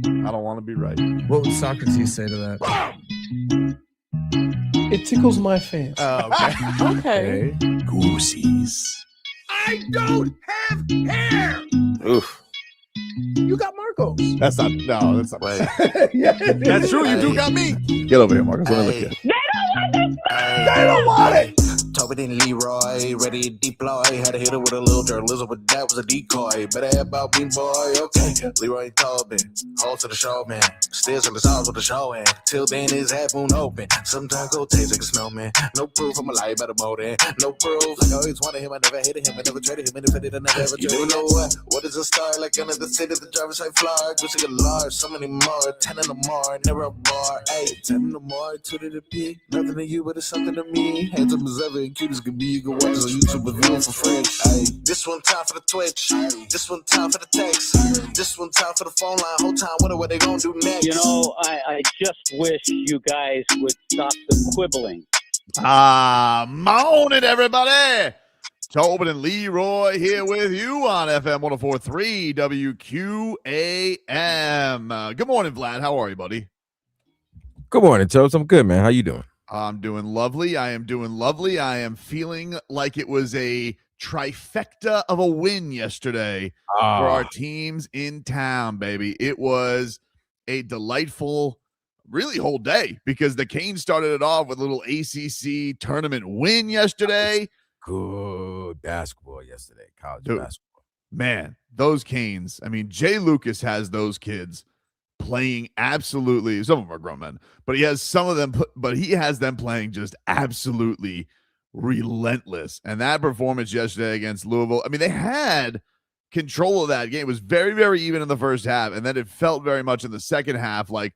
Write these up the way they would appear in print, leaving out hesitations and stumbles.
I don't want to be right. What would Socrates say to that? It tickles my fancy. Oh, okay. Okay. Goosies. I don't have hair. Oof. You got Marcos. That's not Wait. yeah, That's true. You do got me. Get over here, Marcus. Let me look at you. They don't want it. Tobin and Leroy, ready to deploy. Had to hit it with a little journalism, but that was a decoy. Better have about me, boy. Okay, Leroy and Tobin, hold to the show, man. Still in the stars with the show, and till then his half moon open. Sometimes go taste like a snowman. No proof I'm alive by the motor. No proof. Like I always wanted him, I never hated him, I never traded him, independent, I never ever traded him. You know what? What is a star? Like under the city, the driver's side fly. Just like a large, so many more. 10 in the more, never a bar. 8, 10 in the more, 2 to the peak. Nothing to you, but it's something to me. Handsome as ever and cute as can be. You can watch us on YouTube and view it for free. Ay. This one time for the Twitch. This one time for the text. This one time for the phone line. Whole time wonder what they gonna do next. You know, I just wish you guys would stop the quibbling. Morning, everybody. Tobin and Leroy here with you on FM 104.3 WQAM. Good morning, Vlad. How are you, buddy? Good morning, Tobes. I'm good, man. How you doing? I'm doing lovely. I am doing lovely. I am feeling like it was a trifecta of a win yesterday for our teams in town, baby. It was a delightful, really whole day because the Canes started it off with a little ACC tournament win yesterday. Good basketball yesterday, college basketball. Man, those Canes. I mean, Jay Lucas has those kids playing absolutely, some of them are grown men, but he has some of them, but he has them playing just absolutely relentless. And that performance yesterday against Louisville, I mean, they had control of that game. It was very, very even in the first half, and then it felt very much in the second half like,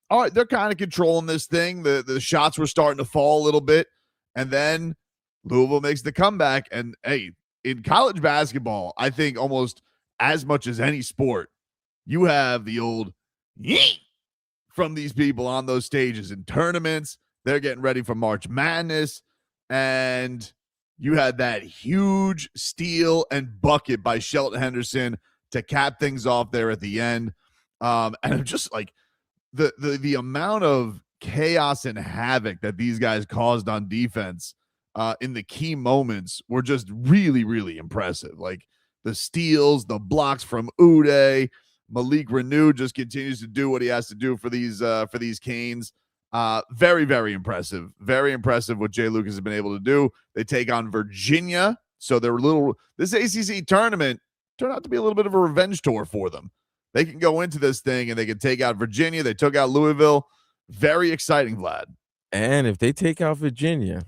all right, they're kind of controlling this thing. The shots were starting to fall a little bit, and then Louisville makes the comeback. And hey, in college basketball, I think almost as much as any sport, you have the old yeet from these people on those stages in tournaments. They're getting ready for March Madness, and you had that huge steal and bucket by Shelton Henderson to cap things off there at the end. And I'm just like the amount of chaos and havoc that these guys caused on defense in the key moments were just really, really impressive. Like the steals, the blocks from Uday. Malik Renew just continues to do what he has to do for these Canes. Very, very impressive. Very impressive what Jay Lucas has been able to do. They take on Virginia. So they're this ACC tournament turned out to be a little bit of a revenge tour for them. They can go into this thing and they can take out Virginia. They took out Louisville. Very exciting, Vlad. And if they take out Virginia,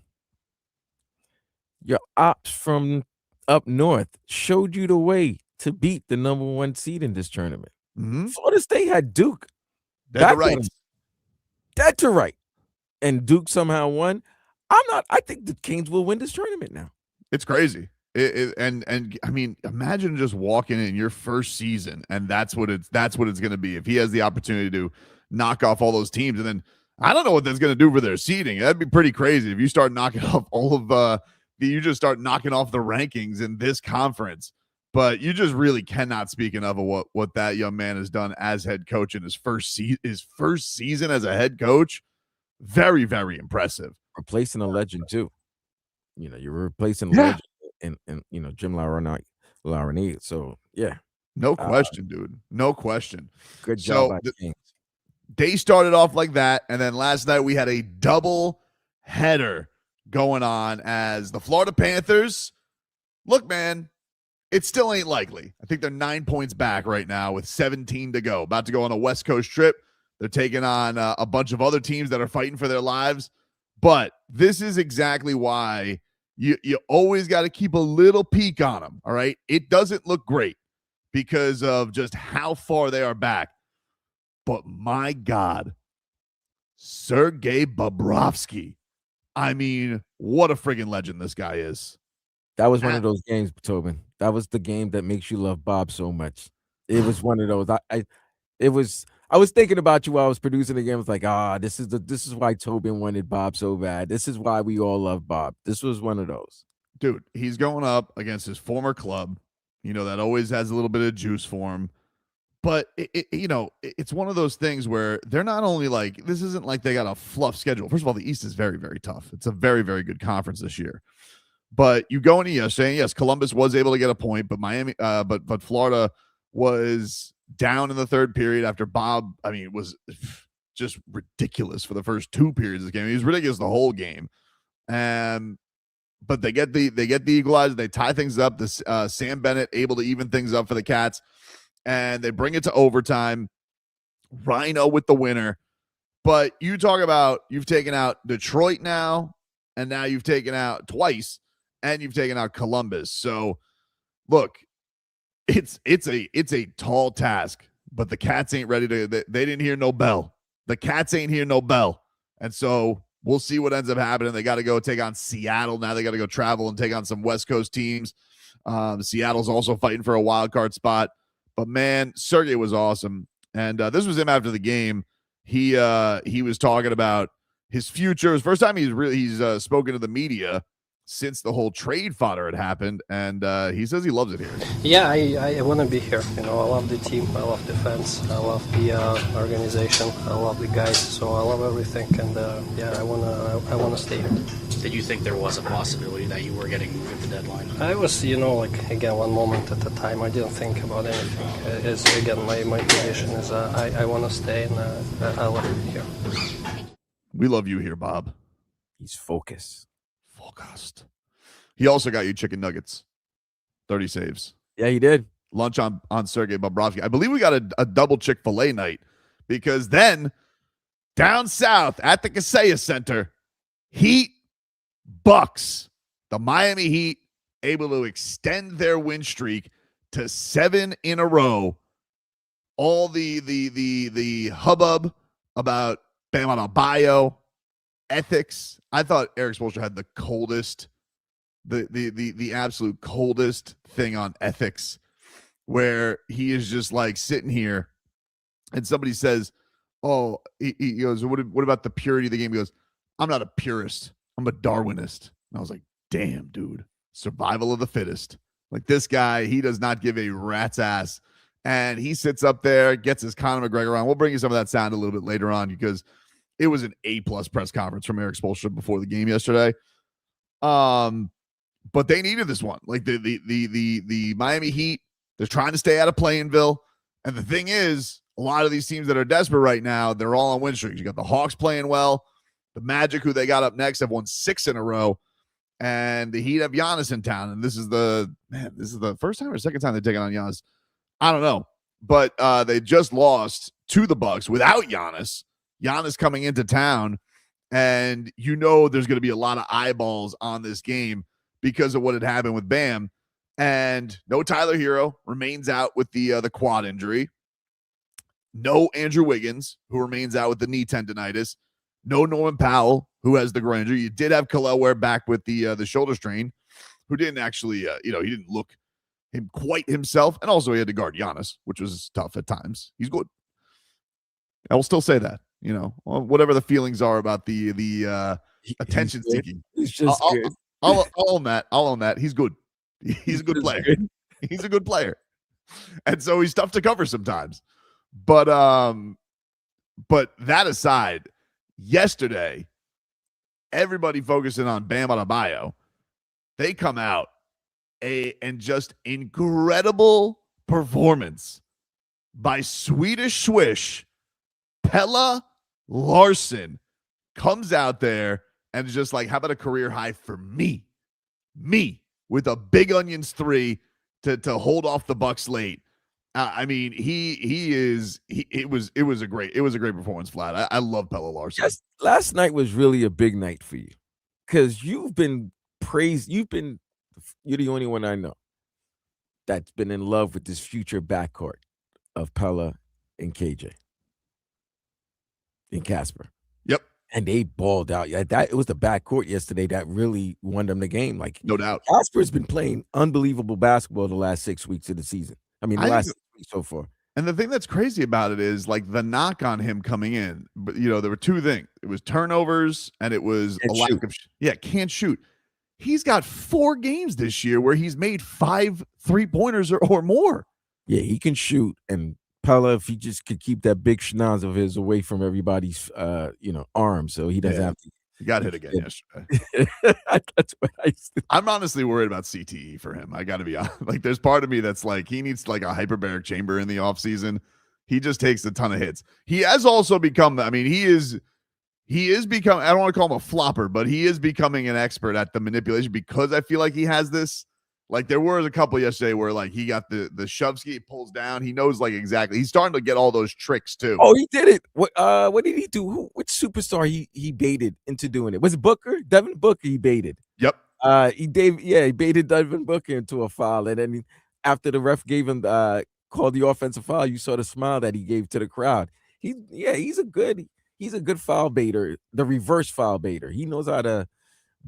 your ops from up north showed you the way to beat the number 1 seed in this tournament. Mm-hmm. Florida State had Duke. That's right. Dead to right. And Duke somehow won. I think the Canes will win this tournament now. It's crazy. And I mean, imagine just walking in your first season, and that's what it's going to be. If he has the opportunity to knock off all those teams, and then I don't know what that's going to do for their seeding. That'd be pretty crazy if you start knocking off all of you just start knocking off the rankings in this conference. But you just really cannot speak enough of what that young man has done as head coach in his first season as a head coach. Very, very impressive. Replacing a legend too. You know, you're replacing a legend and Jim Laurinaitis. So yeah, no question, dude. No question. Good job by the Kings. They started off like that, and then last night we had a double header going on as the Florida Panthers. Look, man. It still ain't likely. I think they're 9 points back right now with 17 to go. About to go on a West Coast trip. They're taking on a bunch of other teams that are fighting for their lives. But this is exactly why you always got to keep a little peek on them, all right? It doesn't look great because of just how far they are back. But my God, Sergei Bobrovsky. I mean, what a friggin' legend this guy is. That was one of those games, Tobin. That was the game that makes you love Bob so much. It was one of those. I was thinking about you while I was producing the game. I was like, this is why Tobin wanted Bob so bad. This is why we all love Bob. This was one of those. Dude, he's going up against his former club. You know, that always has a little bit of juice for him. But it's one of those things where they're not only like, this isn't like they got a fluff schedule. First of all, the East is very, very tough. It's a very, very good conference this year. But you go into yesterday, yes, Columbus was able to get a point, but but Florida was down in the third period after Bob. I mean, it was just ridiculous for the first 2 periods of the game. He was ridiculous the whole game. But they get the equalizer. They tie things up. This Sam Bennett able to even things up for the Cats, and they bring it to overtime. Rhino with the winner. But you talk about, you've taken out Detroit now, and now you've taken out twice, and you've taken out Columbus. So look, it's a tall task, but the Cats ain't ready to. They didn't hear no bell. The Cats ain't hear no bell, and so we'll see what ends up happening. They got to go take on Seattle now. They got to go travel and take on some West Coast teams. Seattle's also fighting for a wild card spot. But man, Sergey was awesome, and this was him after the game. He was talking about his future. It was the first time he's spoken to the media since the whole trade fodder had happened, and he says he loves it here. Yeah, I want to be here. I love the team, I love the fans, I love the organization, I love the guys, so I love everything, and I wanna stay here. Did you think there was a possibility that you were getting moved at the deadline? I was, again, one moment at a time. I didn't think about anything. It's again, my position is I want to stay, and I love it here. We love you here, Bob. He's focused. He also got you chicken nuggets, 30 saves. Yeah, he did. Lunch on Sergey Bobrovsky. I believe we got a double Chick-fil-A night, because then down south at the Kaseya Center, Heat Bucks, the Miami Heat able to extend their win streak to 7 in a row. All the hubbub about Bam Adebayo, ethics. I thought Eric Spoelstra had the coldest, the absolute coldest thing on ethics, where he is just like sitting here and somebody says, oh, he goes, what about the purity of the game? He goes, I'm not a purist. I'm a Darwinist. And I was like, damn, dude, survival of the fittest. Like, this guy, he does not give a rat's ass. And he sits up there, gets his Conor McGregor on. We'll bring you some of that sound a little bit later on, because it was an A+ press conference from Erik Spoelstra before the game yesterday. But they needed this one. Like, the Miami Heat, they're trying to stay out of Plainville. And the thing is, a lot of these teams that are desperate right now, they're all on win streaks. You got the Hawks playing well. The Magic, who they got up next, have won 6 in a row. And the Heat have Giannis in town. And this is the first time or second time they've taken on Giannis. I don't know. But they just lost to the Bucks without Giannis. Giannis coming into town. And there's going to be a lot of eyeballs on this game because of what had happened with Bam. And no Tyler Hero, remains out with the quad injury. No Andrew Wiggins, who remains out with the knee tendonitis. No Norman Powell, who has the groin injury. You did have Khalil Ware back with the shoulder strain, who didn't actually, he didn't look quite himself. And also he had to guard Giannis, which was tough at times. He's good. I will still say that, whatever the feelings are about the attention seeking. He's just good. I'll own that. I'll own that. He's good. He's a good player. He's a good player. And so he's tough to cover sometimes. But that aside, yesterday, everybody focusing on Bam Adebayo, they come out and just incredible performance by Swedish Swish. Pelle Larsson comes out there and is just like, how about a career high for me with a big onions 3 to hold off the Bucks late. I mean, it was a great performance, Vlad. I love Pelle Larsson. Yes, last night was really a big night for you, because you've been praised. You're the only one I know that's been in love with this future backcourt of Pelle and KJ and Kasper. Yep. And they balled out. Yeah, it was the backcourt yesterday that really won them the game. Like, no doubt. Kasper's been playing unbelievable basketball the last 6 weeks of the season. I mean, the last 6 weeks so far. And the thing that's crazy about it is, like, the knock on him coming in, but there were 2 things. It was turnovers and it was a lack of can't shoot. He's got 4 games this year where he's made 5 3-pointers or more. Yeah, he can shoot, and Pelle, if he just could keep that big schnoz of his away from everybody's, arms, so he doesn't have to. He got hit again yesterday. That's what I said. I'm honestly worried about CTE for him. I got to be honest. Like, there's part of me that's like, he needs like a hyperbaric chamber in the offseason. He just takes a ton of hits. He has also become, I mean, he is becoming, I don't want to call him a flopper, but he is becoming an expert at the manipulation because I feel like he has this. Like, there were a couple yesterday where like he got the shove ski, pulls down. He knows like exactly. He's starting to get all those tricks too. Oh, he did it. What did he do? Which superstar he baited into doing it? Was it Booker? Devin Booker he baited. Yep. He baited Devin Booker into a foul, and then after the ref gave him called the offensive foul, you saw the smile that he gave to the crowd. He's a good foul baiter, the reverse foul baiter. He knows how to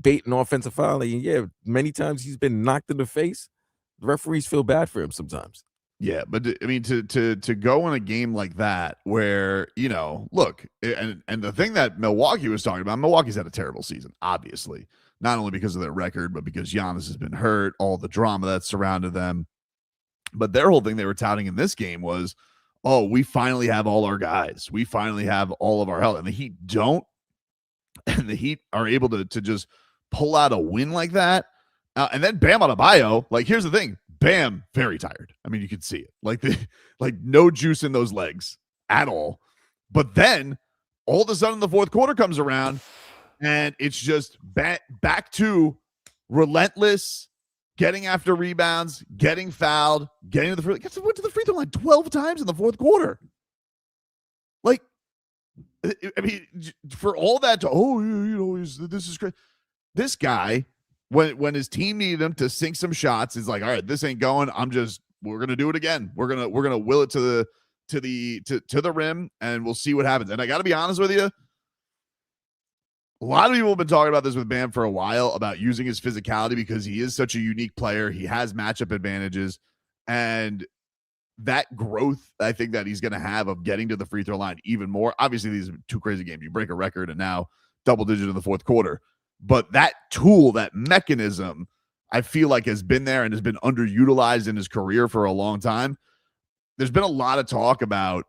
bait an offensive foul. And many times he's been knocked in the face. The referees feel bad for him sometimes. Yeah, but I mean, to go in a game like that where, look, and the thing that Milwaukee was talking about, Milwaukee's had a terrible season, obviously, not only because of their record, but because Giannis has been hurt, all the drama that surrounded them. But their whole thing they were touting in this game was, oh, we finally have all our guys. We finally have all of our health. And the Heat don't. And the Heat are able to just pull out a win like that. And then Bam Adebayo, like, here's the thing. Bam, very tired. I mean, you could see it. Like no juice in those legs at all. But then all of a sudden the fourth quarter comes around and it's just back to relentless, getting after rebounds, getting fouled, getting to the free. Went to the free throw line 12 times in the fourth quarter. Like, I mean, for all that to, this is great. This guy, when his team needed him to sink some shots, is like, all right, this ain't going. We're gonna do it again. We're gonna will it to the rim, and we'll see what happens. And I got to be honest with you, a lot of people have been talking about this with Bam for a while about using his physicality because he is such a unique player. He has matchup advantages, and that growth I think that he's going to have of getting to the free throw line even more. Obviously, these are two crazy games. You break a record and now double digit in the fourth quarter. But that tool, that mechanism, I feel like has been there and has been underutilized in his career for a long time. There's been a lot of talk about,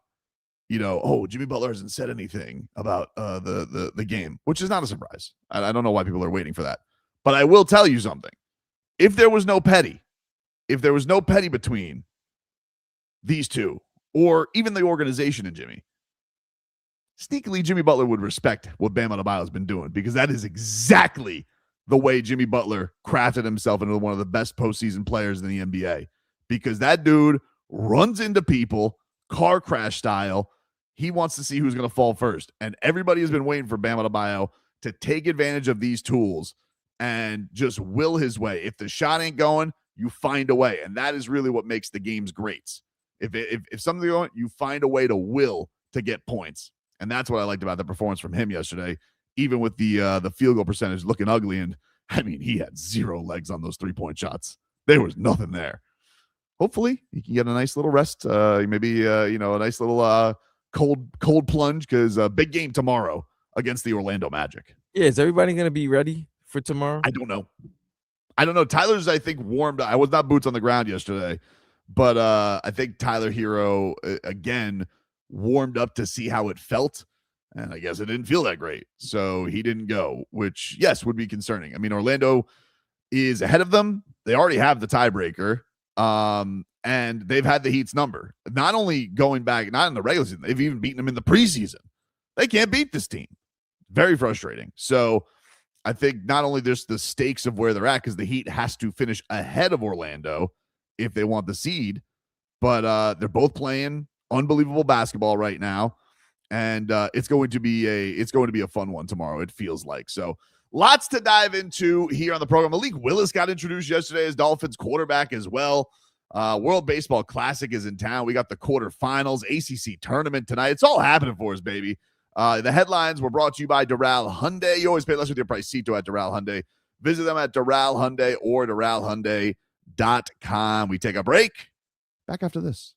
Jimmy Butler hasn't said anything about the game, which is not a surprise. I don't know why people are waiting for that. But I will tell you something. If there was no petty between these two, or even the organization and Jimmy, sneakily Jimmy Butler would respect what Bam Adebayo has been doing, because that is exactly the way Jimmy Butler crafted himself into one of the best postseason players in the NBA, because that dude runs into people, car crash style. He wants to see who's going to fall first. And everybody has been waiting for Bam Adebayo to take advantage of these tools and just will his way. If the shot ain't going, you find a way. And that is really what makes the games great. If something's going, you find a way to will to get points. And that's what I liked about the performance from him yesterday, even with the field goal percentage looking ugly. And I mean, he had zero legs on those 3-point shots. There was nothing there. Hopefully he can get a nice little rest. Maybe a nice little cold plunge, because a big game tomorrow against the Orlando Magic. Yeah, is everybody going to be ready for tomorrow? I don't know. Tyler's, I think, warmed up. I was not boots on the ground yesterday, but I think Tyler Hero, again, warmed up to see how it felt. And I guess it didn't feel that great. So he didn't go, which, yes, would be concerning. I mean, Orlando is ahead of them. They already have the tiebreaker. And they've had the Heat's number. Not only going back, not in the regular season, they've even beaten them in the preseason. They can't beat this team. Very frustrating. So I think not only there's the stakes of where they're at, because the Heat has to finish ahead of Orlando if they want the seed, but they're both playing unbelievable basketball right now. And it's going to be a fun one tomorrow, it feels like. So lots to dive into here on the program. Malik Willis got introduced yesterday as Dolphins quarterback as well. World Baseball Classic is in town. We got the quarterfinals, ACC tournament tonight. It's all happening for us, baby. The headlines were brought to you by Doral Hyundai. You always pay less with your Pricito at Doral Hyundai. Visit them at Doral Hyundai or DoralHyundai.com. We take a break. Back after this.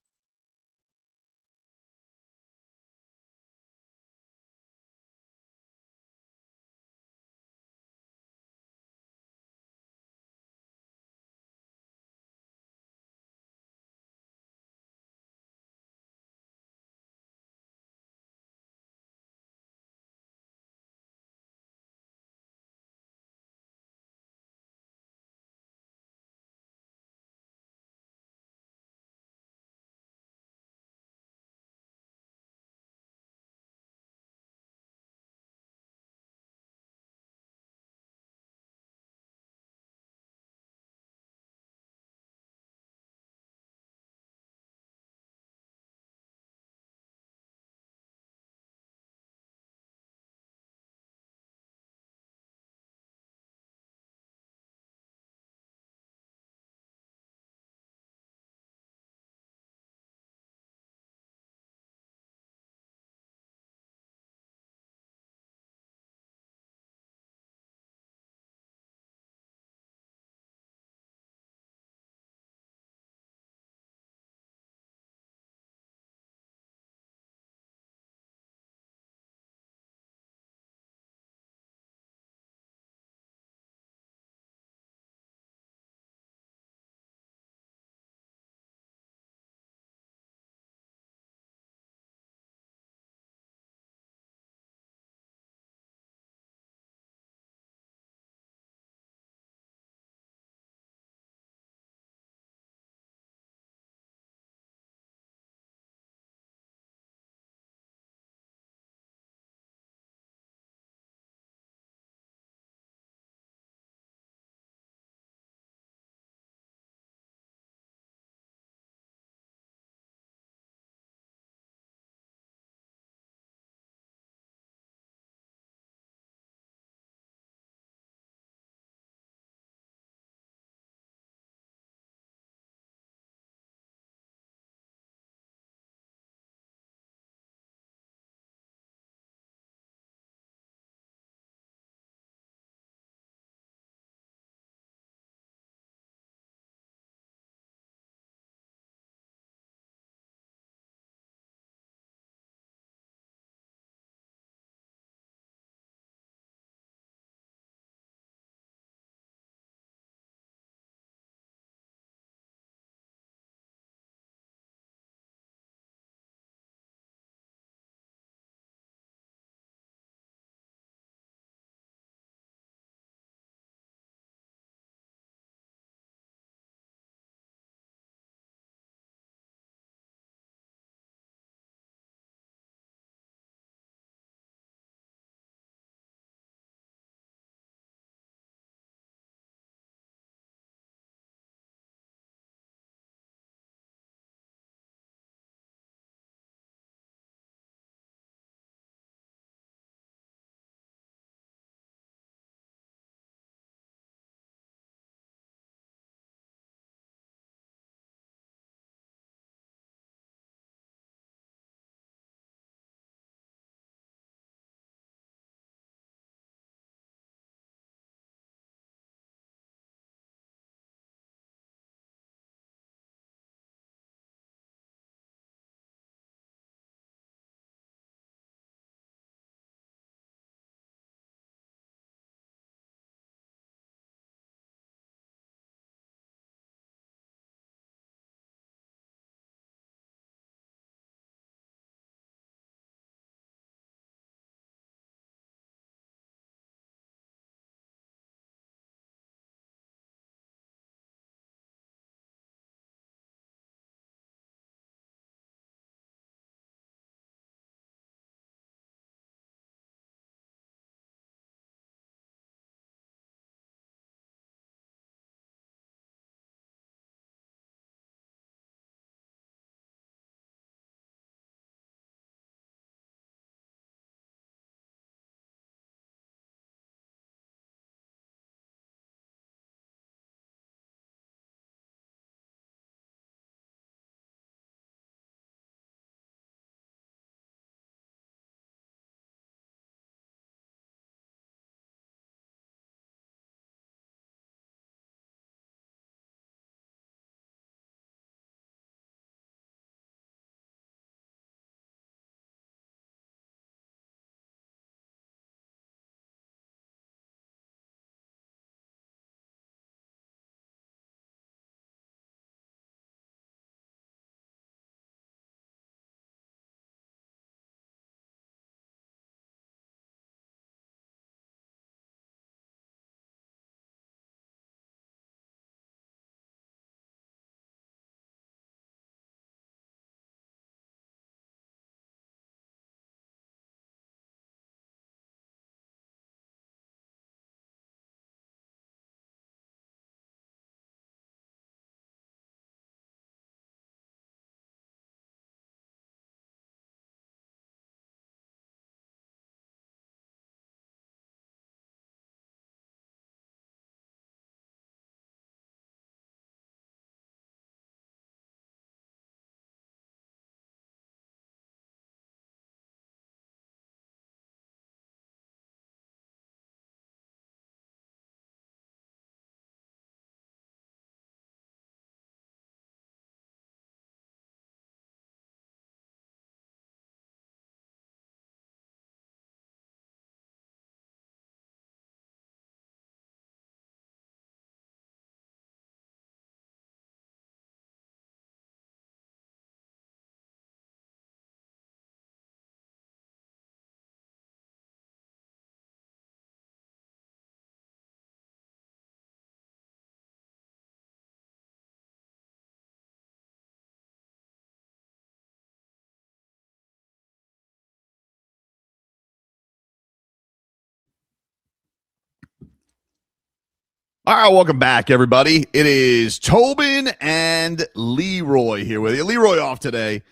All right, welcome back, everybody. It is Tobin and Leroy here with you. Leroy off today.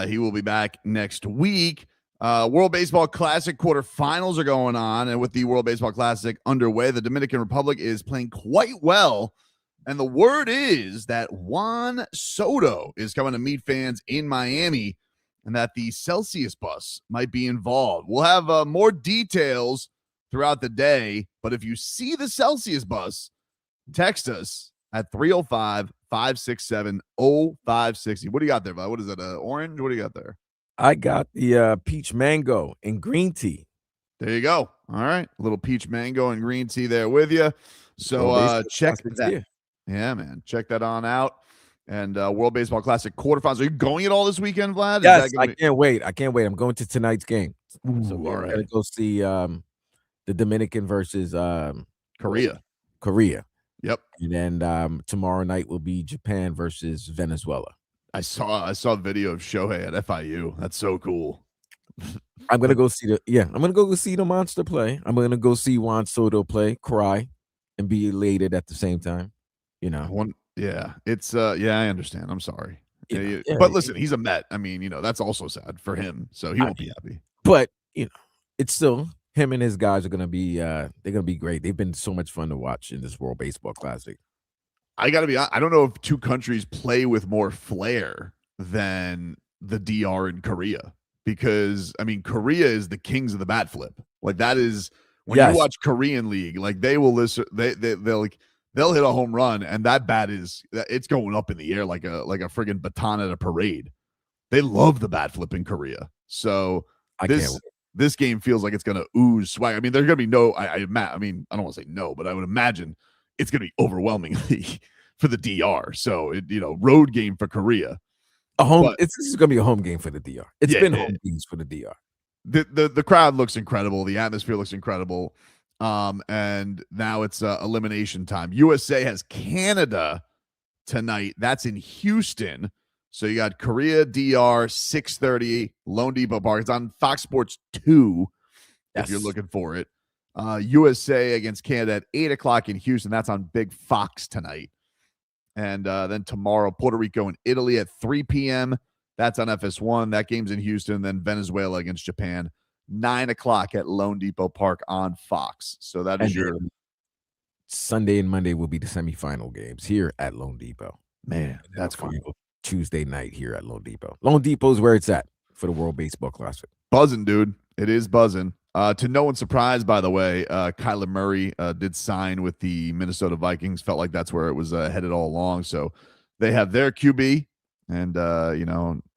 He will be back next week. World Baseball Classic quarterfinals are going on, and with the World Baseball Classic underway, the Dominican Republic is playing quite well. And the word is that Juan Soto is coming to meet fans in Miami, and that the Celsius bus might be involved. We'll have more details throughout the day, but if you see the Celsius bus, text us at 305-567-0560. What do you got there, Vlad? What is it, orange? What do you got there? I got the peach mango and green tea. There you go. All right, a little peach mango and green tea there with you. So check that. Yeah, man, check that on out. And World Baseball Classic quarterfinals. Are you going at all this weekend, Vlad? Yes, I can't wait. I'm going to tonight's game. So all right. Gotta go see the Dominican versus Korea. Yep. And then tomorrow night will be Japan versus Venezuela. I saw a video of Shohei at FIU. That's so cool. I'm gonna go see the monster play. I'm gonna go see Juan Soto play, cry, and be elated at the same time. You know. It's I understand. I'm sorry. But listen, he's a Met. I mean, that's also sad for him. So he won't be happy. But it's still him and his guys are gonna be they're gonna be great. They've been so much fun to watch in this World Baseball Classic. I gotta be honest, I don't know if two countries play with more flair than the DR and Korea, because I mean Korea is the kings of the bat flip. Like that is when you watch Korean League, like they will listen, they'll hit a home run and that bat it's going up in the air like a friggin' baton at a parade. They love the bat flip in Korea. So this game feels like it's going to ooze swag. I mean, there's going to be I don't want to say no, but I would imagine it's going to be overwhelmingly for the DR. So, road game for Korea. This is going to be a home game for the DR. It's been home games for the DR. The crowd looks incredible. The atmosphere looks incredible. And now it's elimination time. USA has Canada tonight. That's in Houston. So you got Korea, DR, 6:30, LoanDepot Park. It's on Fox Sports 2 if you're looking for it. USA against Canada at 8 o'clock in Houston. That's on Big Fox tonight. And then tomorrow, Puerto Rico and Italy at 3 p.m. That's on FS1. That game's in Houston. Then Venezuela against Japan, 9 o'clock at LoanDepot Park on Fox. So that is your Sunday and Monday will be the semifinal games here at LoanDepot. Man, that's cool. Tuesday night here at LoanDepot. LoanDepot is where it's at for the World Baseball Classic. Buzzing, dude. It is buzzing. To no one's surprise, by the way, Kyler Murray did sign with the Minnesota Vikings. Felt like that's where it was headed all along. So they have their QB, and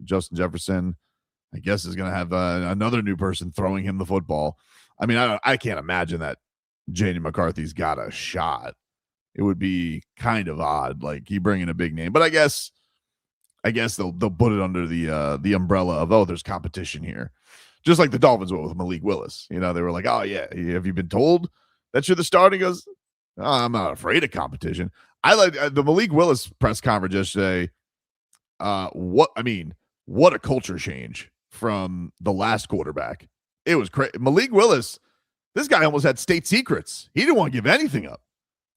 Justin Jefferson, I guess, is going to have another new person throwing him the football. I mean, I can't imagine that J.D. McCarthy's got a shot. It would be kind of odd, like you bring in a big name, but I guess they'll put it under the umbrella of, there's competition here. Just like the Dolphins went with Malik Willis. They were like, oh, yeah, have you been told that you're the starter? He goes, I'm not afraid of competition. I like the Malik Willis press conference yesterday. What a culture change from the last quarterback. It was crazy. Malik Willis, this guy almost had state secrets. He didn't want to give anything up.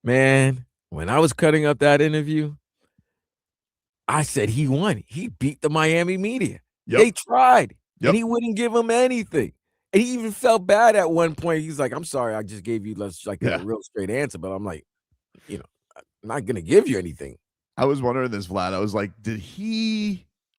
Man, when I was cutting up that interview, I said he won. He beat the Miami media. Yep. They tried. Yep. And he wouldn't give him anything. And he even felt bad at one point. He's like, I'm sorry, I just gave you a real straight answer. But I'm like, I'm not going to give you anything. I was wondering this, Vlad. I was like,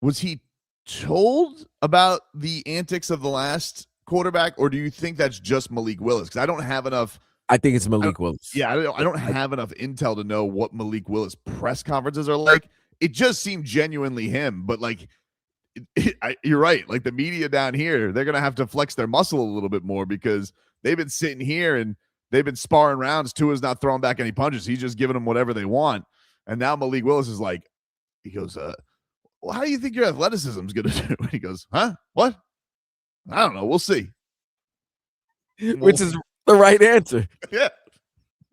was he told about the antics of the last quarterback? Or do you think that's just Malik Willis? Because I don't have enough. I think it's Malik Willis. Yeah, I don't have enough intel to know what Malik Willis press conferences are like. It just seemed genuinely him. But you're right. Like the media down here, they're going to have to flex their muscle a little bit more because they've been sitting here and they've been sparring rounds. Tua's not throwing back any punches. He's just giving them whatever they want. And now Malik Willis is like, he goes, well, how do you think your athleticism is going to do? And he goes, huh? What? I don't know. We'll see. Which is the right answer. Yeah.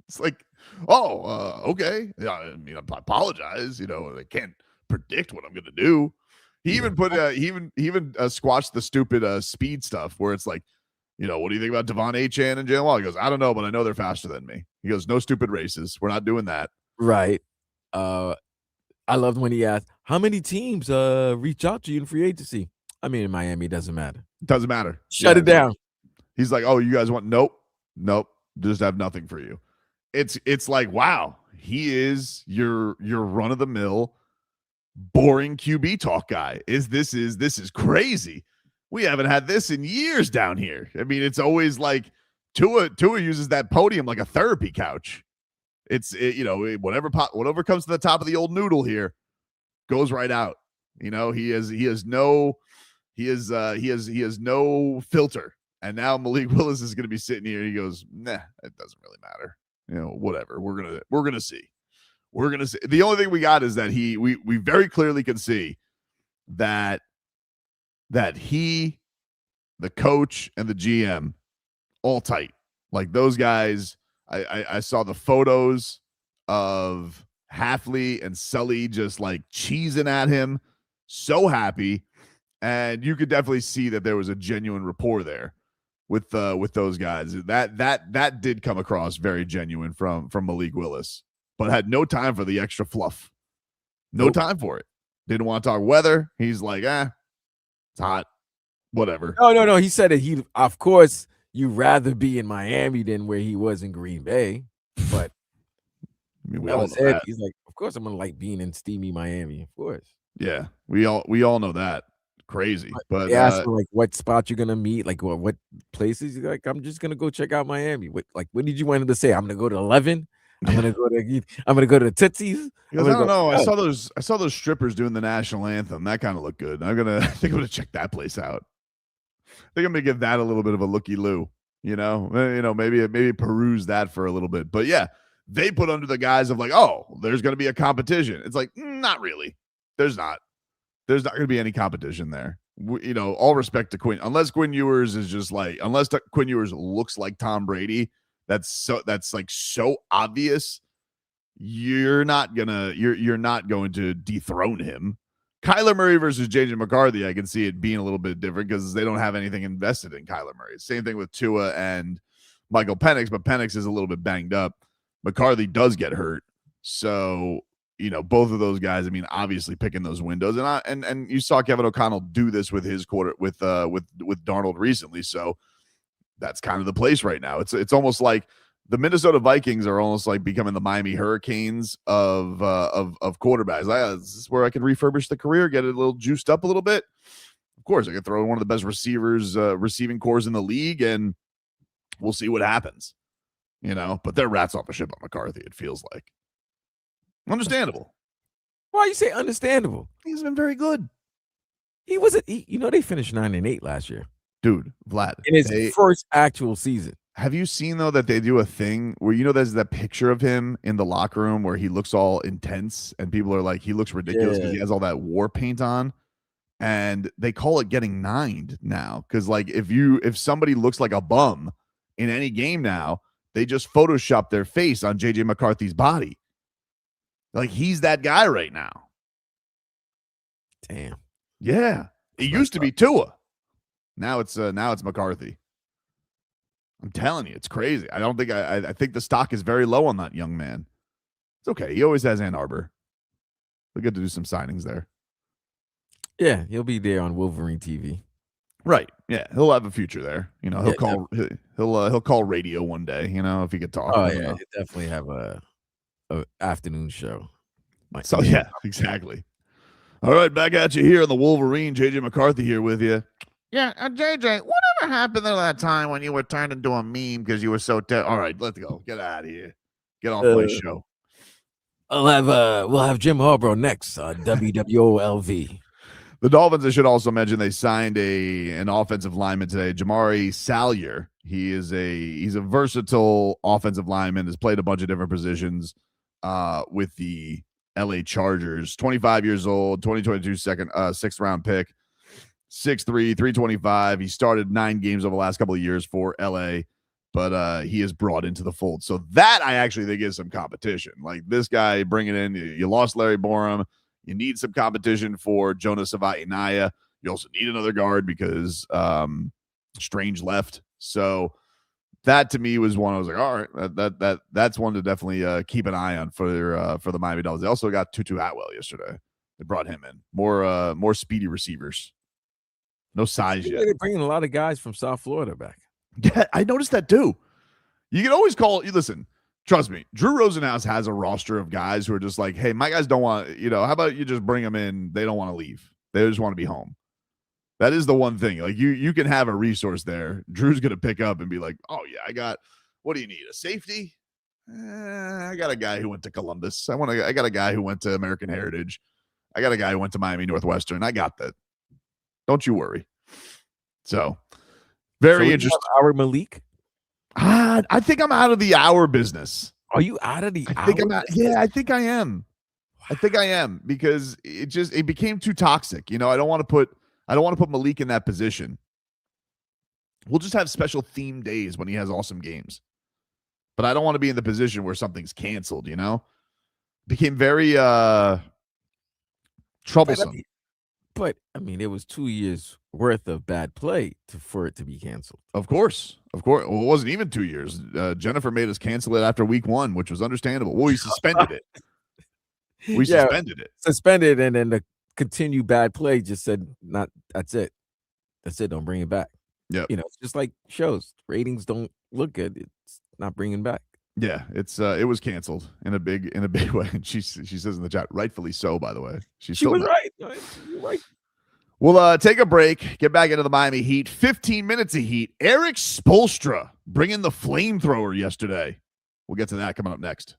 It's like, okay. Yeah, I mean, I apologize. I can't predict what I'm going to do. He even put he even squashed the stupid speed stuff where it's like, what do you think about Devon Achane and Jaylen Waddle? He goes, I don't know, but I know they're faster than me. He goes, no stupid races. We're not doing that. Right. I loved when he asked, how many teams reach out to you in free agency? I mean, in Miami, it doesn't matter. Doesn't matter. Shut it down. He's like, oh, you guys want? Nope. Just have nothing for you. It's like, wow, he is your run of the mill, boring QB talk guy. This is crazy. We haven't had this in years down here. I mean, it's always like Tua uses that podium like a therapy couch. Whatever comes to the top of the old noodle here goes right out. He has no filter. And now Malik Willis is going to be sitting here. And he goes, nah, it doesn't really matter. Whatever. We're gonna see. We're gonna see. The only thing we got is that we very clearly can see that he, the coach, and the GM all tight. Like those guys. I saw the photos of Halfley and Sully just like cheesing at him, so happy, and you could definitely see that there was a genuine rapport there with those guys. That did come across very genuine from Malik Willis, but had no time for the extra fluff. No time for it. Didn't want to talk weather. He's like, it's hot, whatever. No. He said that of course. You'd rather be in Miami than where he was in Green Bay, but we all know that. He's like, of course I'm gonna like being in steamy Miami, of course. Yeah, we all know that. Crazy, but they asked him, like, what spot you're gonna meet, like what places. He's like, I'm just gonna go check out Miami. What did you want him to say? I'm gonna go to 11. I'm gonna go to the Tootsies. I don't know. I saw those strippers doing the national anthem. That kind of looked good. I think I'm gonna check that place out. I think I'm gonna give that a little bit of a looky-loo, maybe peruse that for a little bit. But yeah, they put under the guise of like, oh, there's gonna be a competition. It's like, not really. There's not gonna be any competition there. All respect to Quinn, unless Quinn Ewers is just like, Quinn Ewers looks like Tom Brady. That's like so obvious. You're not going to dethrone him. Kyler Murray versus JJ McCarthy, I can see it being a little bit different because they don't have anything invested in Kyler Murray. Same thing with Tua and Michael Penix, but Penix is a little bit banged up. McCarthy does get hurt. So, both of those guys, I mean, obviously picking those windows. And you saw Kevin O'Connell do this with his quarter with Darnold recently. So that's kind of the place right now. It's almost like the Minnesota Vikings are almost like becoming the Miami Hurricanes of quarterbacks. This is where I can refurbish the career, get it a little juiced up a little bit. Of course, I could throw in one of the best receiving cores in the league, and we'll see what happens. But they're rats off a ship on McCarthy, it feels like. Understandable. Why you say understandable? He's been very good. He wasn't. They finished 9-8 last year, dude. Vlad in his first actual season. Have you seen though that they do a thing where there's that picture of him in the locker room where he looks all intense and people are like, he looks ridiculous because he has all that war paint on, and they call it getting nined now because like if somebody looks like a bum in any game now, they just Photoshop their face on JJ McCarthy's body. Like he's that guy right now. Damn. Yeah, it used to be Tua. Now it's McCarthy. I'm telling you, it's crazy. I think the stock is very low on that young man. It's okay. He always has Ann Arbor. We'll get to do some signings there. Yeah, he'll be there on Wolverine TV. Right. Yeah, he'll have a fuure there. He'll call radio one day. If he could talk. Oh yeah, he'll definitely have a afternoon show. So yeah, exactly. All right, back at you here on the Wolverine. JJ McCarthy here with you. Yeah, JJ, whatever happened to that time when you were turned into a meme because you were so all right, let's go. Get out of here. Get off my show. We'll have Jim Harbaugh next on WWOLV. The Dolphins, I should also mention, they signed an offensive lineman today, Jamari Salyer. He's a versatile offensive lineman, has played a bunch of different positions with the LA Chargers. 25 years old, 2022 sixth round pick. 6'3", 325. He started 9 games over the last couple of years for LA, but he is brought into the fold. So that I actually think is some competition. Like this guy bringing in, you lost Larry Borum. You need some competition for Jonas Savaiinaya. You also need another guard because Strange left. So that to me was one I was like, all right, that's one to definitely keep an eye on for the Miami Dolphins. They also got Tutu Atwell yesterday. They brought him in. More speedy receivers. No size yet. They're bringing a lot of guys from South Florida back. Yeah, I noticed that too. You can always call. You listen. Trust me, Drew Rosenhaus has a roster of guys who are just like, hey, my guys don't want. How about you just bring them in? They don't want to leave. They just want to be home. That is the one thing. Like you can have a resource there. Drew's gonna pick up and be like, oh yeah, I got. What do you need? A safety? I got a guy who went to Columbus. I got a guy who went to American Heritage. I got a guy who went to Miami Northwestern. I got that. Don't you worry. So, very interesting. Our Malik? I think I'm out of the hour business. Are you out of the I think I'm out. Yeah, I think I am. I think I am because it became too toxic. I don't want to put Malik in that position. We'll just have special theme days when he has awesome games. But I don't want to be in the position where something's canceled, Became very troublesome. But it was 2 years worth of bad play for it to be canceled. Of course. Well, it wasn't even 2 years. Jennifer made us cancel it after week 1, which was understandable. Well, we suspended it. Suspended, and then the continued bad play just said, that's it. That's it. Don't bring it back. Yeah. It's just like shows. Ratings don't look good. It's not bringing back. Yeah, it was canceled in a big way. And she says in the chat, rightfully so, by the way. She was right. You're right. We'll take a break, get back into the Miami Heat. 15 minutes of heat. Erik Spoelstra bringing the flamethrower yesterday. We'll get to that coming up next.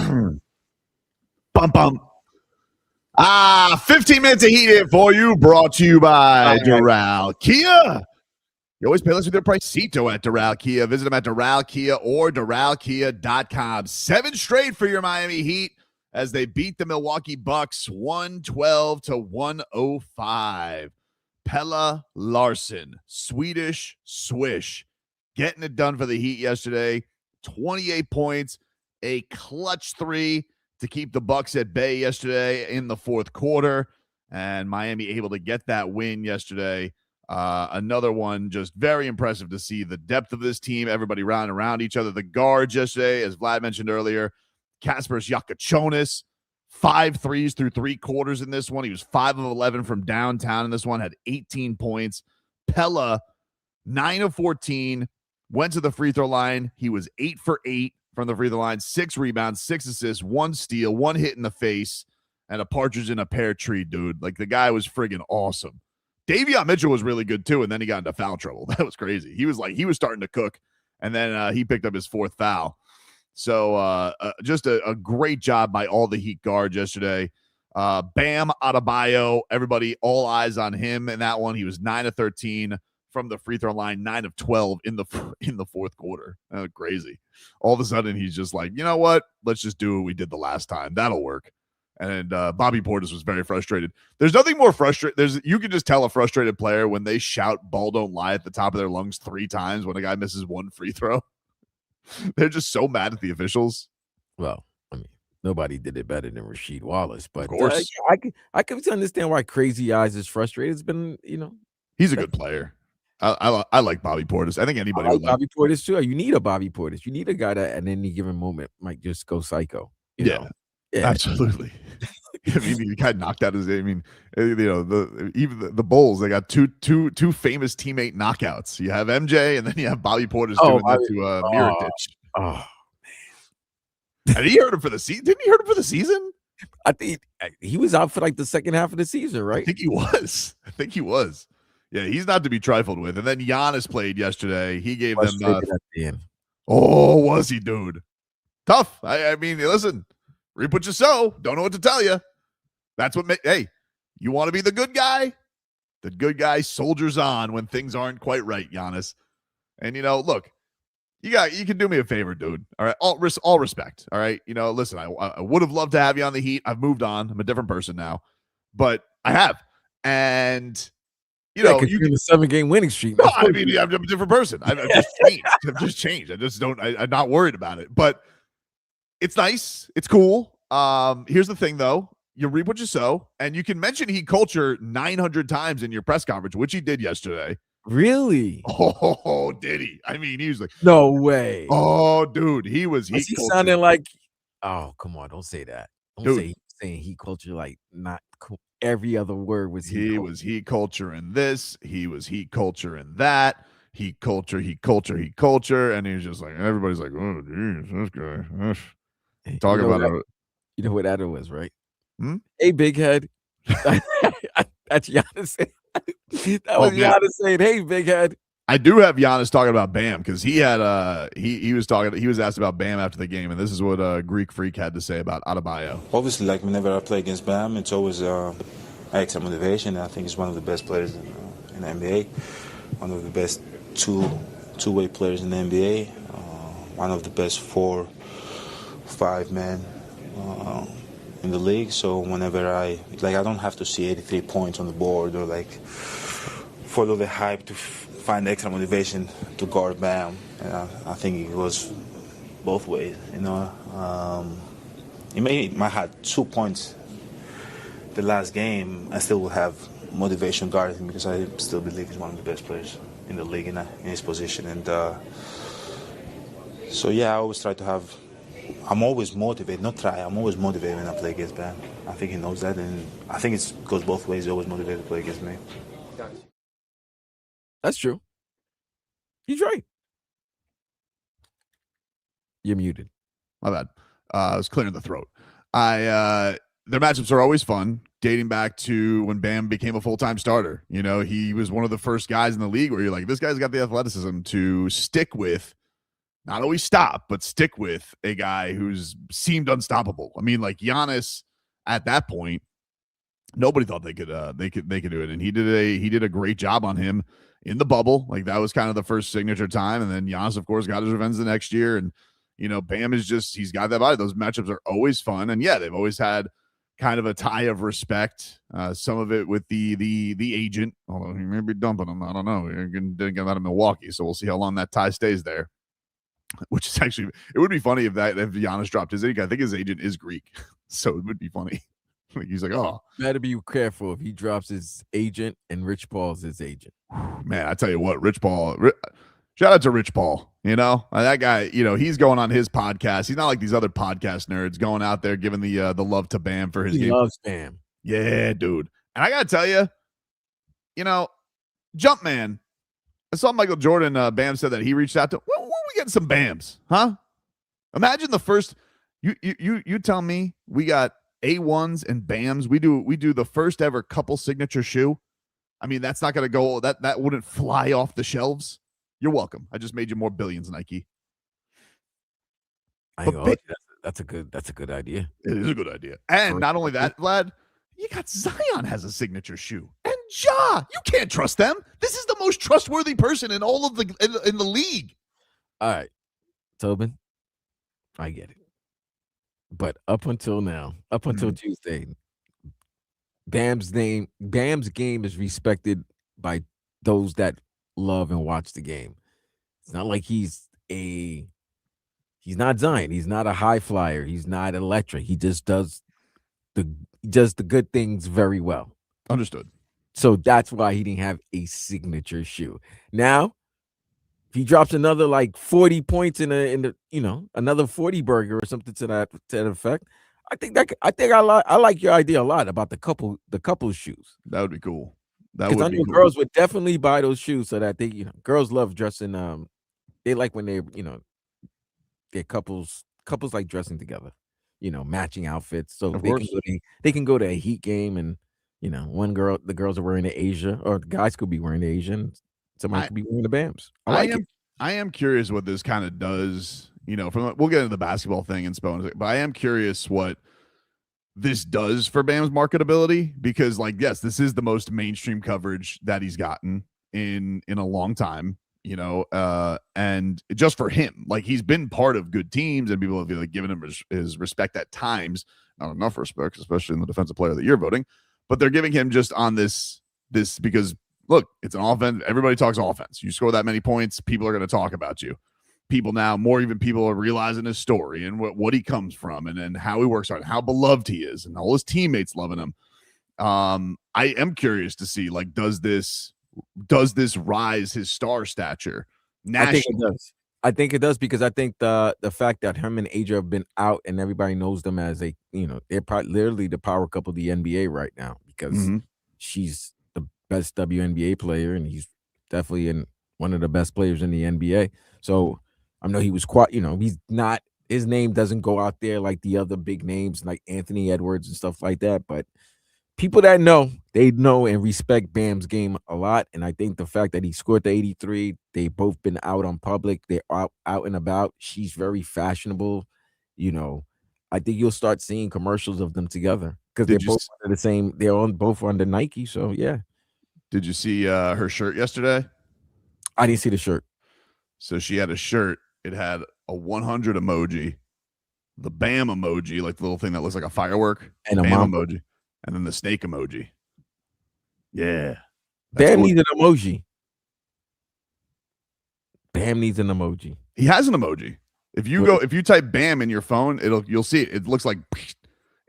Bum bum. 15 minutes of heat here for you, brought to you by Doral Kia. You always pay less with their pricito at Doral Kia. Visit them at Doral Kia or DoralKia.com. 7 straight for your Miami Heat as they beat the Milwaukee Bucks 112-105. Pelle Larsson, Swedish swish, getting it done for the Heat yesterday. 28 points, a clutch 3 to keep the Bucks at bay yesterday in the fourth quarter, and Miami able to get that win yesterday. Another one, just very impressive to see the depth of this team, everybody rounding around each other. The guards yesterday, as Vlad mentioned earlier, Kasparas, Jakučionis, 5 threes through 3 quarters in this one. He was 5 of 11 from downtown in this one, had 18 points. Pelle, 9 of 14, went to the free throw line. He was 8 for 8 from the free throw line, 6 rebounds, 6 assists, 1 steal, 1 hit in the face, and a partridge in a pear tree, dude. Like, the guy was friggin' awesome. Davion Mitchell was really good too, and then he got into foul trouble. That was crazy. He was starting to cook, and then he picked up his 4th foul. So just a great job by all the Heat guards yesterday. Bam Adebayo, everybody, all eyes on him in that one. He was 9 of 13 from the free throw line, 9 of 12 in the fourth quarter. Crazy. All of a sudden, he's just like, you know what? Let's just do what we did the last time. That'll work. And Bobby Portis was very frustrated. There's nothing more frustrating. You can just tell a frustrated player when they shout "ball don't lie" at the top of their lungs 3 times when a guy misses 1 free throw. They're just so mad at the officials. Well, I mean, nobody did it better than Rasheed Wallace, but Of course. I can understand why Crazy Eyes is frustrated. It's been, He's a good player. I like Bobby Portis. I think anybody I would like Bobby Portis too. You need a Bobby Portis. You need a guy that at any given moment might just go psycho. You know? Absolutely. I mean, he kind of knocked out his. I mean, even the Bulls, they got two famous teammate knockouts. You have MJ, and then you have Bobby Portis doing that to Mirotic. Oh man! And he hurt him for the season. Didn't he hurt him for the season? I think he was out for like the second half of the season, right? I think he was. Yeah, he's not to be trifled with. And then Giannis played yesterday. He gave them. Oh, was he, dude? Tough. I mean, listen. Reap what you sow. Don't know what to tell you. That's what hey, you want to be the good guy? The good guy soldiers on when things aren't quite right, Giannis. And look, you can do me a favor, dude. All right, all respect. All right, listen, I would have loved to have you on the Heat. I've moved on. I'm a different person now, but I have. And you're in a 7-game winning streak. No, I mean, I'm a different person. I've just changed. I've just changed. I'm not worried about it, but. It's nice. It's cool. Here's the thing, though. You reap what you sow, and you can mention Heat culture 900 times in your press conference, which he did yesterday. Really? Oh, did he? I mean, he was like, no way. Oh, dude, he was Heat culture. Sounding like, oh, come on, don't say that. Don't say he's saying Heat culture like not every other word was Heat. He was Heat culture in this. He was Heat culture in that. Heat culture, Heat culture, Heat culture, and he's just like, everybody's like, oh, geez, this guy. Talking about it. You know what that was, right? Hey, big head. That's Giannis saying. That was Giannis saying, hey, big head. I do have Giannis talking about Bam because he had he was asked about Bam after the game, and this is what Greek Freak had to say about Adebayo. Obviously, like whenever I play against Bam, it's always extra motivation. I think he's one of the best players in the NBA, one of the best two-way players in the NBA, one of the best 4-5 men in the league. So whenever I don't have to see 83 points on the board or follow the hype to find extra motivation to guard Bam. And I think it was both ways. He might have 2 points the last game. I still will have motivation guarding him because I still believe he's one of the best players in the league in his position. And so yeah, I always try to have. I'm always motivated. I'm always motivated when I play against Bam. I think he knows that, and I think it goes both ways. He's always motivated to play against me. That's true. He's right. You're muted. My bad. I was clearing the throat. Their matchups are always fun, dating back to when Bam became a full-time starter. He was one of the first guys in the league where you're like, this guy's got the athleticism to stick with not always stop, but stick with a guy who's seemed unstoppable. I mean, like Giannis at that point, nobody thought they could do it, and he did a great job on him in the bubble. Like that was kind of the first signature time, and then Giannis, of course, got his revenge the next year. And Bam is he's got that body. Those matchups are always fun, and yeah, they've always had kind of a tie of respect. Some of it with the agent, although he may be dumping him. I don't know. He didn't get out of Milwaukee, so we'll see how long that tie stays there. Which is actually, it would be funny if Giannis dropped his agent. I think his agent is Greek, so it would be funny. Like he's like, oh, better be careful if he drops his agent and Rich Paul's his agent. Man, I tell you what, Rich Paul. Shout out to Rich Paul. That guy. He's going on his podcast. He's not like these other podcast nerds going out there giving the love to Bam for his game. He loves Bam. Yeah, dude. And I gotta tell you, Jumpman. I saw Michael Jordan. Bam said that he reached out to. When we getting some Bams, huh? Imagine the first. You tell me we got A1s and Bams. We do the first ever couple signature shoe. I mean, that's not gonna go. That wouldn't fly off the shelves. You're welcome. I just made you more billions, Nike. That's a good idea. It is a good idea. And not only that, Vlad, you got Zion has a signature shoe. And Ja, you can't trust them. This is the most trustworthy person in all of in the league. All right, Tobin, I get it. But up until Tuesday, Bam's game is respected by those that love and watch the game. It's not like he's not Zion. He's not a high flyer. He's not electric. He just does the good things very well. Understood. So that's why he didn't have a signature shoe. Now, if he drops another like 40 points in another 40 burger or something to that effect, I like your idea a lot about the couple shoes. That would be cool. Because I know girls would definitely buy those shoes so that they, girls love dressing. They like when their couples like dressing together, matching outfits. So they can go to a Heat game and, the girls are wearing the Asia, or the guys could be wearing the Asian. Somebody could be wearing the Bams. I am curious what this kind of does. We'll get into the basketball thing and Spoelstra, but I am curious what this does for Bam's marketability, because yes, this is the most mainstream coverage that he's gotten in a long time, and just for him, he's been part of good teams and people have given him his respect at times, not enough respect, especially in the defensive player that you're voting, but they're giving him just on this because look, it's an offense. Everybody talks offense. You score that many points, people are going to talk about you. People are realizing his story and what he comes from and how he works hard, how beloved he is, and all his teammates loving him. I am curious to see, does this rise his star stature nationally? I think it does because I think the fact that him and Asia have been out and everybody knows them as they're probably literally the power couple of the NBA right now because she's the best WNBA player and he's definitely one of the best players in the NBA. So I know he was quite, he's not, his name doesn't go out there like the other big names like Anthony Edwards and stuff like that. But people that know, they know and respect Bam's game a lot. And I think the fact that he scored the 83, they both been out on public. They're out and about. She's very fashionable. I think you'll start seeing commercials of them together because they're both under the same, both under Nike. So, yeah. Did you see her shirt yesterday? I didn't see the shirt. So she had a shirt. It had a 100 emoji, the Bam emoji, like the little thing that looks like a firework, and a Bam emoji, and then the snake emoji. Yeah. Bam needs an emoji. Bam needs an emoji. He has an emoji. If you type Bam in your phone, you'll see it. It looks like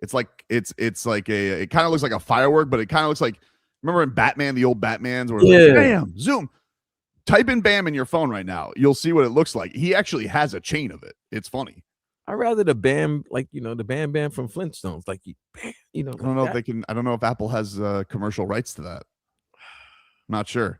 it kind of looks like a firework, but it kind of looks like, remember in Batman, the old Batmans where Bam, zoom. Type in Bam in your phone right now. You'll see what it looks like. He actually has a chain of it. It's funny. I'd rather the Bam, the Bam from Flintstones. I don't know if they can. I don't know if Apple has commercial rights to that. Not sure.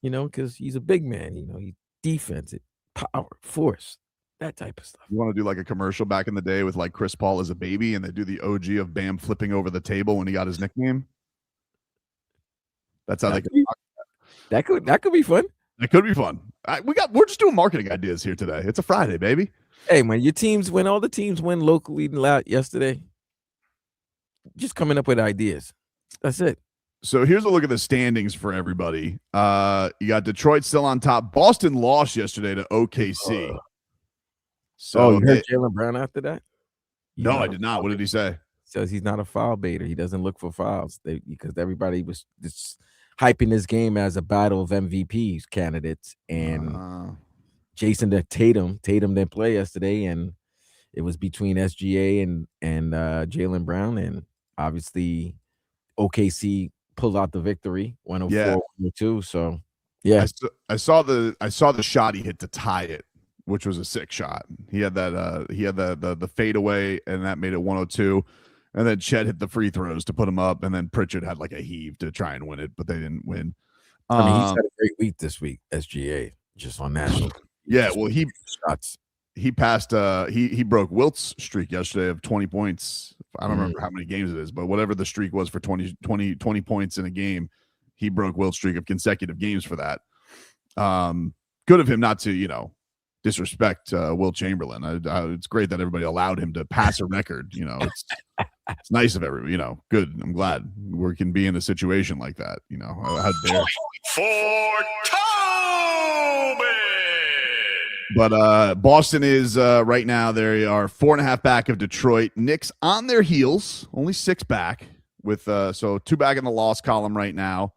Because he's a big man. He's defensive, power, force, that type of stuff. You want to do like a commercial back in the day with Chris Paul as a baby, and they do the OG of Bam flipping over the table when he got his nickname. That's how they could. That could be fun. It could be fun. We're just doing marketing ideas here today. It's a Friday, baby. Hey, man, your teams win. All the teams win locally yesterday. Just coming up with ideas. That's it. So here's a look at the standings for everybody. You got Detroit still on top. Boston lost yesterday to OKC. So you heard Jaylen Brown after that? No, I did not. What did he say? Says he's not a foul baiter. He doesn't look for fouls because everybody was just hyping this game as a battle of MVPs candidates. And Jason Tatum didn't play yesterday, and it was between SGA and Jaylen Brown, and obviously OKC pulled out the victory, 104-102. So yeah, I saw the shot he hit to tie it, which was a sick shot. He had that the fadeaway, and that made it 102. And then Chet hit the free throws to put him up, and then Pritchard had like a heave to try and win it, but they didn't win. I mean, he's had a great week this week, SGA, just on national. Yeah, well, he passed he broke Wilt's streak yesterday of 20 points. I don't remember how many games it is, but whatever the streak was for 20 points in a game, he broke Wilt's streak of consecutive games for that. Good of him not to, disrespect Wilt Chamberlain. It's great that everybody allowed him to pass a record. It's nice of everybody. Good. I'm glad we can be in a situation like that. How dare. But Boston is right now. They are 4.5 back of Detroit. Knicks on their heels, only 6 back with so 2 back in the loss column right now.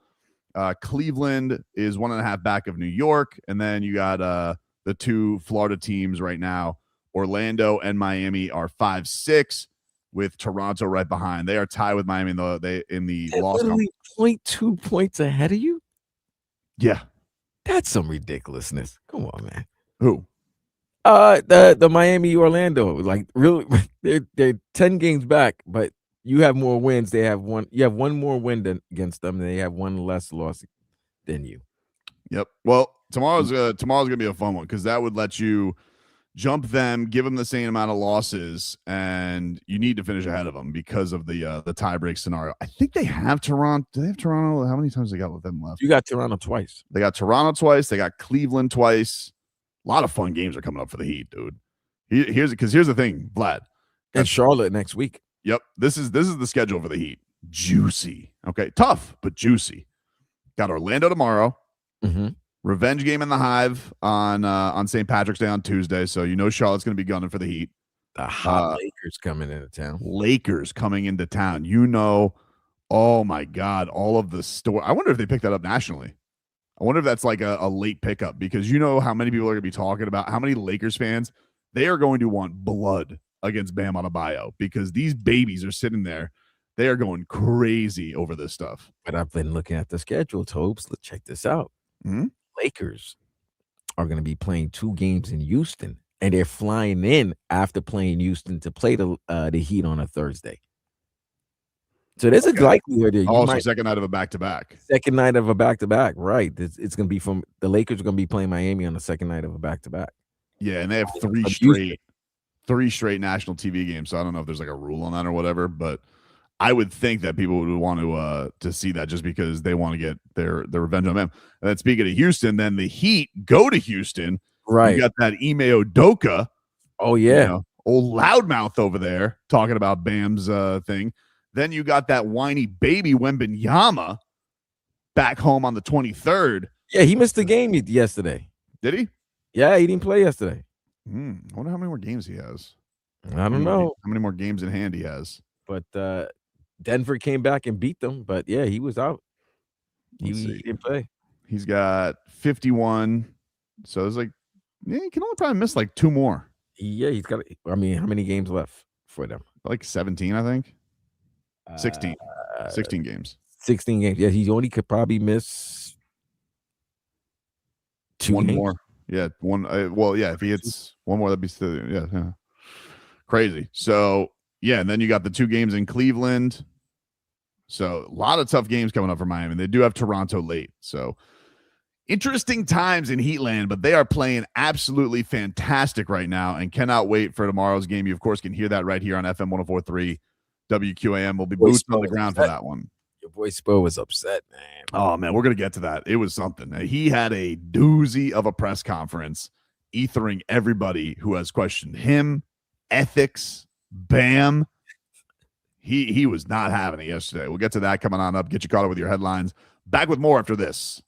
Cleveland is 1.5 back of New York, and then you got the 2 Florida teams right now. Orlando and Miami are 5-6 with Toronto right behind. They are tied with Miami in the loss column. 0.2 points ahead of you. Yeah, that's some ridiculousness. Come on, man. Who? The Miami Orlando, like really, they're 10 games back, but you have more wins. They have one. You have one more win against them. And they have one less loss than you. Yep. Well, tomorrow's gonna be a fun one because that would let you jump them, give them the same amount of losses, and you need to finish ahead of them because of the tiebreak scenario. I think they have Toronto. Do they have Toronto? How many times they got with them left? You got Toronto twice. They got Toronto twice. They got Cleveland twice. A lot of fun games are coming up for the Heat, dude. Here's the thing, Vlad. And Charlotte next week. Yep. This is the schedule for the Heat. Juicy. Okay. Tough, but juicy. Got Orlando tomorrow. Mm-hmm. Revenge game in the Hive on St. Patrick's Day on Tuesday. So Charlotte's going to be gunning for the Heat. The hot Lakers coming into town. Lakers coming into town. Oh my God, all of the store. I wonder if they picked that up nationally. I wonder if that's like a late pickup because how many people are going to be talking about how many Lakers fans, they are going to want blood against Bam Adebayo because these babies are sitting there. They are going crazy over this stuff. But I've been looking at the schedule, Tobes. Let's check this out. Mm-hmm. Lakers are going to be playing 2 games in Houston, and they're flying in after playing Houston to play the Heat on a Thursday. So there's a likelihood that second night of a back-to-back. Second night of a back-to-back, right? It's going to be from the Lakers are going to be playing Miami on the second night of a back-to-back. Yeah, and they have 3 straight national TV games. So I don't know if there's like a rule on that or whatever, but I would think that people would want to see that just because they want to get their revenge on them. And then speaking of Houston, then the Heat go to Houston. Right. You got that Ime Udoka. Oh, yeah. Old loudmouth over there talking about Bam's thing. Then you got that whiny baby Wembanyama back home on the 23rd. Yeah, he missed the game yesterday. Did he? Yeah, he didn't play yesterday. I wonder how many more games he has. I don't know. How many more games in hand he has. But Denver came back and beat them. But, yeah, he was out. He didn't play. He's got 51. So it's like, he can only probably miss like 2 more. Yeah, he's got – how many games left for them? Like 17, I think. 16 games. 16 games. Yeah, he only could probably miss 2 one games. more. Yeah, one. If he hits one more, that'd be still yeah. Crazy. So yeah, and then you got the 2 games in Cleveland. So a lot of tough games coming up for Miami. They do have Toronto late. So interesting times in Heatland, but they are playing absolutely fantastic right now and cannot wait for tomorrow's game. You of course can hear that right here on FM 104.3. WQAM will be boots on the ground for that one. Your Your boy Spo was upset, man. Oh man, we're gonna get to that. It was something. He had a doozy of a press conference, ethering everybody who has questioned him, ethics, Bam. He was not having it yesterday. We'll get to that coming on up. Get you caught up with your headlines. Back with more after this.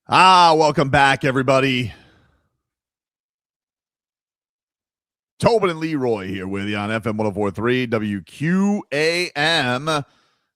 Welcome back, everybody. Tobin and Leroy here with you on FM 104.3 WQAM.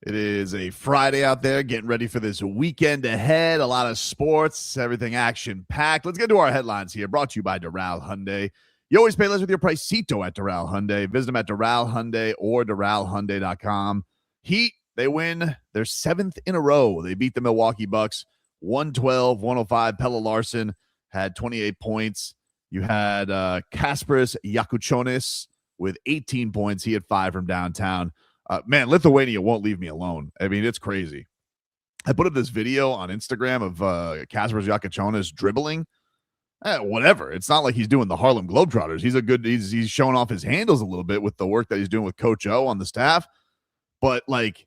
It is a Friday out there, getting ready for this weekend ahead. A lot of sports, everything action-packed. Let's get to our headlines here, brought to you by Doral Hyundai. You always pay less with your Pricito at Doral Hyundai. Visit them at Doral Hyundai or DoralHyundai.com. Heat, they win their 7th in a row. They beat the Milwaukee Bucks 112-105. Pelle Larsson had 28 points. You had Kasparas Jakučionis with 18 points. He had 5 from downtown. Man, Lithuania won't leave me alone. I mean, it's crazy. I put up this video on Instagram of Kasparas Jakučionis dribbling. Whatever. It's not like he's doing the Harlem Globetrotters. He's showing off his handles a little bit with the work that he's doing with Coach O on the staff. But, like,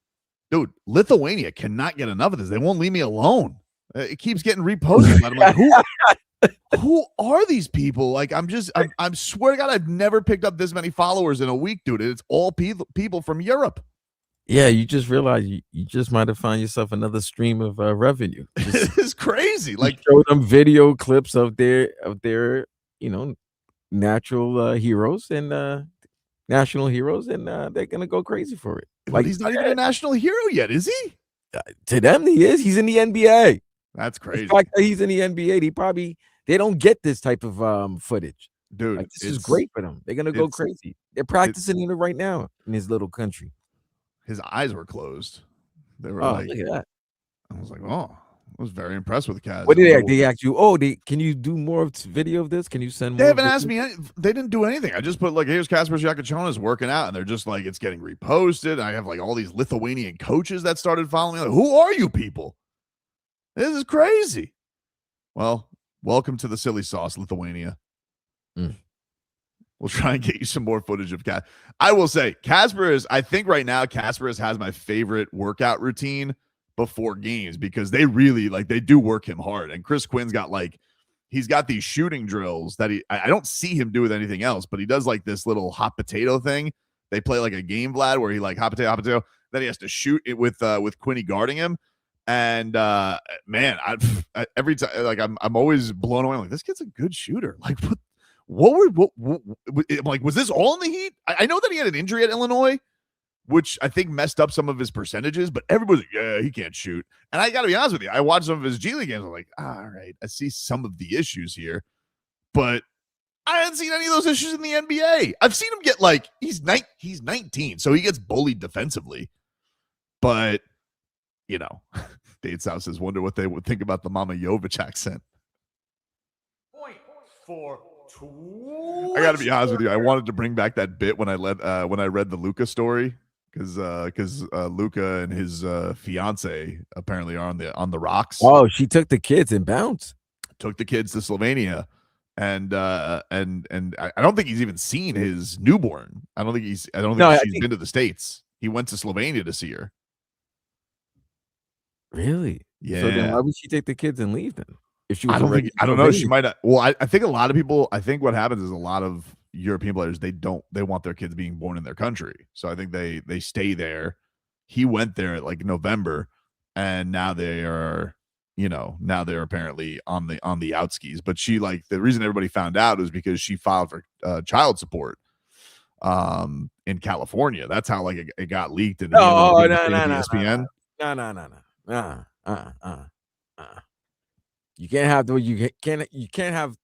dude, Lithuania cannot get enough of this. They won't leave me alone. It keeps getting reposted. I'm like, who are these people? Like, I'm swear to God, I've never picked up this many followers in a week, dude. It's all people from Europe. Yeah, you just realize you just might have found yourself another stream of revenue. It's crazy. Like, show them video clips of their natural heroes and national heroes, and they're gonna go crazy for it. Like, he's not even a national hero yet, is he? To them, he is. He's in the NBA. That's crazy. The fact that he's in the NBA, they don't get this type of footage. Dude, like, this is great for them. They're gonna go crazy. They're practicing it right now in his little country. His eyes were closed. They were look at that. I was like, I was very impressed with the Cavs. What did they ask you? Can you do more video of this? Can you send more? They haven't asked me. They didn't do anything. I just put, like, here's Kasparas Jakučionis working out, and they're just like, it's getting reposted. I have, like, all these Lithuanian coaches that started following me. Like, who are you people? This is crazy. Well, welcome to the silly sauce, Lithuania. We'll try and get you some more footage of Kasparas. I will say, Kasparas, I think right now, Kasparas has my favorite workout routine before games, because they really, like, they do work him hard. And Chris Quinn's got, like, he's got these shooting drills that I don't see him do with anything else, but he does, like, this little hot potato thing. They play like a game, Vlad, where he, like, hot potato. Then he has to shoot it with Quinny guarding him. And man, every time, like, I'm always blown away. I'm like, this kid's a good shooter. Like, what like, was this all in the Heat? I know that he had an injury at Illinois, which I think messed up some of his percentages, but everybody's like, yeah, he can't shoot. And I got to be honest with you, I watched some of his G League games. I'm like, all right, I see some of the issues here, but I haven't seen any of those issues in the NBA. I've seen him get, like, he's 19, so he gets bullied defensively. But, you know, Dade South says, wonder what they would think about the Mama Jovic accent. Point for two. I got to be honest with you. I wanted to bring back that bit when I read the Luka story, because Luka and his fiance apparently are on the rocks. Oh, she took the kids and bounced. Took the kids to Slovenia, and I don't think he's even seen his newborn. I don't think she's been to the States. He went to Slovenia to see her. Really? Yeah. So then why would she take the kids and leave them? If she was I don't know. She might have. Well, I think a lot of people. I think what happens is a lot of European players, they want their kids being born in their country. So I think they stay there. He went there at, like, November, and now they're apparently on the outskis. But she, like, the reason everybody found out is because she filed for child support in California. That's how, like, it got leaked. And ESPN. No. You can't have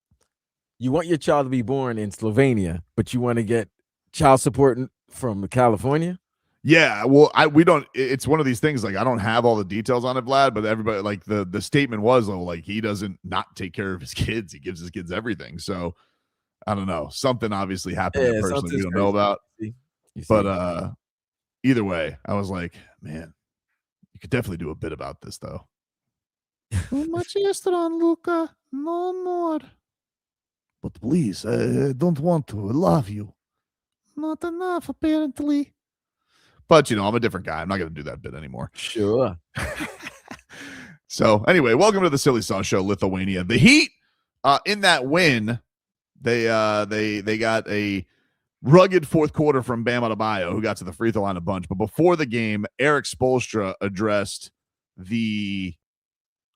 you want your child to be born in Slovenia, but you want to get child support from California? Yeah, well, we don't. It's one of these things. Like, I don't have all the details on it, Vlad. But everybody, like, the statement was, like, he doesn't not take care of his kids. He gives his kids everything. So I don't know. Something obviously happened there personally we don't know about. But either way, I was like, man, you could definitely do a bit about this, though. Too much restaurant, Luca. No more. But please, I don't want to. I love you. Not enough, apparently. But, I'm a different guy. I'm not going to do that bit anymore. Sure. So, anyway, welcome to the Silly Sauce Show, Lithuania. The Heat, in that win, they got a rugged fourth quarter from Bam Adebayo, who got to the free throw line a bunch. But before the game, Eric Spoelstra addressed the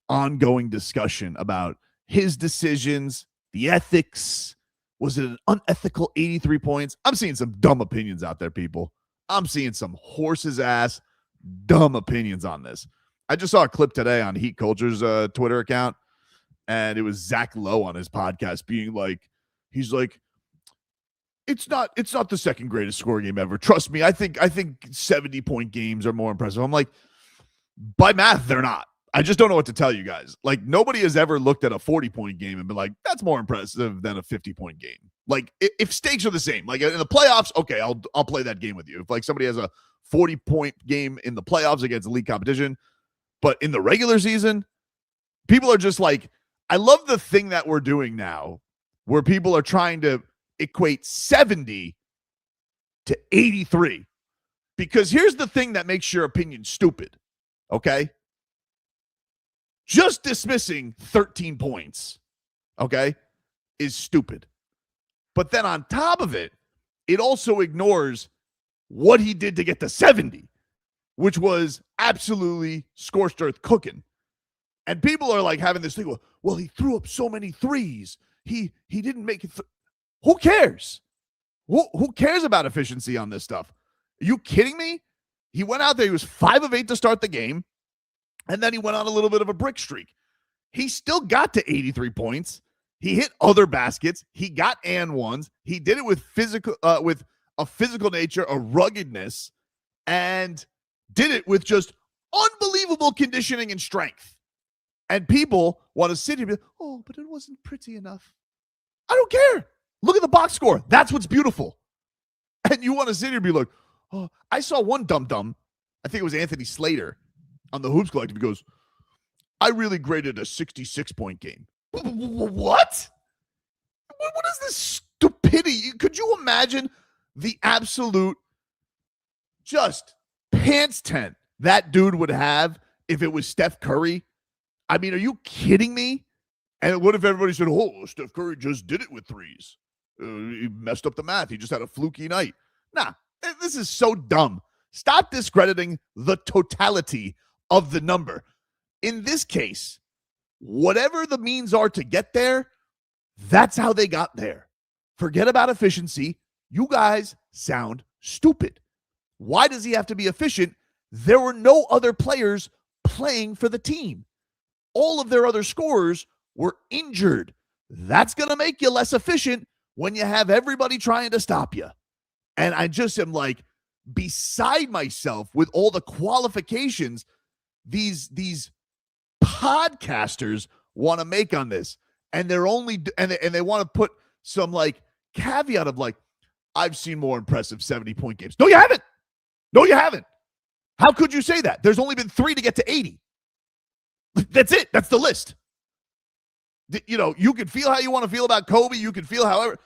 ongoing discussion about his decisions, the ethics. Was it an unethical 83 points? I'm seeing some dumb opinions out there, people. I'm seeing some horse's ass dumb opinions on this. I just saw a clip today on Heat Culture's Twitter account, and it was Zach Lowe on his podcast being like, he's like, it's not the second greatest scoring game ever. Trust me, I think 70-point games are more impressive. I'm like, by math, they're not. I just don't know what to tell you guys. Like, nobody has ever looked at a 40-point game and been like, that's more impressive than a 50-point game. Like, if stakes are the same, like in the playoffs, okay, I'll play that game with you. If like somebody has a 40-point game in the playoffs against elite competition, but in the regular season, people are just like, I love the thing that we're doing now where people are trying to equate 70 to 83. Because here's the thing that makes your opinion stupid, okay? Just dismissing 13 points, okay, is stupid. But then on top of it, it also ignores what he did to get to 70, which was absolutely scorched earth cooking. And people are like having this thing, well, he threw up so many threes. He didn't make it. Who cares? Who cares about efficiency on this stuff? Are you kidding me? He went out there. He was 5 of 8 to start the game. And then he went on a little bit of a brick streak. He still got to 83 points. He hit other baskets. He got and ones. He did it with with a physical nature, a ruggedness, and did it with just unbelievable conditioning and strength. And people want to sit here and be like, oh, but it wasn't pretty enough. I don't care. Look at the box score. That's what's beautiful. And you want to sit here and be like, oh, I saw one dum-dum. I think it was Anthony Slater on the Hoops Collective. He goes, I really graded a 66-point game. What? What is this stupidity? Could you imagine the absolute just pants tent that dude would have if it was Steph Curry? I mean, are you kidding me? And what if everybody said, oh, Steph Curry just did it with threes? He messed up the math. He just had a fluky night. Nah, this is so dumb. Stop discrediting the totality of the number. In this case, whatever the means are to get there, that's how they got there. Forget about efficiency. You guys sound stupid. Why does he have to be efficient? There were no other players playing for the team. All of their other scorers were injured. That's going to make you less efficient when you have everybody trying to stop you. And I just am like beside myself with all the qualifications these podcasters want to make on this. And they're only and they want to put some like caveat of like, I've seen more impressive 70-point games. No, you haven't. No, you haven't. How could you say that? There's only been 3 to get to 80. That's it. That's the list. You know, you can feel how you want to feel about Kobe. You can feel however,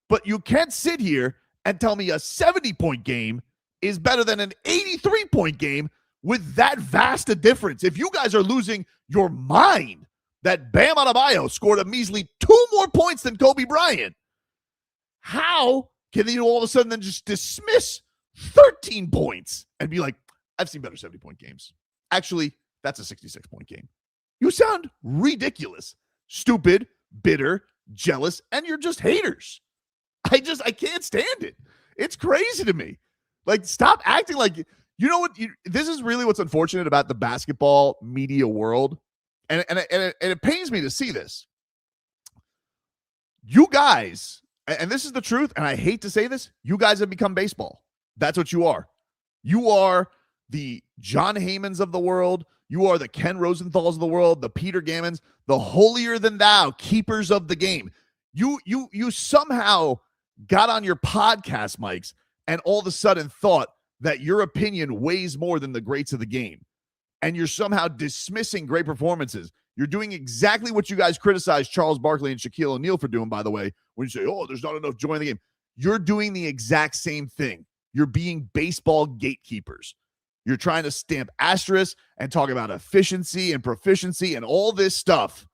but you can't sit here and tell me a 70-point game is better than an 83-point game with that vast a difference. If you guys are losing your mind that Bam Adebayo scored a measly 2 more points than Kobe Bryant, how can you all of a sudden then just dismiss 13 points and be like, I've seen better 70-point games. Actually, that's a 66-point game. You sound ridiculous, stupid, bitter, jealous, and you're just haters. I can't stand it. It's crazy to me. Like, stop acting like, you know what? This is really what's unfortunate about the basketball media world. And it pains me to see this. You guys, and this is the truth, and I hate to say this, you guys have become baseball. That's what you are. You are the John Heymans of the world. You are the Ken Rosenthals of the world, the Peter Gammons, the holier than thou keepers of the game. You somehow got on your podcast mics and all of a sudden thought that your opinion weighs more than the greats of the game. And you're somehow dismissing great performances. You're doing exactly what you guys criticize Charles Barkley and Shaquille O'Neal for doing, by the way, when you say, oh, there's not enough joy in the game. You're doing the exact same thing. You're being baseball gatekeepers. You're trying to stamp asterisk and talk about efficiency and proficiency and all this stuff,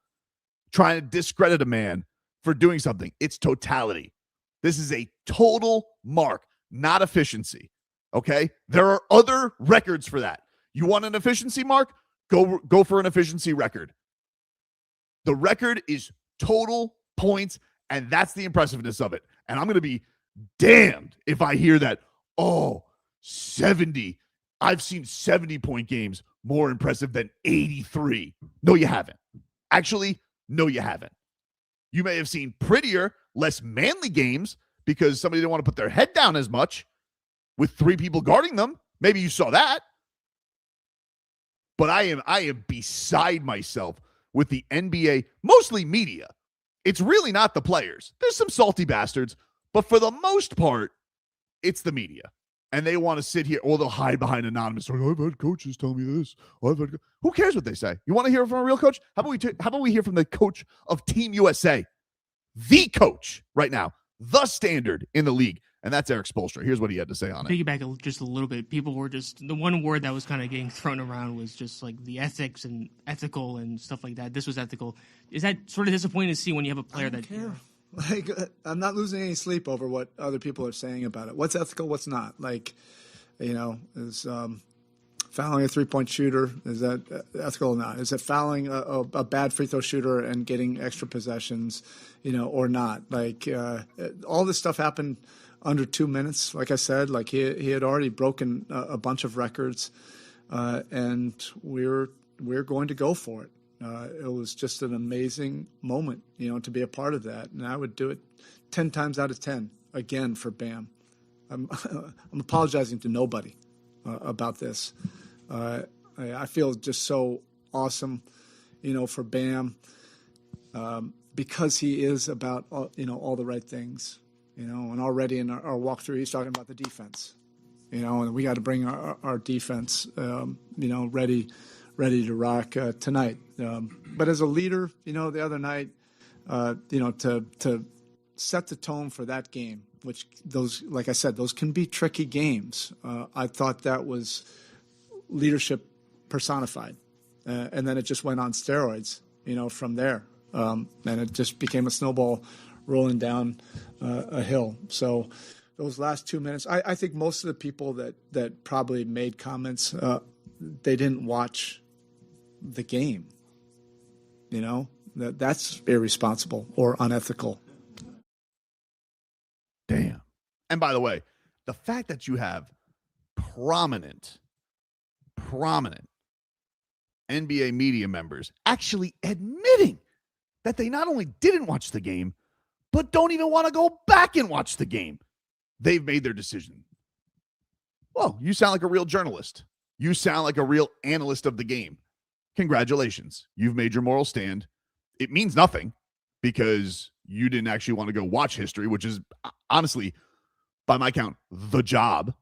trying to discredit a man for doing something. It's totality. This is a total mark, not efficiency. Okay? There are other records for that. You want an efficiency mark? Go for an efficiency record. The record is total points, and that's the impressiveness of it. And I'm going to be damned if I hear that, 70. I've seen 70-point games more impressive than 83. No, you haven't. Actually, no, you haven't. You may have seen prettier, less manly games because somebody didn't want to put their head down as much with 3 people guarding them. Maybe you saw that. But I am beside myself with the NBA, mostly media. It's really not the players. There's some salty bastards, but for the most part, it's the media. And they want to sit here, or they'll hide behind anonymous. I've had coaches tell me this. Who cares what they say? You want to hear from a real coach? How about we hear from the coach of Team USA? The coach right now, the standard in the league. And that's Eric Spoelstra. Here's what he had to say on it. Piggyback just a little bit. People were just, the one word that was kind of getting thrown around was just like the ethics and ethical and stuff like that. This was ethical. Is that sort of disappointing to see when you have a player that... care. Like, I'm not losing any sleep over what other people are saying about it. What's ethical, what's not? Like, is fouling a three-point shooter, is that ethical or not? Is it fouling a bad free throw shooter and getting extra possessions, or not? Like, all this stuff happened under 2 minutes. Like I said, like he had already broken a bunch of records, and we're going to go for it. It was just an amazing moment, to be a part of that. And I would do it 10 times out of 10 again for Bam. I'm apologizing to nobody about this. I feel just so awesome, for Bam, because he is about, all the right things, and already in our walkthrough, he's talking about the defense, and we got to bring our defense, ready to rock tonight. But as a leader, the other night, to set the tone for that game, which those, like I said, those can be tricky games. I thought that was leadership personified. And then it just went on steroids, from there. And it just became a snowball rolling down a hill. So those last 2 minutes, I think most of the people that probably made comments, they didn't watch the game. That's irresponsible or unethical. Damn. And by the way, the fact that you have prominent NBA media members actually admitting that they not only didn't watch the game, but don't even want to go back and watch the game. They've made their decision. Well, you sound like a real journalist. You sound like a real analyst of the game. Congratulations. You've made your moral stand. It means nothing because you didn't actually want to go watch history, which is honestly, by my count, the job.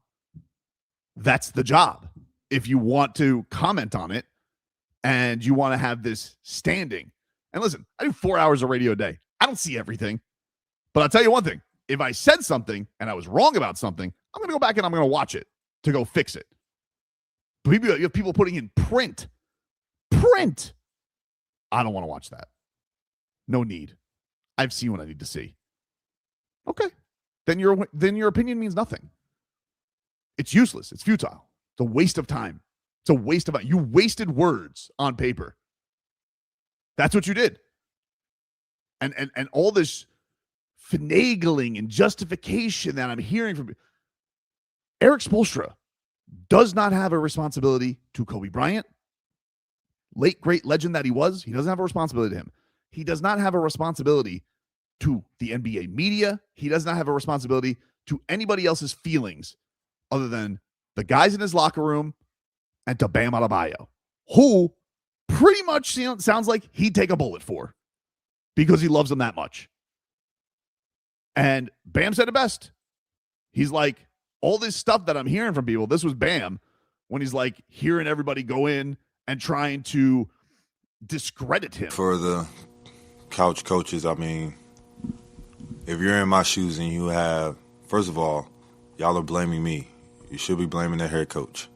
That's the job. If you want to comment on it and you want to have this standing. And listen, I do 4 hours of radio a day. I don't see everything. But I'll tell you one thing. If I said something and I was wrong about something, I'm going to go back and I'm going to watch it to go fix it. You have people putting in print. I don't want to watch that. No need. I've seen what I need to see. Okay. Then your opinion means nothing. It's useless. It's futile. It's a waste of time. It's a waste of, you wasted words on paper. That's what you did. And all this finagling and justification that I'm hearing from Erik Spoelstra does not have a responsibility to Kobe Bryant, late great legend that he was. He doesn't have a responsibility to him. He does not have a responsibility to the NBA media. He does not have a responsibility to anybody else's feelings other than the guys in his locker room and to Bam Adebayo, who pretty much sounds like he'd take a bullet for because he loves them that much. And Bam said it best. He's like, all this stuff that I'm hearing from people, this was Bam when he's like hearing everybody go in and trying to discredit him. For the couch coaches, I mean, if you're in my shoes and you have, first of all, y'all are blaming me. You should be blaming the head coach.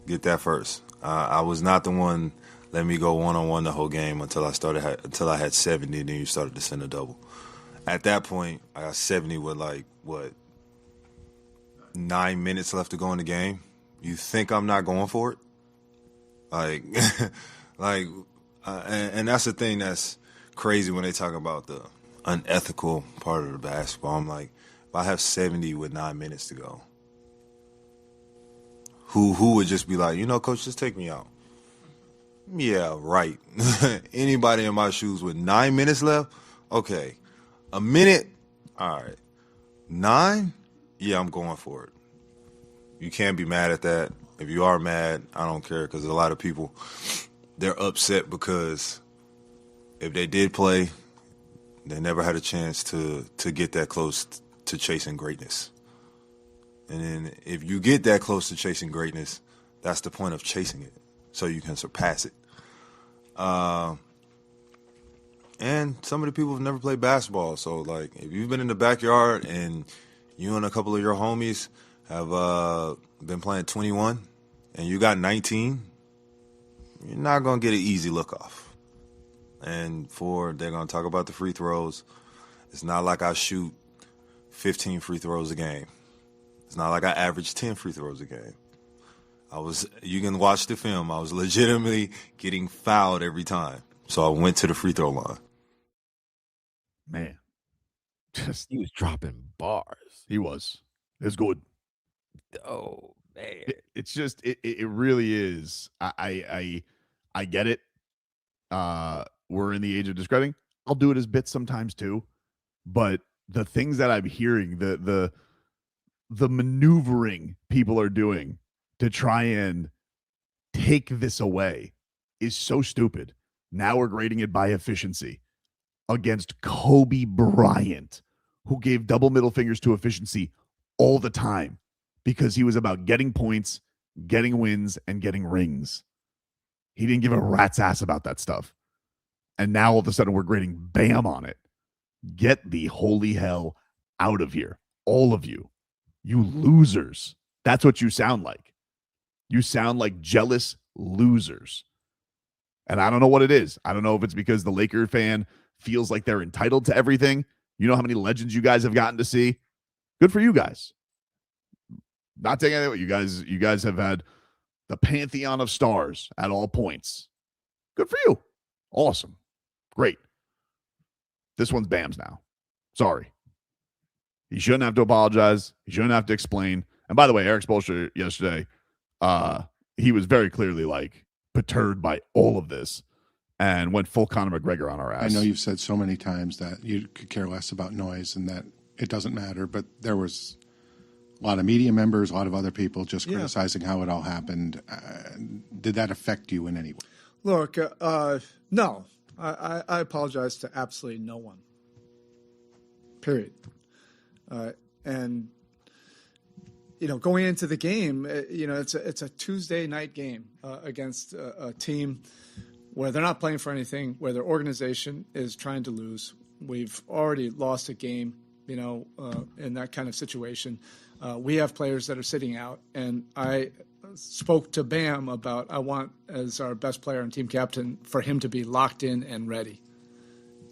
Get that first. I was not the one letting me go one-on-one the whole game until I had 70, then you started to send a double. At that point, I got 70 with 9 minutes left to go in the game. You think I'm not going for it? Like And that's the thing that's crazy when they talk about the unethical part of the basketball. I'm like, if I have 70 with 9 minutes to go, who would just be like, coach, just take me out? Yeah, right. Anybody in my shoes with 9 minutes left? Okay. A minute? All right. 9? Yeah, I'm going for it. You can't be mad at that. If you are mad, I don't care, because a lot of people, they're upset because if they did play, they never had a chance to get that close to chasing greatness. And then if you get that close to chasing greatness, that's the point of chasing it, so you can surpass it. And some of the people have never played basketball, so like if you've been in the backyard and you and a couple of your homies have been playing 21 and you got 19, you're not going to get an easy look off. And they're going to talk about the free throws. It's not like I shoot 15 free throws a game. It's not like I average 10 free throws a game. You can watch the film. I was legitimately getting fouled every time. So I went to the free throw line. Man. He was dropping bars. He was. It was good. Oh, man. It's just, it really is. I get it. We're in the age of discrediting. I'll do it as bits sometimes too. But the things that I'm hearing, the maneuvering people are doing to try and take this away is so stupid. Now we're grading it by efficiency against Kobe Bryant, who gave double middle fingers to efficiency all the time because he was about getting points, getting wins, and getting rings. He didn't give a rat's ass about that stuff. And now all of a sudden we're grading Bam on it. Get the holy hell out of here. All of you. You losers. That's what you sound like. You sound like jealous losers. And I don't know what it is. I don't know if it's because the Laker fan feels like they're entitled to everything. You know how many legends you guys have gotten to see? Good for you guys. Not taking anything. You guys have had the pantheon of stars at all points. Good for you. Awesome. Great. This one's Bam's now. Sorry. He shouldn't have to apologize. He shouldn't have to explain. And by the way, Eric Spoelstra yesterday, he was very clearly like perturbed by all of this and went full Conor McGregor on our ass. I know you've said so many times that you could care less about noise and that it doesn't matter, but there was a lot of media members, a lot of other people just criticizing how it all happened. Did that affect you in any way? Look, no. I apologize to absolutely no one. Period. And going into the game, it's a Tuesday night game against a team where they're not playing for anything, where their organization is trying to lose. We've already lost a game, in that kind of situation. We have players that are sitting out, and I spoke to Bam about I want, as our best player and team captain, for him to be locked in and ready.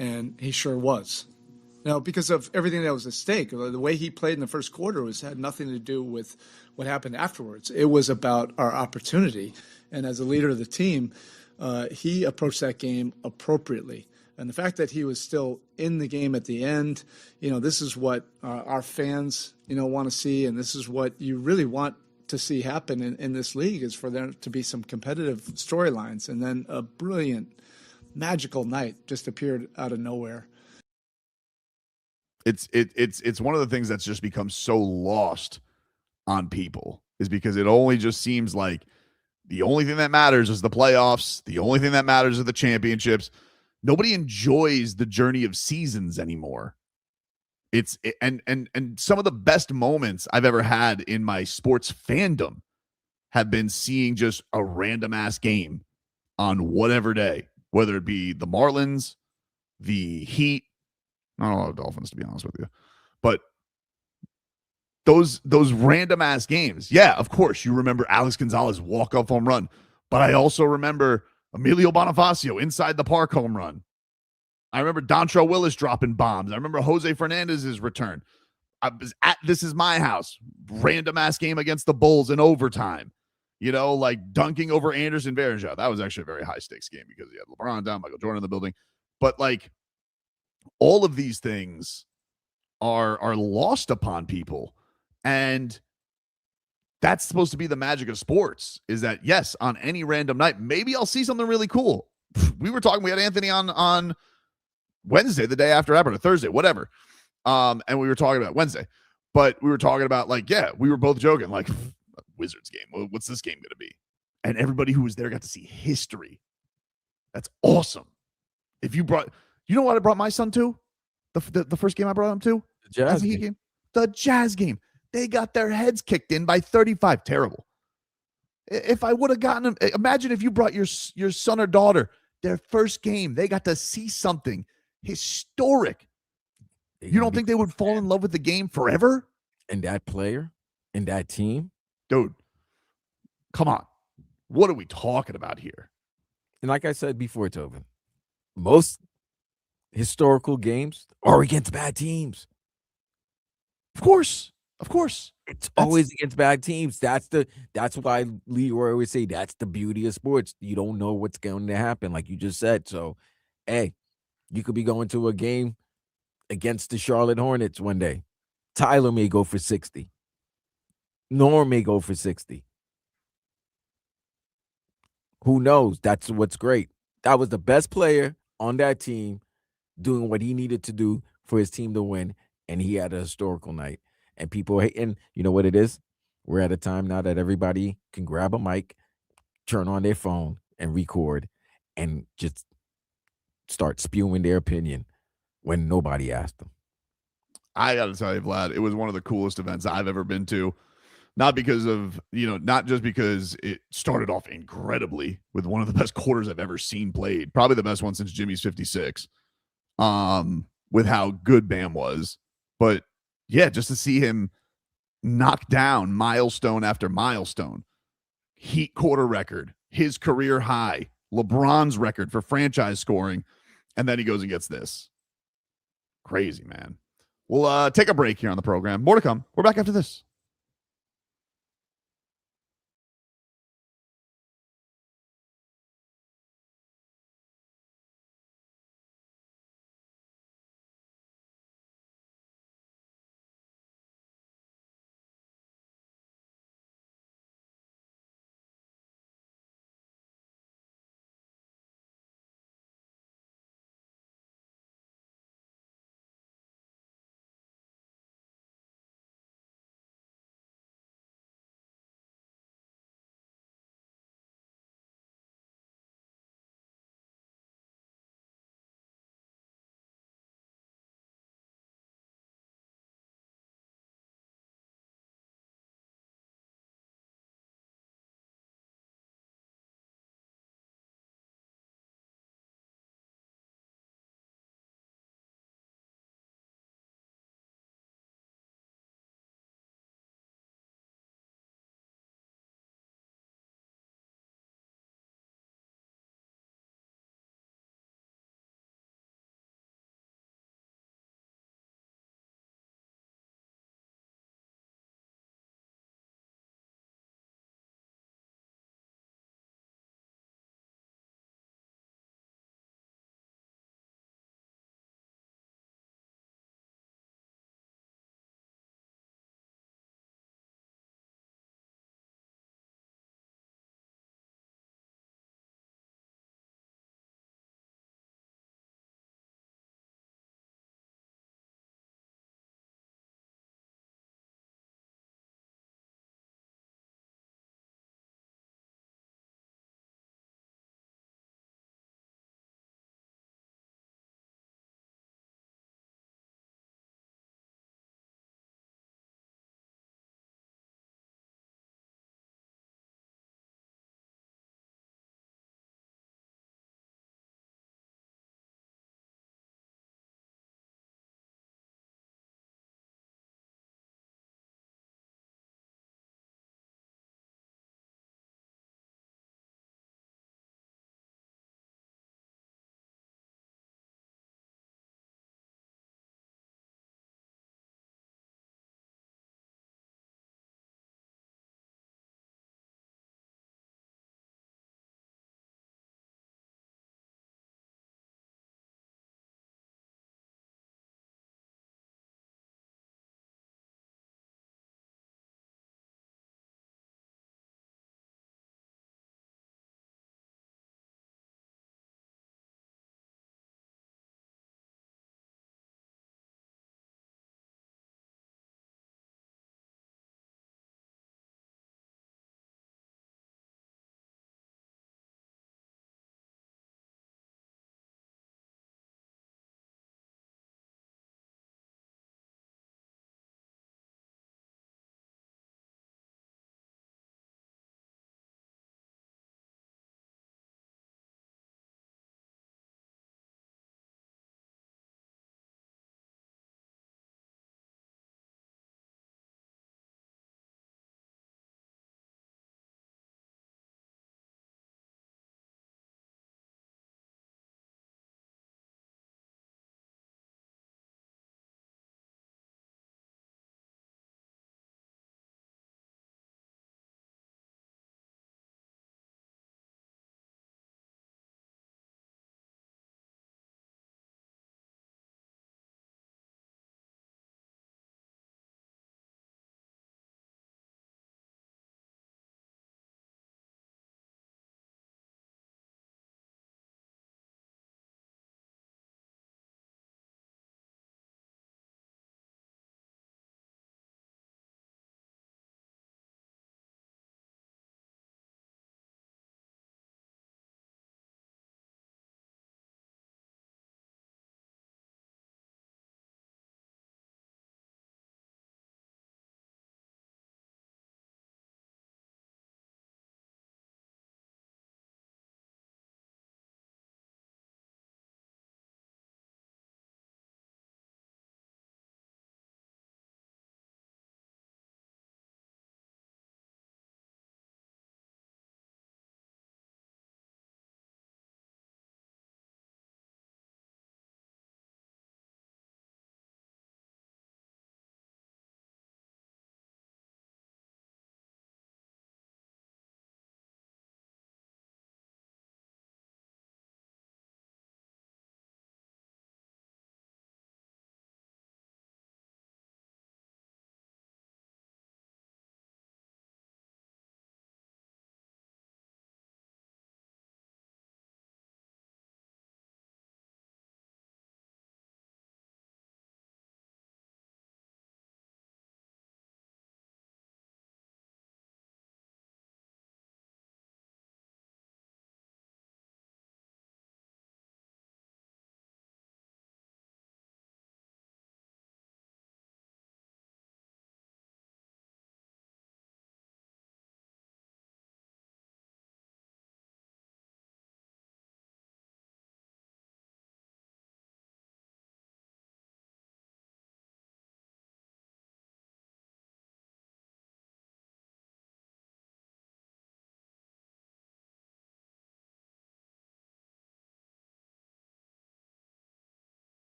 And he sure was. Because of everything that was at stake. The way he played in the first quarter had nothing to do with what happened afterwards. It was about our opportunity. And as a leader of the team, he approached that game appropriately. And the fact that he was still in the game at the end, this is what our fans, want to see. And this is what you really want to see happen in this league, is for there to be some competitive storylines. And then a brilliant, magical night just appeared out of nowhere. It's one of the things that's just become so lost on people, is because it only just seems like the only thing that matters is the playoffs. The only thing that matters are the championships. Nobody enjoys the journey of seasons anymore. And some of the best moments I've ever had in my sports fandom have been seeing just a random ass game on whatever day, whether it be the Marlins, the Heat, not a lot of Dolphins, to be honest with you, but those random ass games. Yeah, of course, you remember Alex Gonzalez walk-off home run, but I also remember Emilio Bonifacio inside the park home run. I remember Dontrell Willis dropping bombs. I remember Jose Fernandez's return. I was at This Is My House, random ass game against the Bulls in overtime. You know, like dunking over Anderson Varejao. That was actually a very high stakes game because he had LeBron down, Michael Jordan in the building. But like all of these things are lost upon people. And that's supposed to be the magic of sports, is that, yes, on any random night, maybe I'll see something really cool. We had Anthony on Wednesday, the day after happened, or Thursday, whatever. And we were talking about Wednesday, but we were talking about we were both joking, like, Wizards game. What's this game going to be? And everybody who was there got to see history. That's awesome. If you know what I brought my son to? The first game I brought him to? The Jazz game. The Jazz game. They got their heads kicked in by 35. Terrible. If I would have gotten them, imagine if you brought your son or daughter their first game. They got to see something historic. You don't think they would fall in love with the game forever? And that player and that team? Dude, come on. What are we talking about here? And like I said before, Tobin, most historical games are against bad teams. Of course. It's always against bad teams. That's why Leroy always say that's the beauty of sports. You don't know what's going to happen, like you just said. So, hey, you could be going to a game against the Charlotte Hornets one day. Tyler may go for 60. Norm may go for 60. Who knows? That's what's great. That was the best player on that team doing what he needed to do for his team to win, and he had a historical night. And people hate, and you know what it is? We're at a time now that everybody can grab a mic, turn on their phone, and record, and just start spewing their opinion when nobody asked them. I got to tell you, Vlad, it was one of the coolest events I've ever been to. Not because of, not just because it started off incredibly with one of the best quarters I've ever seen played, probably the best one since Jimmy's 56, with how good Bam was. But yeah, just to see him knock down milestone after milestone, Heat quarter record, his career high, LeBron's record for franchise scoring, and then he goes and gets this. Crazy, man. We'll take a break here on the program. More to come. We're back after this.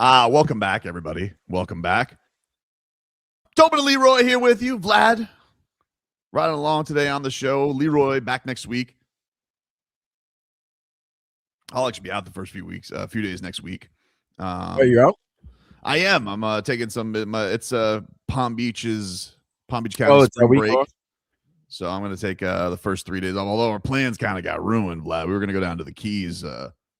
Welcome back, everybody. Welcome back. Tobin and Leroy here with you. Vlad, riding along today on the show. Leroy back next week. I'll actually be out the first few days next week. Are you out? I am. I'm taking some. It's Palm Beach County It's a spring week break. off? So I'm going to take the first 3 days off. Although our plans kind of got ruined, Vlad. We were going to go down to the Keys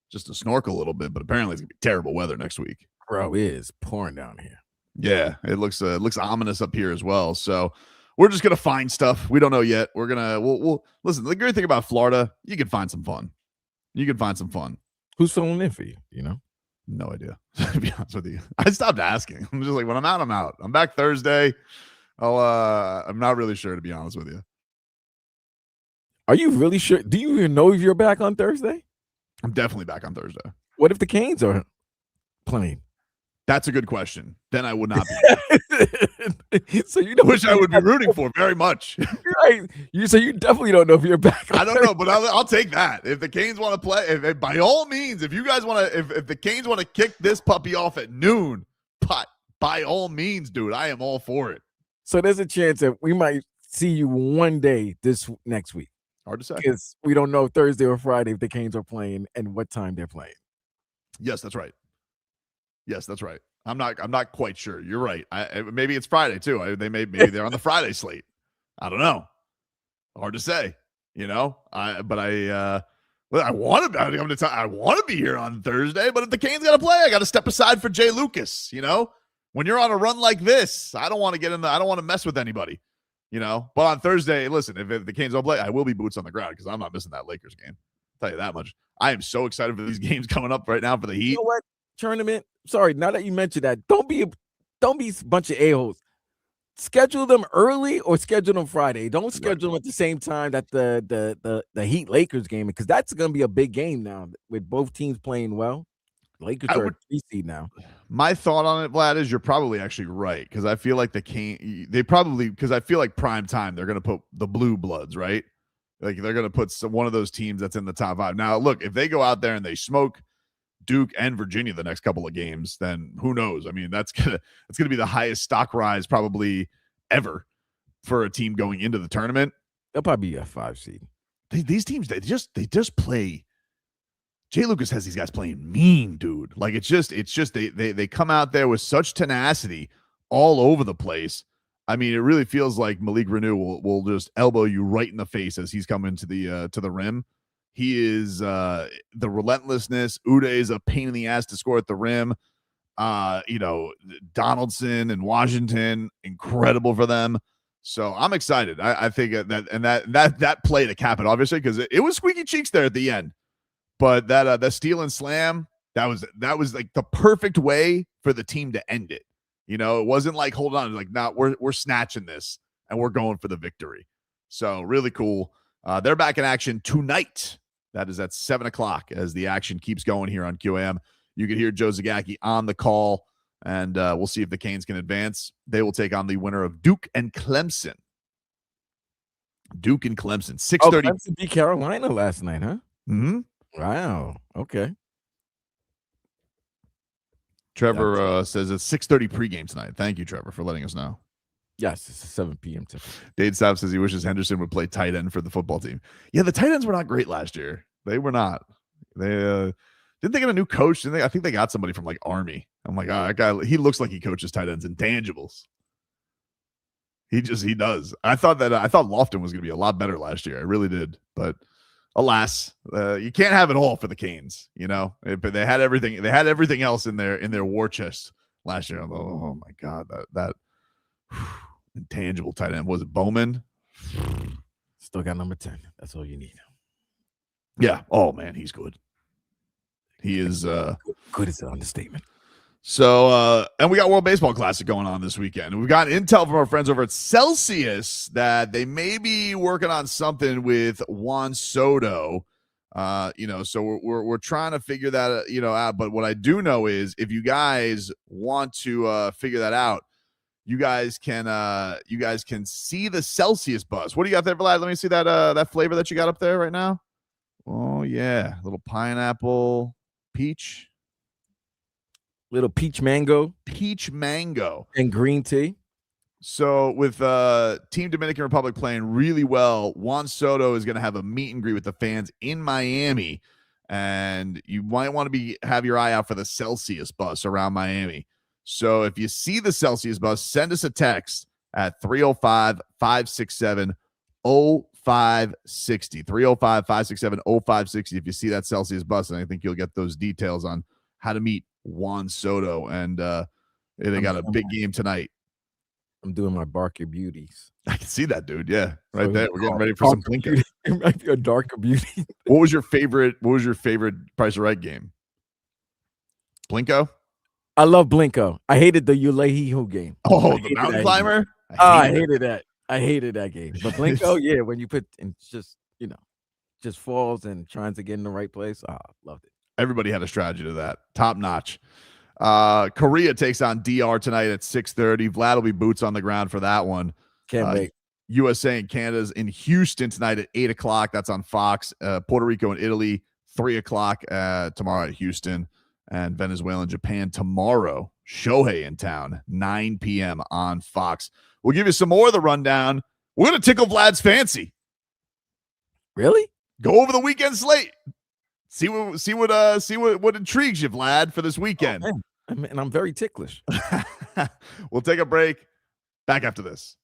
just to snorkel a little bit, but apparently it's going to be terrible weather next week. Bro, it is pouring down here. Yeah, it looks ominous up here as well. So we're just going to find stuff. We don't know yet. We'll listen. The great thing about Florida, you can find some fun. Who's filling in for you? You know? No idea. To be honest with you, I stopped asking. I'm just like, when I'm out, I'm out. I'm back Thursday. I'm not really sure, to be honest with you. Are you really sure? Do you even know if you're back on Thursday? I'm definitely back on Thursday. What if the Canes are playing? That's a good question. Then I would not be. So you know, which I would be rooting for very much. Right? So you definitely don't know if you're back. I don't know, but I'll take that. If the Canes want to play, if by all means, if you guys want to, if the Canes want to kick this puppy off at noon, by all means, dude, I am all for it. So there's a chance that we might see you one day this next week. Hard to say, because we don't know Thursday or Friday if the Canes are playing and what time they're playing. Yes, that's right. I'm not quite sure. You're right. Maybe it's Friday too. Maybe they're on the Friday slate. I don't know. Hard to say. You know. I want to be here on Thursday, but if the Canes got to play, I got to step aside for Jay Lucas. You know, when you're on a run like this, I don't want to mess with anybody. You know, but on Thursday, listen, if the Canes don't play, I will be boots on the ground because I'm not missing that Lakers game. I'll tell you that much. I am so excited for these games coming up right now for the Heat. You know what? Tournament. Sorry, now that you mentioned that, don't be a bunch of a-holes. Schedule them early or schedule them Friday. Don't schedule them at the same time that the Heat Lakers game, because that's going to be a big game now with both teams playing well. Lakers are a 3 seed now. My thought on it, Vlad, is you're probably actually right, because I feel like because I feel like prime time they're going to put the Blue Bloods, right? Like they're going to put one of those teams that's in the top 5. Now, look, if they go out there and they smoke Duke and Virginia the next couple of games, then who knows? I mean, that's gonna be the highest stock rise probably ever for a team going into the tournament. They'll probably be a 5 seed. These teams, they just play. Jay Lucas has these guys playing mean, dude. Like it's just they come out there with such tenacity all over the place. I mean, it really feels like Malik Renew will just elbow you right in the face as he's coming to the rim. He is the relentlessness. Ude is a pain in the ass to score at the rim. Donaldson and Washington, incredible for them. So I'm excited. I think that play to cap it, obviously, because it was squeaky cheeks there at the end. But that steal and slam, that was like the perfect way for the team to end it. You know, it wasn't like, hold on, like, nah, we're snatching this and we're going for the victory. So really cool. They're back in action tonight. That is at 7:00 as the action keeps going here on QAM. You can hear Joe Zagacki on the call, and we'll see if the Canes can advance. They will take on the winner of Duke and Clemson. 6:30. Clemson beat Carolina last night, huh? Mm-hmm. Wow. Okay. Trevor says it's 6:30 pregame tonight. Thank you, Trevor, for letting us know. Yes, it's a 7 p.m. tip. Dade Staff says he wishes Henderson would play tight end for the football team. Yeah, the tight ends were not great last year. They were not. They didn't they get a new coach? I think they got somebody from like Army. I'm like, that guy, he looks like he coaches tight ends intangibles. He does. I thought Lofton was going to be a lot better last year. I really did. But alas, you can't have it all for the Canes. You know, but they had everything. They had everything else in their war chest last year. Oh my God, that intangible tight end, was it Bowman? Still got number 10. That's all you need. Yeah. Oh man, he's good. He is good is an understatement. So, and we got World Baseball Classic going on this weekend. We've got intel from our friends over at Celsius that they may be working on something with Juan Soto. So we're trying to figure that out. But what I do know is, if you guys want to figure that out, you guys can see the Celsius bus. What do you got there, Vlad? Let me see that flavor that you got up there right now. Oh yeah, little pineapple, peach. Little peach mango and green tea. So with Team Dominican Republic playing really well, Juan Soto is going to have a meet and greet with the fans in Miami, and you might want to have your eye out for the Celsius bus around Miami. So if you see the Celsius bus, send us a text at 305-567-0560. 305-567-0560 if you see that Celsius bus, and I think you'll get those details on how to meet Juan Soto. And they got a big game tonight. I'm doing my Barker Beauties. I can see that, dude. Yeah, right So there. We're getting ready for some Plinko. It might be a darker beauty. What was your favorite Price is Right game? Plinko? I love Blinko. I hated the Ulehihu game. Oh, the mountain climber? I hated that. I hated that game. But Blinko, yeah, when you put and just falls and trying to get in the right place. Loved it. Everybody had a strategy to that. Top notch. Korea takes on DR tonight at 6:30. Vlad will be boots on the ground for that one. Can't wait. USA and Canada's in Houston tonight at 8 o'clock. That's on Fox. Puerto Rico and Italy, 3 o'clock tomorrow at Houston. And Venezuela and Japan tomorrow. Shohei in town, 9 p.m. on Fox. We'll give you some more of the rundown. We're going to tickle Vlad's fancy. Really? Go over the weekend slate. See what intrigues you, Vlad, for this weekend. Oh, and I'm very ticklish. We'll take a break. Back after this.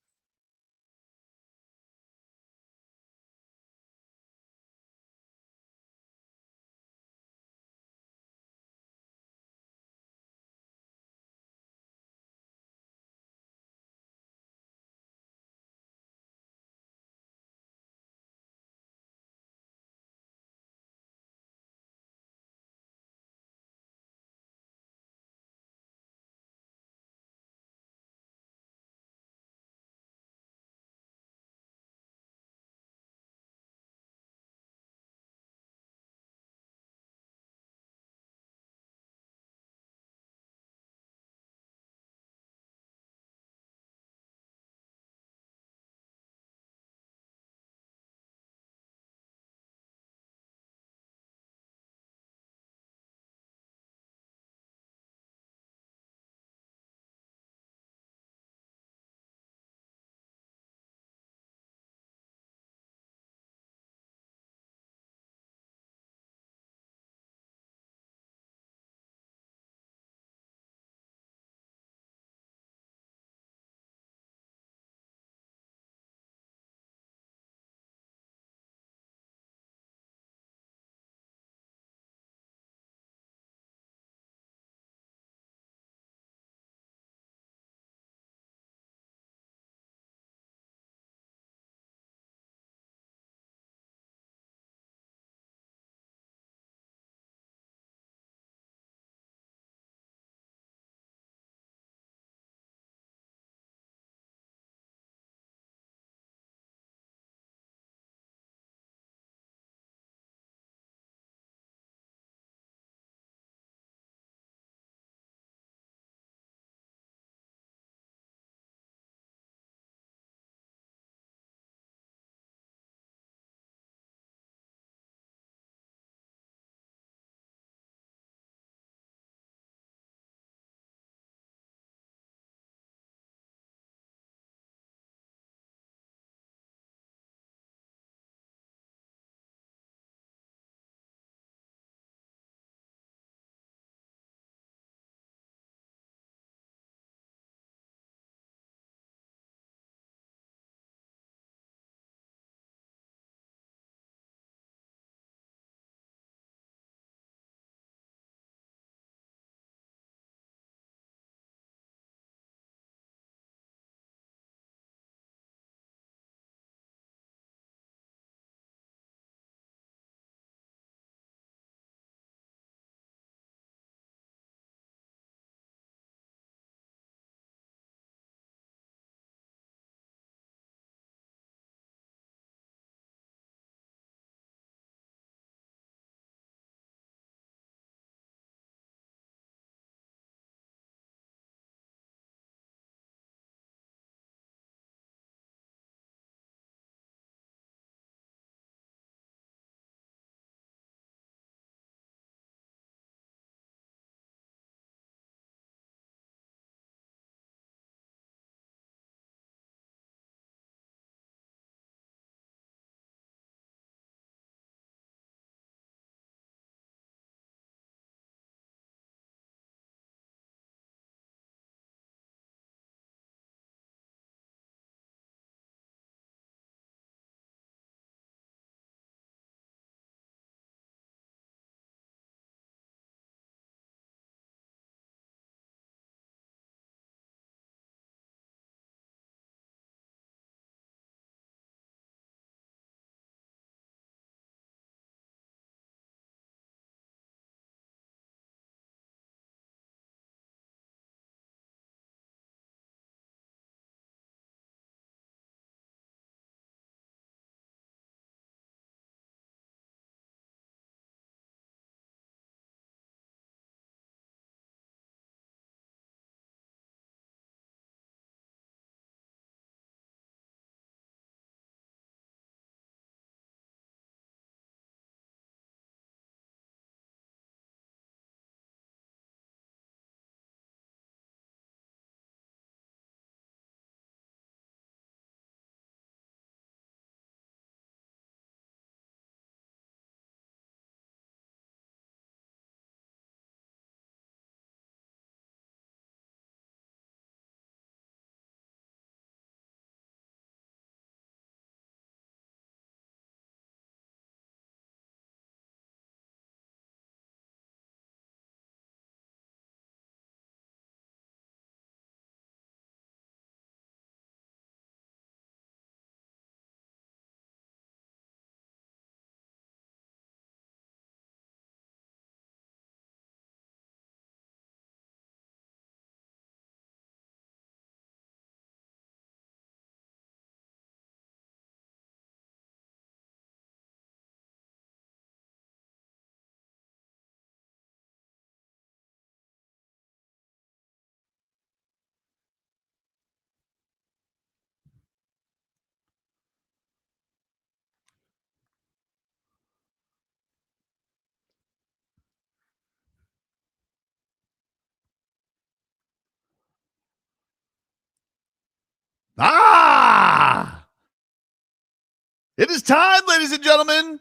time, ladies and gentlemen,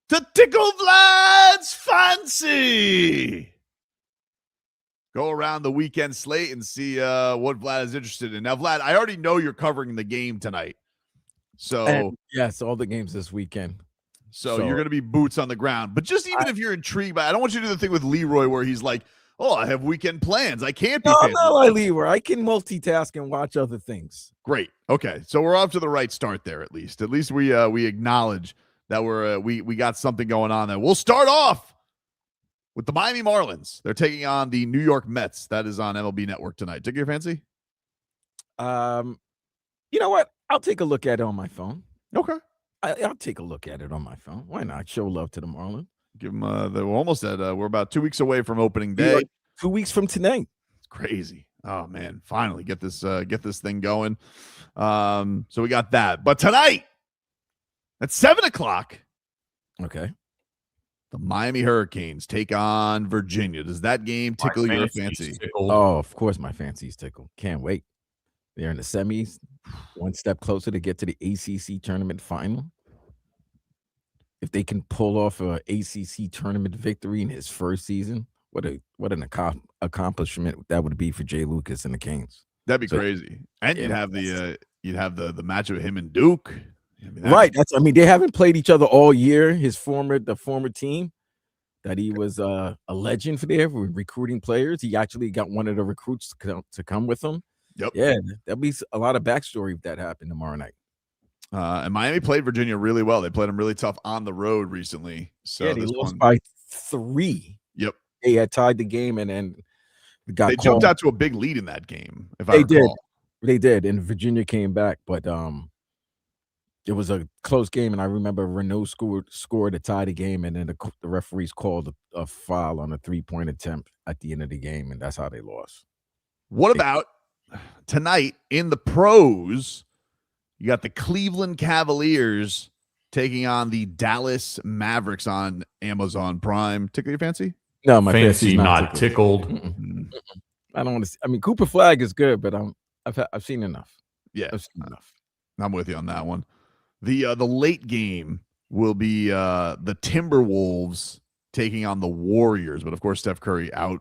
to tickle Vlad's fancy. Go around the weekend slate and see what Vlad is interested in. Now, Vlad, I already know you're covering the game tonight. So, yes, all the games this weekend. So you're going to be boots on the ground. But just even if you're intrigued by, I don't want you to do the thing with Leroy where he's like, oh, I have weekend plans. I can't be. No, I'm not like Leroy. I can multitask and watch other things. Great. Okay. So we're off to the right start there, at least. At least we acknowledge that we got something going on there. We'll start off with the Miami Marlins. They're taking on the New York Mets. That is on MLB Network tonight. Take your fancy? You know what? I'll take a look at it on my phone. Okay. I'll take a look at it on my phone. Why not? Show love to the Marlins. Give them. We're almost at. We're about 2 weeks away from opening day. 2 weeks from tonight. It's crazy. Oh man! Finally get this thing going. So we got that. But tonight at 7:00. Okay. The Miami Hurricanes take on Virginia. Does that game tickle your fancy? Oh, of course, my fancy's tickle. Can't wait. They're in the semis, one step closer to get to the ACC tournament final. If they can pull off a ACC tournament victory in his first season, what an accomplishment that would be for Jay Lucas and the Canes. That'd be crazy. And you'd have the match of him and Duke. Right. They haven't played each other all year. The former team that he was a legend for there with recruiting players. He actually got one of the recruits to come with him. Yep. Yeah, there'll be a lot of backstory if that happened tomorrow night. And Miami played Virginia really well. They played them really tough on the road recently. So yeah, they lost by 3. Yep. They had tied the game and then they jumped out to a big lead in that game. They did, and Virginia came back, but it was a close game, and I remember Renault scored to tie the game, and then the referees called a foul on a 3-point attempt at the end of the game, and that's how they lost. What about tonight in the pros? You got the Cleveland Cavaliers taking on the Dallas Mavericks on Amazon Prime. Tickle your fancy? No, my fancy not tickled. I don't want to. I mean, Cooper Flag is good, but I've seen enough. Yeah, I've seen enough. I'm with you on that one. The late game will be the Timberwolves taking on the Warriors, but of course Steph Curry out.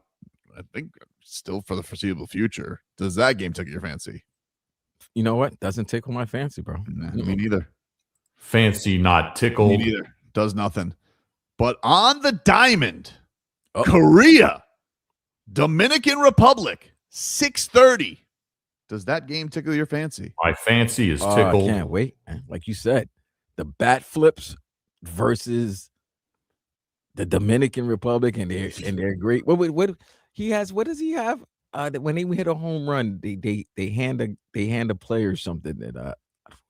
I think still for the foreseeable future. Does that game tickle your fancy? You know what? Doesn't tickle my fancy, bro. Me neither. Fancy not tickled. Me neither. Does nothing. But on the diamond, Korea, Dominican Republic, 6:30. Does that game tickle your fancy? My fancy is tickled. I can't wait. Like you said, the bat flips versus the Dominican Republic, and they're great. What he has? What does he have? When they hit a home run, they hand a player something that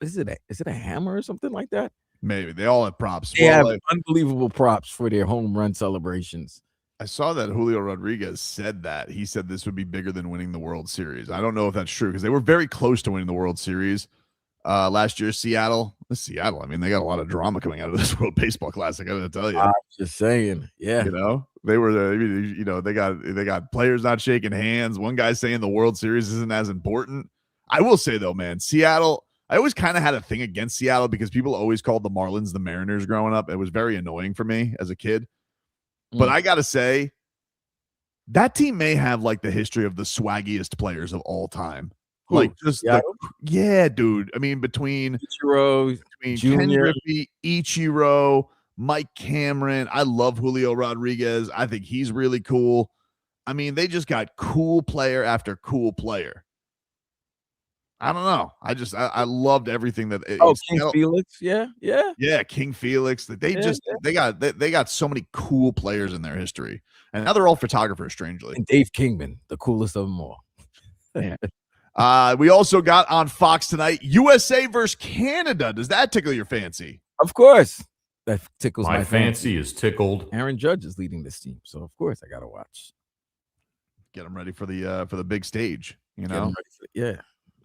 is it a hammer or something like that? Maybe they all have props. They have unbelievable props for their home run celebrations. I saw that Julio Rodriguez said that. He said this would be bigger than winning the World Series. I don't know if that's true because they were very close to winning the World Series last year. Seattle. I mean, they got a lot of drama coming out of this World Baseball Classic. I got to tell you. I'm just saying. Yeah. They were. They got players not shaking hands. One guy saying the World Series isn't as important. I will say though, man, Seattle. I always kind of had a thing against Seattle because people always called the Marlins the Mariners growing up. It was very annoying for me as a kid. But I got to say, that team may have like the history of the swaggiest players of all time. Like just dude. I mean, between Ken Griffey, Ichiro, Mike Cameron. I love Julio Rodriguez. I think he's really cool. I mean, they just got cool player after cool player. I don't know. I loved everything that. King Felix, yeah, King Felix. They got so many cool players in their history, and now they're all photographers. Strangely, and Dave Kingman, the coolest of them all. We also got on Fox tonight USA versus Canada. Does that tickle your fancy? Of course, that tickles my fancy. Is tickled. Aaron Judge is leading this team, so of course I gotta watch. Get them ready for the big stage.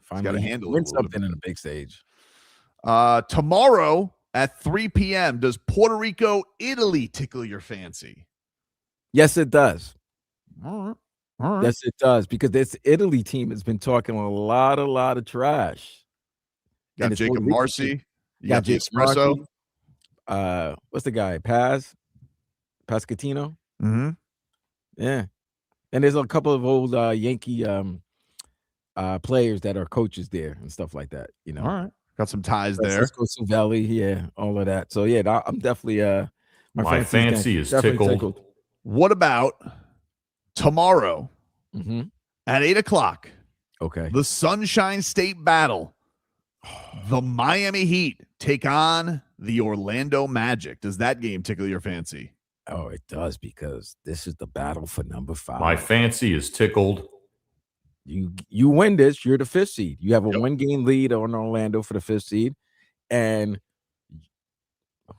Finally, got to handle win something in a big stage. Tomorrow at 3 p.m. Does Puerto Rico, Italy tickle your fancy? Yes, it does. All right. Yes, it does, because this Italy team has been talking a lot of trash. Got Jacob Marcy. You got the Espresso. what's the guy? Pascatino? Mm-hmm. Yeah. And there's a couple of old Yankee players that are coaches there and stuff like that, you know. All right. Got some ties there. Francisco Cervelli, yeah, all of that. So yeah, I'm definitely my fancy is tickled. What about tomorrow at 8:00? Okay. The Sunshine State Battle. The Miami Heat take on the Orlando Magic. Does that game tickle your fancy? Oh, it does, because this is the battle for number 5. My fancy is tickled. You win this, you're the 5th seed. You have a 1-game lead on Orlando for the 5th seed, and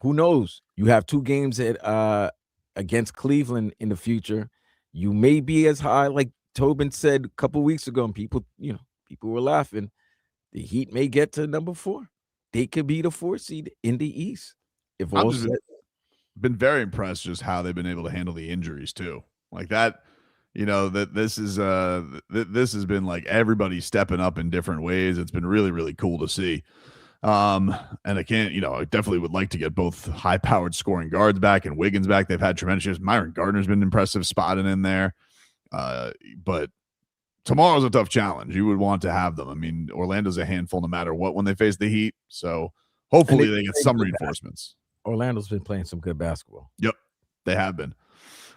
who knows? You have 2 games at against Cleveland in the future. You may be as high, like Tobin said a couple weeks ago, and people were laughing. The Heat may get to number 4. They could be the 4th seed in the East. If all been very impressed just how they've been able to handle the injuries too. Like that, that this is this has been like everybody stepping up in different ways. It's been really, really cool to see. And I definitely would like to get both high-powered scoring guards back and Wiggins back. They've had tremendous years. Myron Gardner's been impressive spotting in there. But tomorrow's a tough challenge. You would want to have them. I mean, Orlando's a handful no matter what when they face the Heat. So hopefully they get some reinforcements. Orlando's been playing some good basketball. Yep, they have been.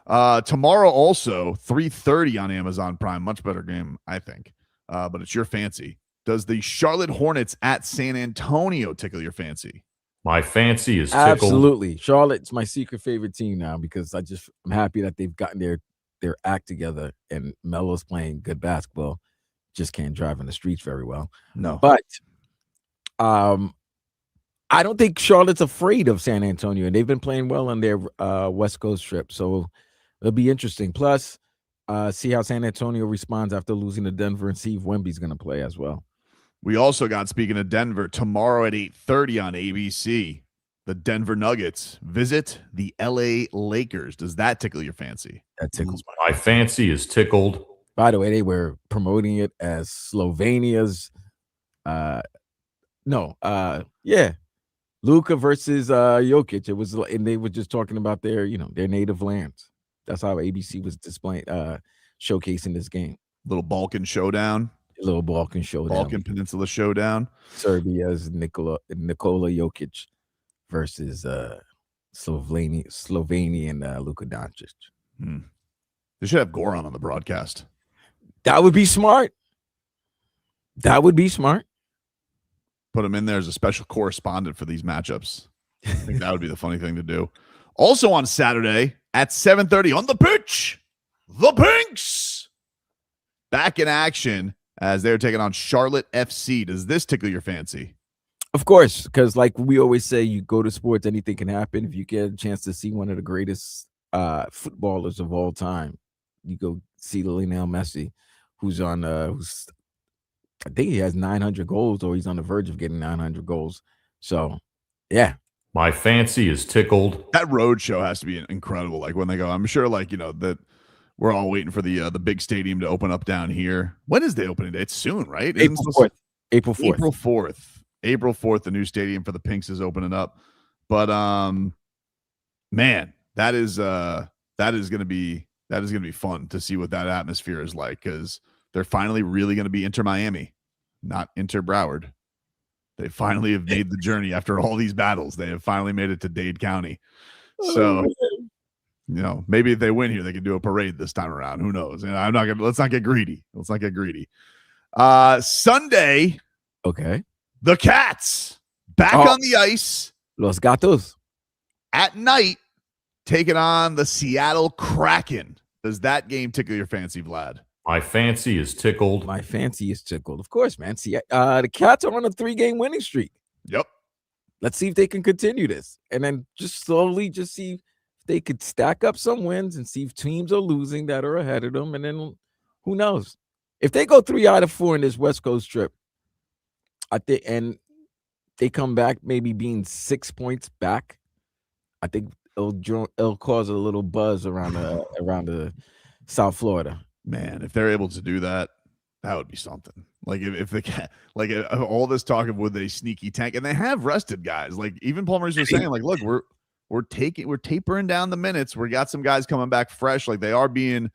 Tomorrow also, 3:30 on Amazon Prime. Much better game, I think. But it's your fancy. Does the Charlotte Hornets at San Antonio tickle your fancy? My fancy is tickled. Absolutely. Charlotte's my secret favorite team now, because I'm happy that they've gotten their act together, and Melo's playing good basketball. Just can't drive in the streets very well. No. But I don't think Charlotte's afraid of San Antonio, and they've been playing well on their West Coast trip. So it'll be interesting. Plus, see how San Antonio responds after losing to Denver, and see if Wemby's going to play as well. We also got, speaking of Denver, tomorrow at 8:30 on ABC, the Denver Nuggets visit the LA Lakers. Does that tickle your fancy? That tickles my fancy is tickled. By the way, they were promoting it as Slovenia's Luka versus Jokic. It was, and they were just talking about their native lands. That's how ABC was displaying showcasing this game. Little Balkan showdown. Balkan Peninsula showdown. Serbia's Nikola Jokic versus Slovenian Luka Doncic. They should have Goran on the broadcast. That would be smart. Put him in there as a special correspondent for these matchups. I think that would be the funny thing to do. Also on Saturday at 7:30 on the pitch, the Pinks back in action as they're taking on Charlotte FC. Does this tickle your fancy? Of course, because like we always say, you go to sports, anything can happen. If you get a chance to see one of the greatest footballers of all time, you go see Lionel Messi, who's on I think he has 900 goals, or he's on the verge of getting 900 goals. So, yeah. My fancy is tickled. That road show has to be incredible. Like when they go, I'm sure that we're all waiting for the big stadium to open up down here. When is the opening day? It's soon, right? April 4th. April 4th, the new stadium for the Pinks is opening up. But man, that is going to be fun to see what that atmosphere is like, because they're finally really going to be Inter Miami, not Inter Broward. They finally have made the journey after all these battles. They have finally made it to Dade County. So, maybe if they win here, they can do a parade this time around. Who knows? And let's not get greedy. Sunday. Okay. The Cats back on the ice. Los Gatos. At night, taking on the Seattle Kraken. Does that game tickle your fancy, Vlad? My fancy is tickled. Of course, man. See, the Cats are on a 3-game winning streak. Yep. Let's see if they can continue this. And then just slowly see if they could stack up some wins and see if teams are losing that are ahead of them. And then who knows? If they go 3 out of 4 in this West Coast trip, I think, and they come back maybe being 6 points back, I think it'll cause a little buzz around the South Florida. Man, if they're able to do that, That would be something. Like if the cat, like all this talk of would they sneaky tank, and they have rested guys. Like even Paul Maurice was saying, like, look, we're tapering down the minutes. We got some guys coming back fresh. Like they are being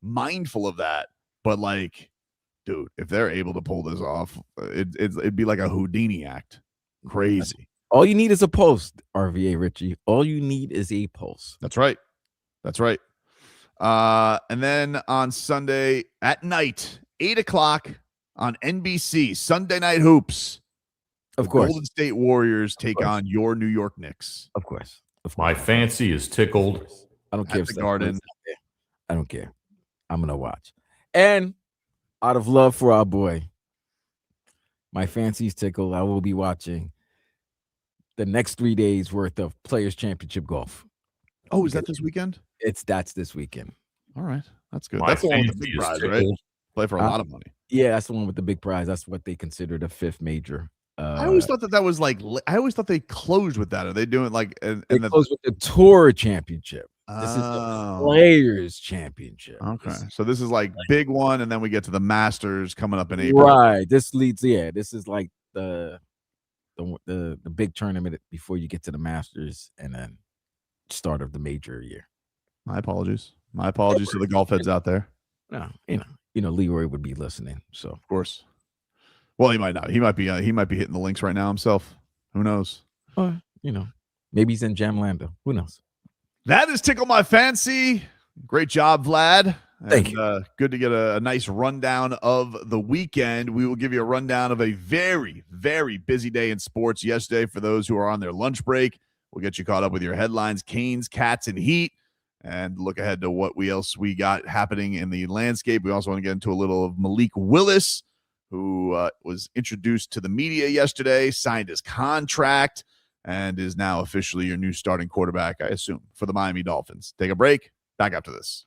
mindful of that. But like, dude, if they're able to pull this off, it'd be like a Houdini act. Crazy. All you need is a pulse, RVA Richie. All you need is a pulse. That's right. That's right. And then on Sunday at night, 8:00 on NBC, Sunday Night Hoops. Of course. Golden State Warriors take on your New York Knicks. Of course. My fancy is tickled. I don't care At the Garden. I don't care. I'm going to watch. And out of love for our boy, my fancy's tickled. I will be watching the next 3 days worth of Players Championship golf. Oh, is that this weekend? That's this weekend. All right. That's good. My That's the one with the fancy big is prize, tickled. right? Play for a lot of money. Yeah, that's the one with the big prize. That's what they consider the fifth major. I always thought that was like, I always thought they closed with that. Are they doing like, they close with the Tour Championship. This is the Players Championship. Okay. So this is like big one, and then we get to the Masters coming up in April. Right. This is like the big tournament before you get to the Masters and then start of the major year. My apologies. My apologies to the golf heads out there. No, you know, Leroy would be listening. So of course. Well, he might not. He might be hitting the links right now himself. Who knows? You know, maybe he's in Jamlando. Who knows? That is Tickle My Fancy. Great job, Vlad. Thank you. Good to get a nice rundown of the weekend. We will give you a rundown of a very, very busy day in sports yesterday for those who are on their lunch break. We'll get you caught up with your headlines, Canes, Cats, and Heat, and look ahead to what else we got happening in the landscape. We also want to get into a little of Malik Willis, who was introduced to the media yesterday, signed his contract, and is now officially your new starting quarterback, I assume, for the Miami Dolphins. Take a break. Back after this.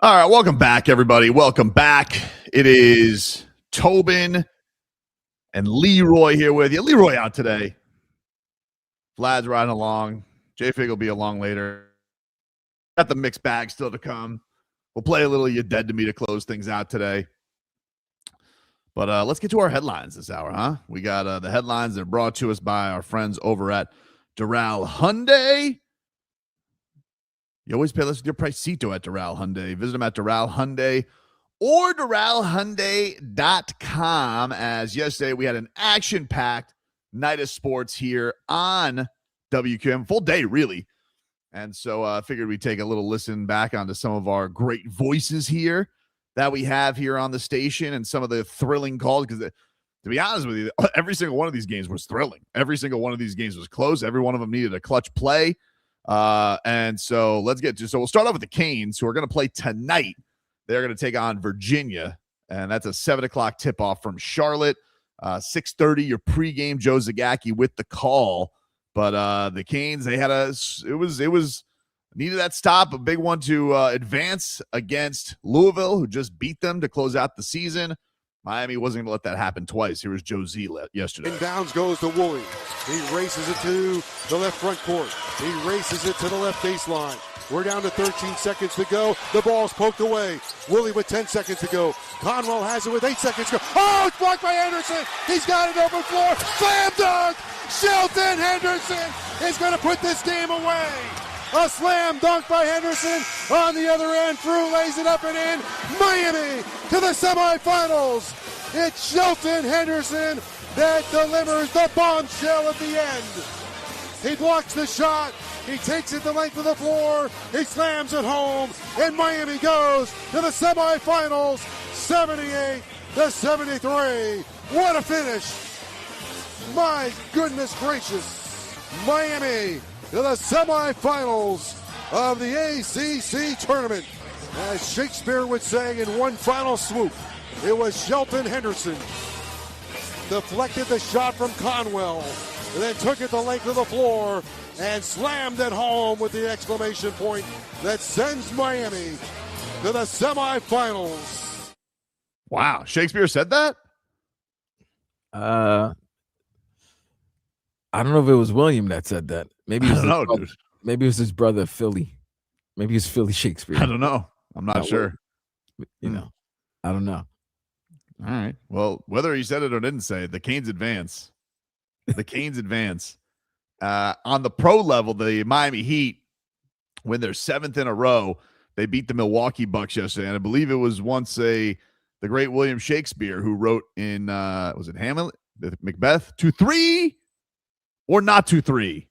All right, welcome back, everybody. Welcome back. It is Tobin and Leroy here with you. Leroy out today. Vlad's riding along. J-Fig will be along later. Got the mixed bag still to come. We'll play a little You Dead to Me to close things out today. But let's get to our headlines this hour, huh? We got the headlines that are brought to us by our friends over at Doral Hyundai. You always pay less with your Pricito at Doral Hyundai. Visit them at Doral Hyundai or DoralHyundai.com. As yesterday, we had an action-packed night of sports here on WQM. Full day, really. And so I figured we'd take a little listen back onto some of our great voices here that we have here on the station and some of the thrilling calls. Because to be honest with you, every single one of these games was thrilling. Every single one of these games was close. Every one of them needed a clutch play. And so let's get to, so we'll start off with the Canes, who are going to play tonight. They're going to take on Virginia, and that's a 7:00 tip-off from Charlotte. 6:30, your pregame, Joe Zagacki with the call. But the Canes, they had it was needed that stop, a big one to advance against Louisville, who just beat them to close out the season. Miami wasn't going to let that happen twice. Here was Joe Z yesterday. Inbounds goes to Woolley. He races it to the left front court. He races it to the left baseline. We're down to 13 seconds to go. The ball's poked away. Woolley with 10 seconds to go. Conwell has it with 8 seconds to go. Oh, it's blocked by Henderson. He's got it open floor. Slam dunk. Shelton Henderson is going to put this game away. A slam dunk by Henderson on the other end. Frew lays it up and in. Miami to the semifinals. It's Shelton Henderson that delivers the bombshell at the end. He blocks the shot. He takes it the length of the floor. He slams it home. And Miami goes to the semifinals. 78-73. What a finish. My goodness gracious. Miami to the semifinals of the ACC tournament. As Shakespeare would say in one final swoop, it was Shelton Henderson. Deflected the shot from Conwell, and then took it the length of the floor and slammed it home with the exclamation point that sends Miami to the semifinals. Wow. Shakespeare said that? I don't know if it was William that said that. Maybe it was dude. Maybe it was his brother Philly. Maybe it's Philly Shakespeare. I don't know. I'm not sure. You know, I don't know. All right. Well, whether he said it or didn't say it, the Canes advance. The Canes advance. On the pro level, the Miami Heat, when they're 7th in a row, they beat the Milwaukee Bucks yesterday. And I believe it was once the great William Shakespeare who wrote in, was it Hamlet? Macbeth? 2-3 or not 2-3?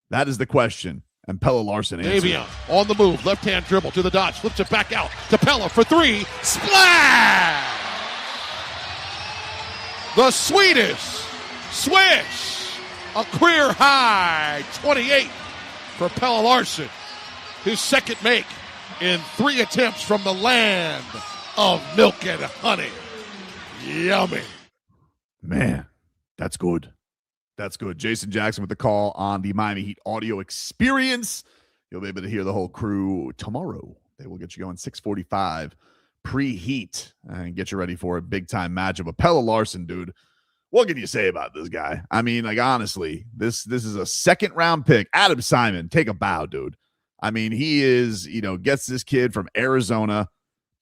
That is the question. And Pelle Larsson answered. Davion on the move, left-hand dribble to the dot, flips it back out to Pelle for 3. Splash! The Swedish swish, a career high 28 for Pelle Larsson, his second make in 3 attempts from the land of milk and honey. Yummy. Man, that's good. That's good. Jason Jackson with the call on the Miami Heat audio experience. You'll be able to hear the whole crew tomorrow. They will get you going 6:45 pre-heat and get you ready for a big-time matchup. But Pelle Larsson, dude, what can you say about this guy? I mean, like, honestly, this is a second-round pick. Adam Simon, take a bow, dude. I mean, he is, gets this kid from Arizona,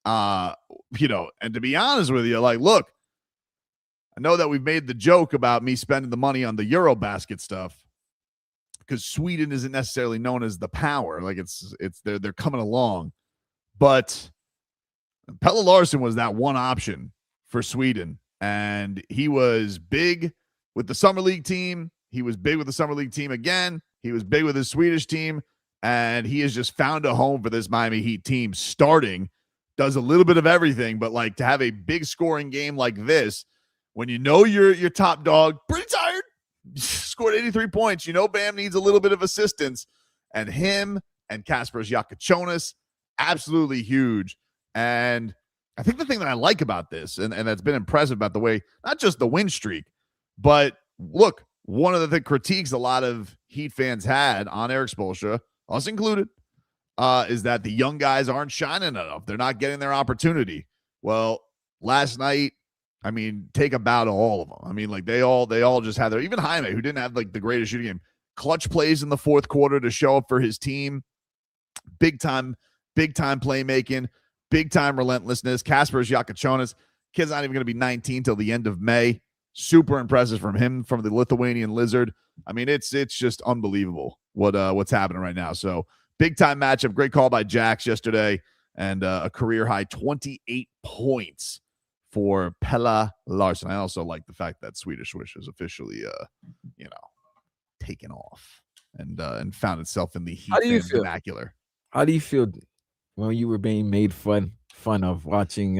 and to be honest with you, like, look, I know that we've made the joke about me spending the money on the Eurobasket stuff because Sweden isn't necessarily known as the power. Like they're coming along, but Pelle Larsson was that one option for Sweden, and he was big with the Summer League team. He was big with the Summer League team again. He was big with his Swedish team, and he has just found a home for this Miami Heat team. Starting, does a little bit of everything, but like to have a big scoring game like this. When you know your top dog, pretty tired, scored 83 points. Bam needs a little bit of assistance. And him and Kasparas Jakučionis, absolutely huge. And I think the thing that I like about this, and that's been impressive about the way, not just the win streak, but look, one of the critiques a lot of Heat fans had on Eric Spoelstra, us included, is that the young guys aren't shining enough. They're not getting their opportunity. Well, last night, I mean, take a bow to all of them. I mean, like they all just had their, even Jaime, who didn't have like the greatest shooting game, clutch plays in the fourth quarter to show up for his team. Big time playmaking, big time relentlessness. Kasparas, Jakučionis, kid's not even going to be 19 till the end of May. Super impressive from him, from the Lithuanian Lizard. I mean, it's just unbelievable what's happening right now. So big time matchup. Great call by Jax yesterday, and a career high 28 points for Pelle Larsson. I also like the fact that Swedish Wish is officially, taken off and found itself in the Heat vernacular. How do you feel when you were being made fun of watching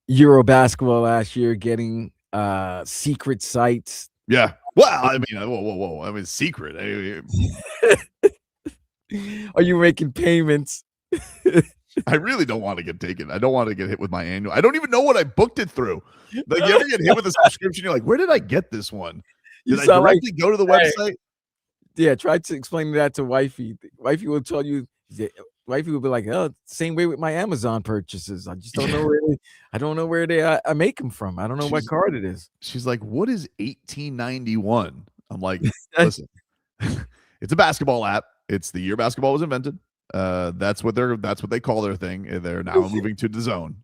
Euro basketball last year, getting secret sites? Yeah. Well, I mean, whoa. I mean, secret. Are you making payments? I really don't want to get taken. I don't want to get hit with my annual. I don't even know what I booked it through. Like, you ever get hit with a subscription? You're like, where did I get this one? Did I directly go to the website? Yeah, try to explain that to wifey. Wifey will tell you. Wifey will be like, "Oh, same way with my Amazon purchases. I just don't know where I don't know where I make them from. I don't know what card it is." She's like, "What is 1891?" I'm like, "Listen, it's a basketball app. It's the year basketball was invented. That's what they call their thing. They're now moving to DAZN."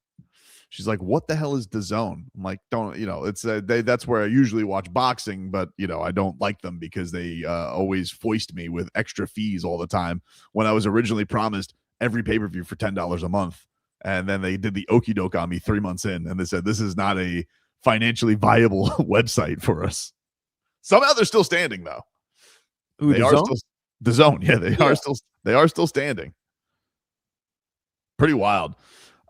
She's like, "What the hell is DAZN?" I'm like, "Don't, it's that's where I usually watch boxing, but I don't like them because they always foist me with extra fees all the time when I was originally promised every pay-per-view for $10 a month. And then they did the okie doke on me 3 months in, and they said, this is not a financially viable website for us. Somehow they're still standing though. Ooh, they are still DAZN. Yeah, they are still standing. Pretty wild.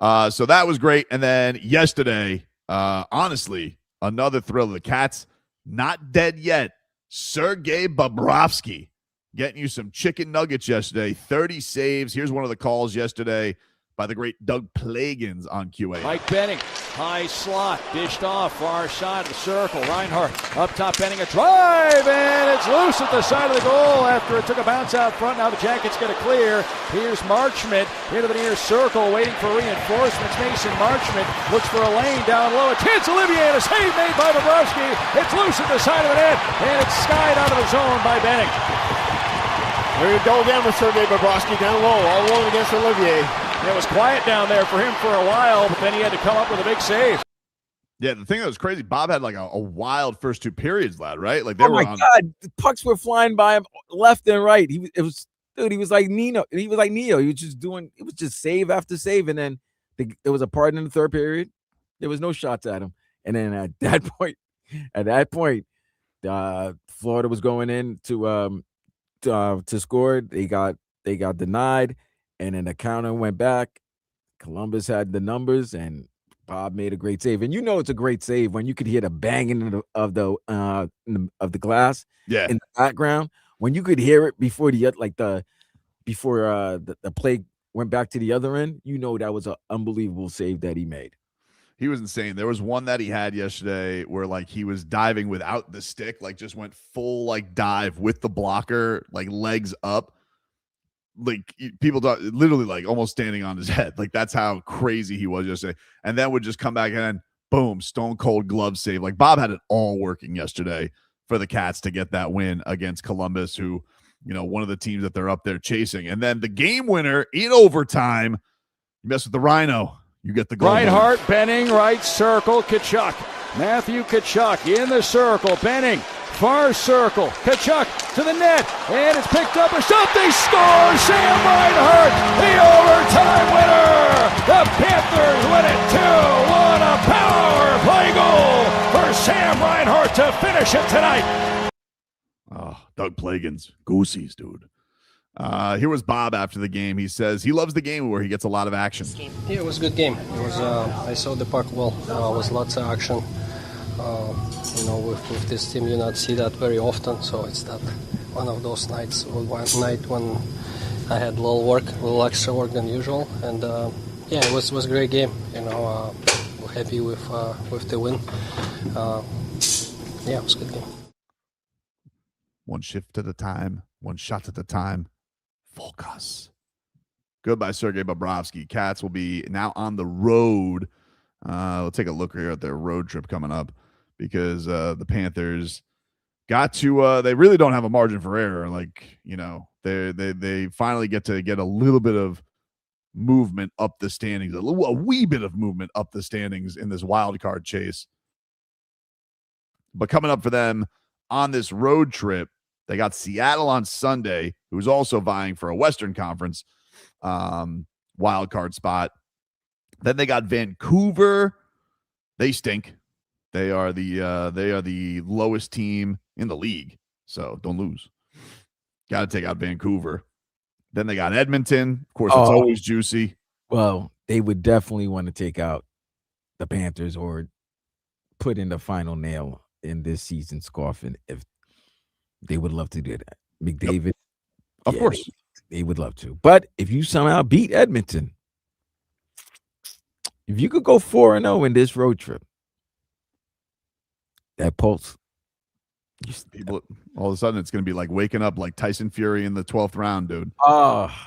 So that was great. And then yesterday, honestly, another thrill. The Cats not dead yet. Sergei Bobrovsky getting you some chicken nuggets yesterday. 30 saves. Here's one of the calls yesterday by the great Doug Plagens on QA. Mike Benning, high slot, dished off, far side of the circle. Reinhardt up top, Benning a drive, and it's loose at the side of the goal after it took a bounce out front. Now the Jackets get a clear. Here's Marchment into the near circle, waiting for reinforcements. Mason Marchment looks for a lane down low. It's hits Olivier, and a save made by Bobrovsky. It's loose at the side of the net, and it's skied out of the zone by Benning. There you go again with Sergei Bobrovsky down low, all alone against Olivier. It was quiet down there for him for a while, but then he had to come up with a big save. Yeah, the thing that was crazy, Bob had like a wild first two periods, lad, right? Like they were God, the pucks were flying by him left and right. He was like Nino. He was like Neo. He was just save after save, and then there was a part in the third period. There was no shots at him, and then at that point, Florida was going in to score. They got denied. And then the counter went back. Columbus had the numbers, and Bob made a great save. And it's a great save when you could hear the banging of the glass in the background. When you could hear it before the play went back to the other end, that was an unbelievable save that he made. He was insane. There was one that he had yesterday where like he was diving without the stick, like just went full like dive with the blocker, like legs up. Like people literally like almost standing on his head. Like that's how crazy he was yesterday. And then would just come back and then boom, stone cold glove save. Like Bob had it all working yesterday for the Cats to get that win against Columbus, who, one of the teams that they're up there chasing. And then the game winner in overtime, you mess with the Rhino, you get the goal. Reinhardt, Benning, right circle, Tkachuk. Matthew Tkachuk in the circle, Benning. Far circle, Tkachuk to the net, and it's picked up a shot. They score! Sam Reinhart, the overtime winner! The Panthers win it 2-1. A power play goal for Sam Reinhart to finish it tonight. Oh, Doug Plagens, Goosies, dude. Here was Bob after the game. He says he loves the game where he gets a lot of action. Yeah, it was a good game. It was. I saw the puck well. Was lots of action. With this team, you not see that very often. So it's that one of those nights. One night when I had a little extra work than usual, and it was a great game. We're happy with the win. It was a good game. One shift at a time, one shot at a time. Focus. Good by Sergei Bobrovsky. Cats will be now on the road. We'll take a look here at their road trip coming up because the Panthers got to they really don't have a margin for error. Like, they finally get a little bit of movement up the standings, a wee bit of movement up the standings in this wild card chase. But coming up for them on this road trip, they got Seattle on Sunday, who's also vying for a Western Conference wild card spot. Then they got Vancouver. They stink. They are the lowest team in the league, so don't lose. Got to take out Vancouver. Then they got Edmonton. Of course, it's always juicy. Well, they would definitely want to take out the Panthers or put in the final nail in this season's coffin if they would love to do that. McDavid, yep. Of course. They would love to. But if you somehow beat Edmonton, if you could go 4-0 in this road trip, that pulse. People, all of a sudden, it's going to be like waking up like Tyson Fury in the 12th round, dude.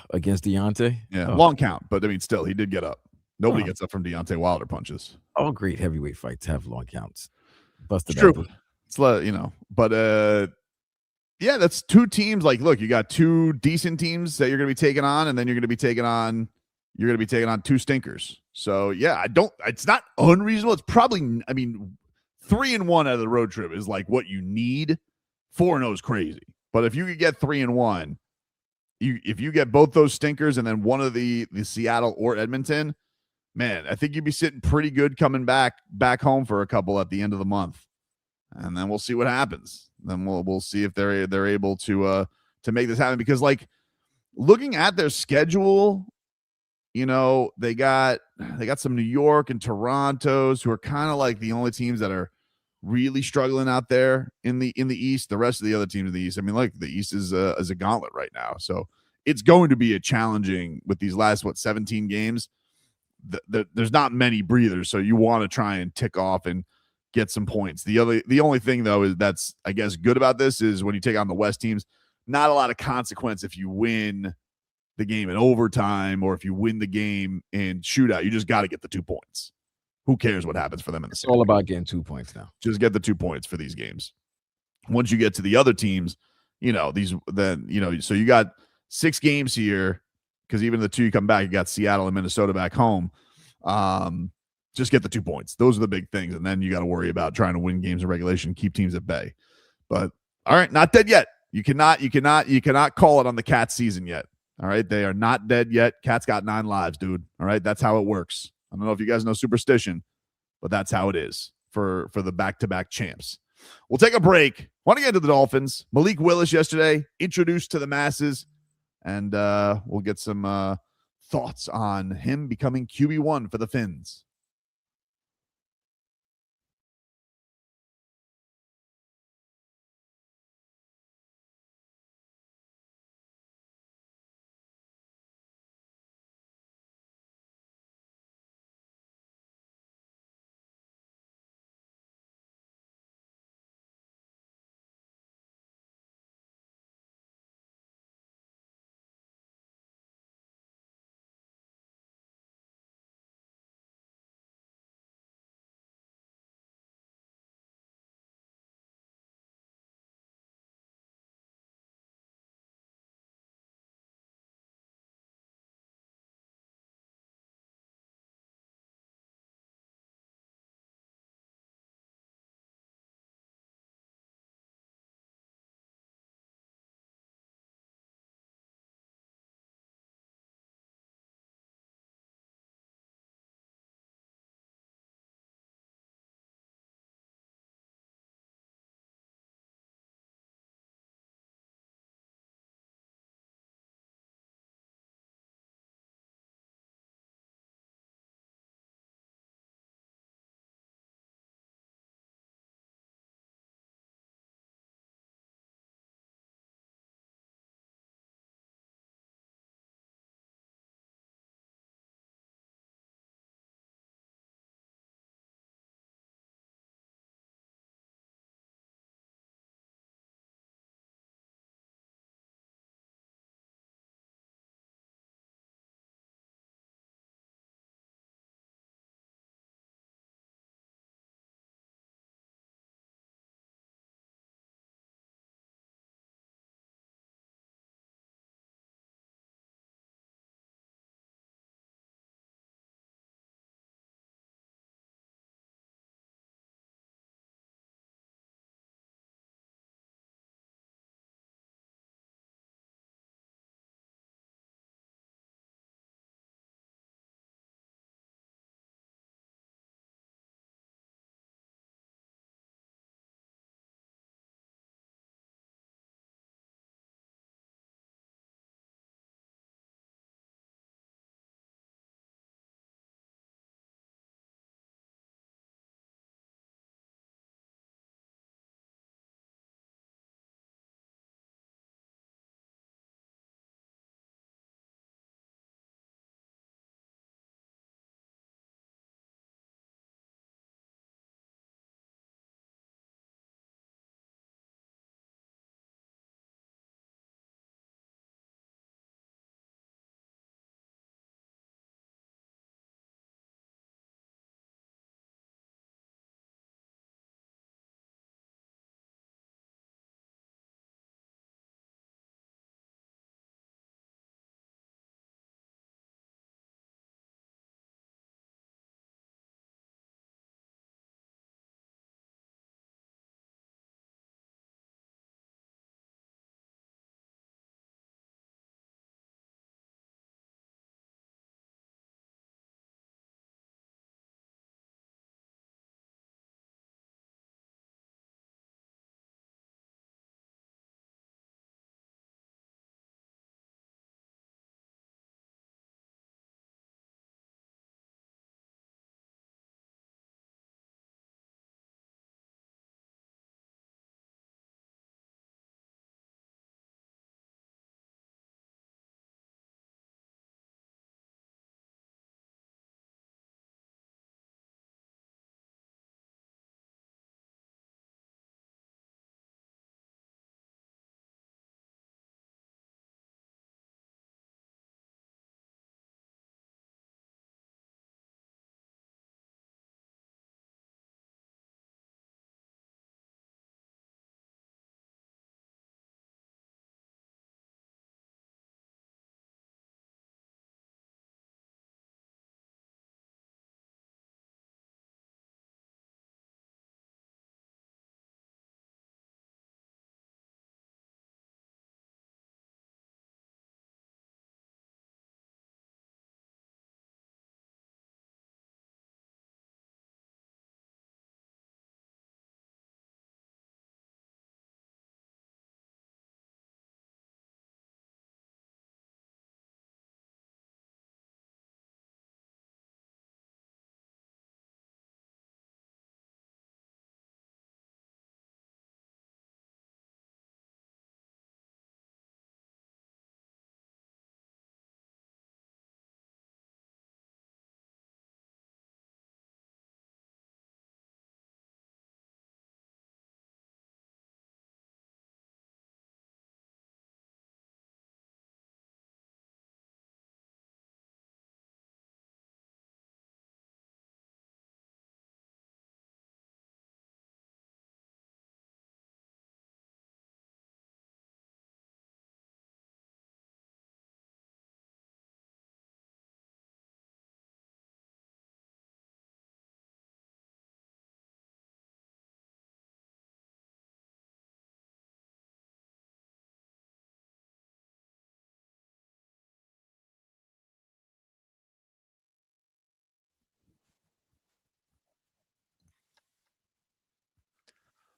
Against Deontay? Yeah, long count. But, I mean, still, he did get up. Nobody gets up from Deontay Wilder punches. All great heavyweight fights have long counts. Busted it's true. It's, but, yeah, that's two teams. Like, look, you got two decent teams that you're going to be taking on, and then you're going to be taking on two stinkers. So, yeah, it's not unreasonable. It's probably, 3-1 out of the road trip is like what you need. 4-0 is crazy. But if you could get 3-1, if you get both those stinkers and then one of the Seattle or Edmonton, man, I think you'd be sitting pretty good coming back home for a couple at the end of the month. And then we'll see what happens. Then we'll see if they're able to make this happen, because like looking at their schedule, they got some New York and Toronto's who are kind of like the only teams that are really struggling out there in the East. The rest of the other teams in the East, the East is a gauntlet right now. So it's going to be a challenging with these last 17 games. There's not many breathers, so you want to try and tick off and get some points. The only thing though is that's I guess good about this is when you take on the West teams, not a lot of consequence if you win the game in overtime or if you win the game in shootout. You just got to get the 2 points. Who cares what happens for them in the series? It's all about getting 2 points now. Just get the 2 points for these games. Once you get to the other teams, so you got 6 games here, because even the 2 you come back, you got Seattle and Minnesota back home. Just get the 2 points. Those are the big things. And then you got to worry about trying to win games in regulation, keep teams at bay. But all right, not dead yet. You cannot call it on the Cats season yet. All right. They are not dead yet. Cats got 9 lives, dude. All right. That's how it works. I don't know if you guys know superstition, but that's how it is for the back-to-back champs. We'll take a break. Want to get to the Dolphins. Malik Willis yesterday introduced to the masses, and we'll get some thoughts on him becoming QB1 for the Fins.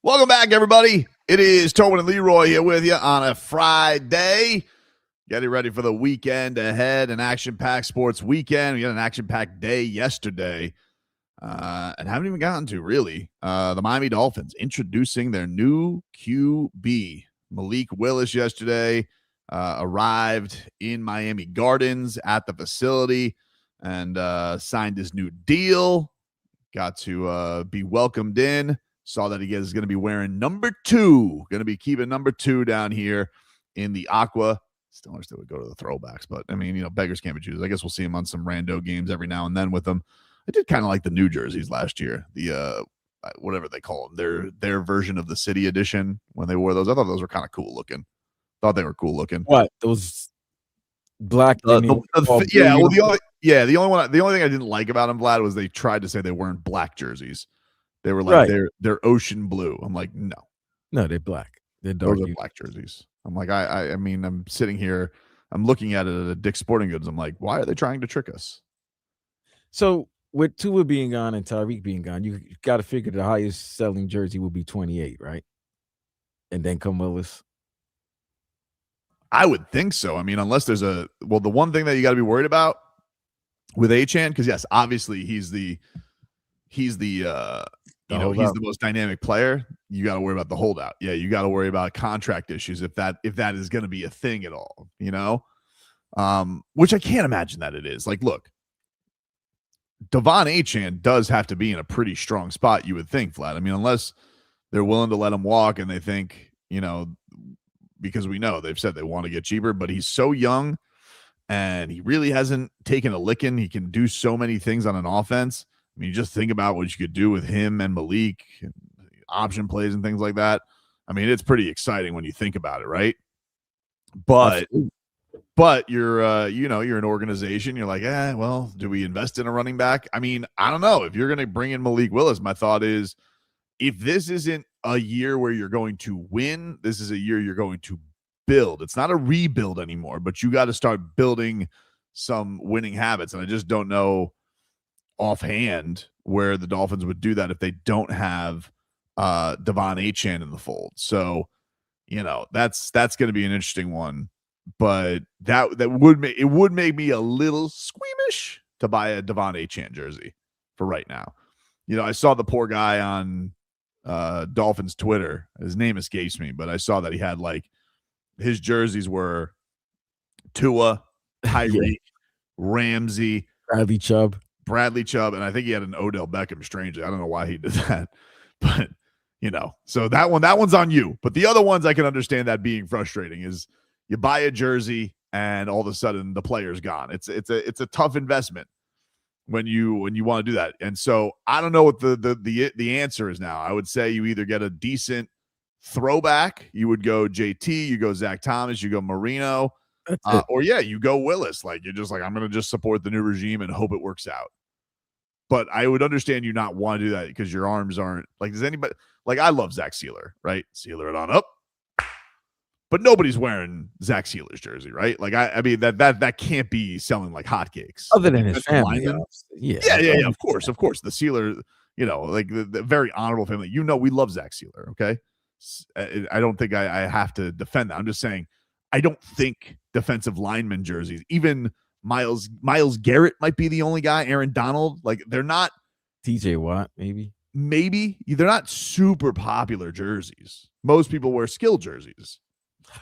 Welcome back, everybody. It is Tobin and Leroy here with you on a Friday. Getting ready for the weekend ahead, an action-packed sports weekend. We had an action-packed day yesterday, and haven't even gotten to, really, the Miami Dolphins introducing their new QB. Malik Willis yesterday arrived in Miami Gardens at the facility and signed his new deal. Got to be welcomed in. Saw that he is going to be wearing number 2. Going to be keeping number 2 down here in the Aqua. Still wish they would go to the throwbacks, but I mean, beggars can't be choosers. I guess we'll see him on some rando games every now and then with them. I did kind of like the new jerseys last year. The whatever they call them, their version of the city edition when they wore those. I thought those were kind of cool looking. Thought they were cool looking. What, those black? The only thing I didn't like about them, Vlad, was they tried to say they weren't black jerseys. They were like they're ocean blue. I'm like, no, they're black. They're dark. Those are black jerseys. I'm like, I mean, I'm sitting here, I'm looking at it at Dick's Sporting Goods. I'm like, why are they trying to trick us? So with Tua being gone and Tyreek being gone, you got to figure the highest selling jersey will be 28, right? And then come Willis. I would think so. I mean, unless there's the one thing that you got to be worried about with Achane, because yes, obviously he's the most dynamic player. You got to worry about the holdout. Yeah, you got to worry about contract issues if that is going to be a thing at all, which I can't imagine that it is. Like, look, Devon Achane does have to be in a pretty strong spot, you would think, Vlad. I mean, unless they're willing to let him walk and they think, because we know they've said they want to get cheaper, but he's so young and he really hasn't taken a licking. He can do so many things on an offense. I mean, you just think about what you could do with him and Malik and option plays and things like that. I mean, it's pretty exciting when you think about it, right? But you're you're an organization. You're like, well, do we invest in a running back? I mean, I don't know. If you're going to bring in Malik Willis, my thought is, if this isn't a year where you're going to win, this is a year you're going to build. It's not a rebuild anymore, but you got to start building some winning habits. And I just don't know offhand where the Dolphins would do that if they don't have Devon Achane in the fold. So, that's going to be an interesting one. But that would make me a little squeamish to buy a Devon Achane jersey for right now. I saw the poor guy on Dolphins Twitter. His name escapes me, but I saw that he had his jerseys were Tua, Tyreek, Ramsey, Bradley Chubb, and I think he had an Odell Beckham. Strangely, I don't know why he did that, but so that one's on you. But the other ones I can understand that being frustrating is you buy a jersey and all of a sudden the player's gone. It's a tough investment when you want to do that. And so I don't know what the answer is now. I would say you either get a decent throwback, you would go JT, you go Zach Thomas, you go Marino, or you go Willis. You're just like, I'm going to just support the new regime and hope it works out. But I would understand you not want to do that because your arms aren't does anybody I love Zach Sealer, right? Sealer it on up. But nobody's wearing Zach Sealer's jersey, right? I mean that can't be selling like hotcakes. Other than his family. Yeah. Of course. The Sealer, the very honorable family. We love Zach Sealer, okay? I don't think I have to defend that. I'm just saying I don't think defensive lineman jerseys, even Miles Garrett might be the only guy. Aaron Donald, they're not. TJ Watt, maybe they're not super popular jerseys. Most people wear skill jerseys.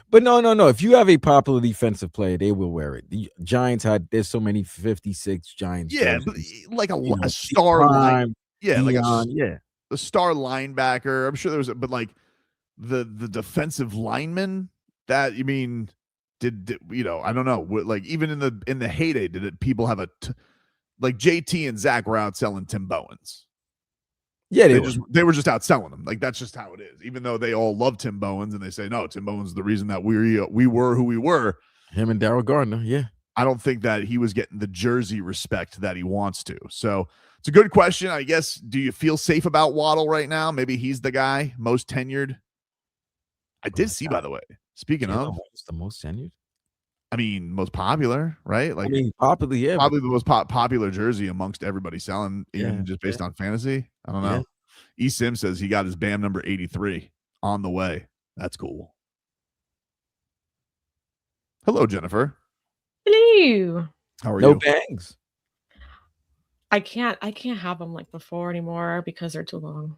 But no. If you have a popular defensive player, they will wear it. The Giants there's so many 56 Giants. Yeah, jerseys. but a star line. Yeah, Dion, the star linebacker. I'm sure there was, but the defensive lineman that you mean did I don't know. Even in the heyday, people have JT and Zach were out selling Tim Bowens. Yeah, they were just out selling them. That's just how it is. Even though they all love Tim Bowens and they say, no, Tim Bowens is the reason that we were who we were. Him and Darryl Gardner, yeah. I don't think that he was getting the jersey respect that he wants to. So it's a good question. I guess, do you feel safe about Waddle right now? Maybe he's the guy most tenured. I did see, by the way, speaking of. The most tenured? I mean, most popular, right? Popular, yeah. Probably the most popular jersey amongst everybody selling, even just based on fantasy. I don't know. E. Sim says he got his Bam number 83 on the way. That's cool. Hello, Jennifer. Hello. How are No you? bangs. I can't have them like before anymore because they're too long.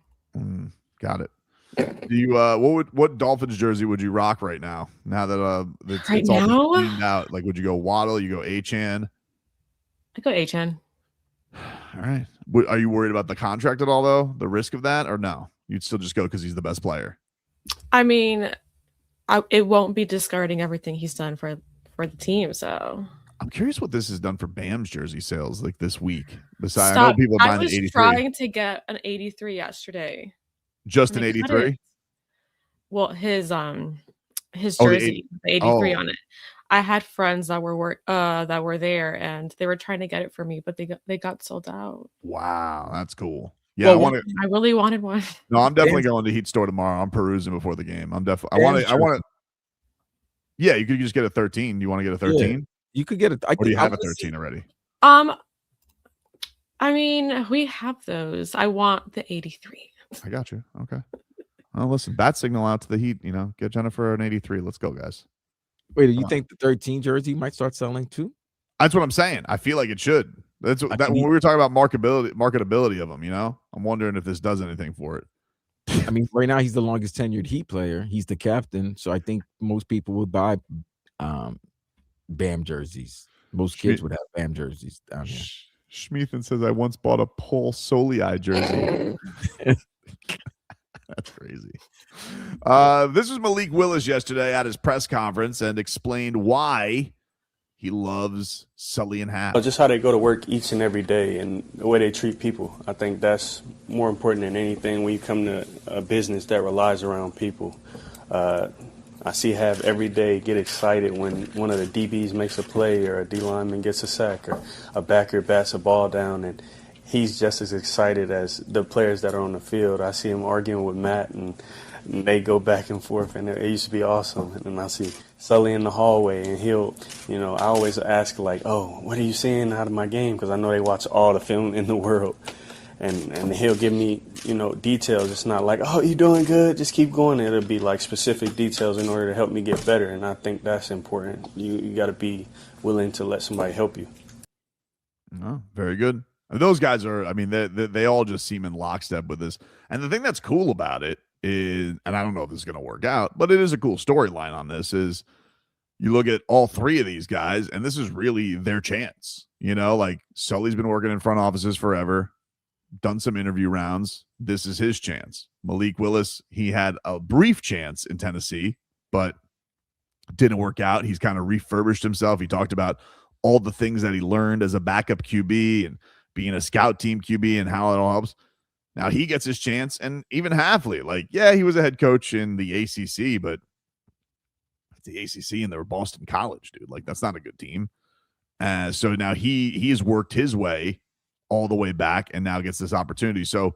Got it. Do you what Dolphins jersey would you rock right now? Now that it's all cleaned out, like would you go Waddle? You go Achane? I go Achane. All right. Are you worried about the contract at all, though? The risk of that, or no? You'd still just go because he's the best player. I mean, it won't be discarding everything he's done for the team. So I'm curious what this has done for Bam's jersey sales like this week. Besides, I know people buying the 83. I was trying to get an 83 yesterday. Just an 83. Well, his jersey, the 83 on it. I had friends that were there and they were trying to get it for me, but they got sold out. Wow, that's cool. Yeah, well, I really wanted one. No, I'm definitely going to Heat store tomorrow. I'm perusing before the game. I'm definitely. I want to. Yeah, you could just get a 13. Do you want to get a 13? Yeah, you could get it. Or do you have a 13 already? I mean, we have those. I want the 83. I got you. Okay. Well, listen, bat signal out to the Heat. Get Jennifer an 83. Let's go, guys. Wait, do you think the 13 jersey might start selling too? That's what I'm saying. I feel like it should. When we were talking about marketability of them. I'm wondering if this does anything for it. I mean, right now he's the longest tenured Heat player. He's the captain, so I think most people would buy Bam jerseys. Most kids would have Bam jerseys down here. Schmeathan says, I once bought a Paul Soliai jersey. That's crazy. This was Malik Willis yesterday at his press conference and explained why he loves Sully and Half. Just how they go to work each and every day and the way they treat people. I think that's more important than anything when you come to a business that relies around people. I see Half every day get excited when one of the DBs makes a play or a D lineman gets a sack or a backer bats a ball down, and he's just as excited as the players that are on the field. I see him arguing with Matt, and they go back and forth, and it used to be awesome. And I see Sully in the hallway, and he'll, I always ask, like, oh, what are you seeing out of my game? Because I know they watch all the film in the world. And he'll give me, details. It's not like, oh, you're doing good, just keep going. It'll be like specific details in order to help me get better. And I think that's important. You got to be willing to let somebody help you. Oh, very good. Those guys are, they all just seem in lockstep with this. And the thing that's cool about it is, and I don't know if this is going to work out, but it is a cool storyline on this, is you look at all three of these guys, and this is really their chance. Like Sully's been working in front offices forever, done some interview rounds. This is his chance. Malik Willis, he had a brief chance in Tennessee, but didn't work out. He's kind of refurbished himself. He talked about all the things that he learned as a backup QB and being a scout team QB and how it all helps. Now he gets his chance. And even Halfley, he was a head coach in the ACC, but it's the ACC and they were Boston College, dude. That's not a good team. So now he has worked his way all the way back and now gets this opportunity. So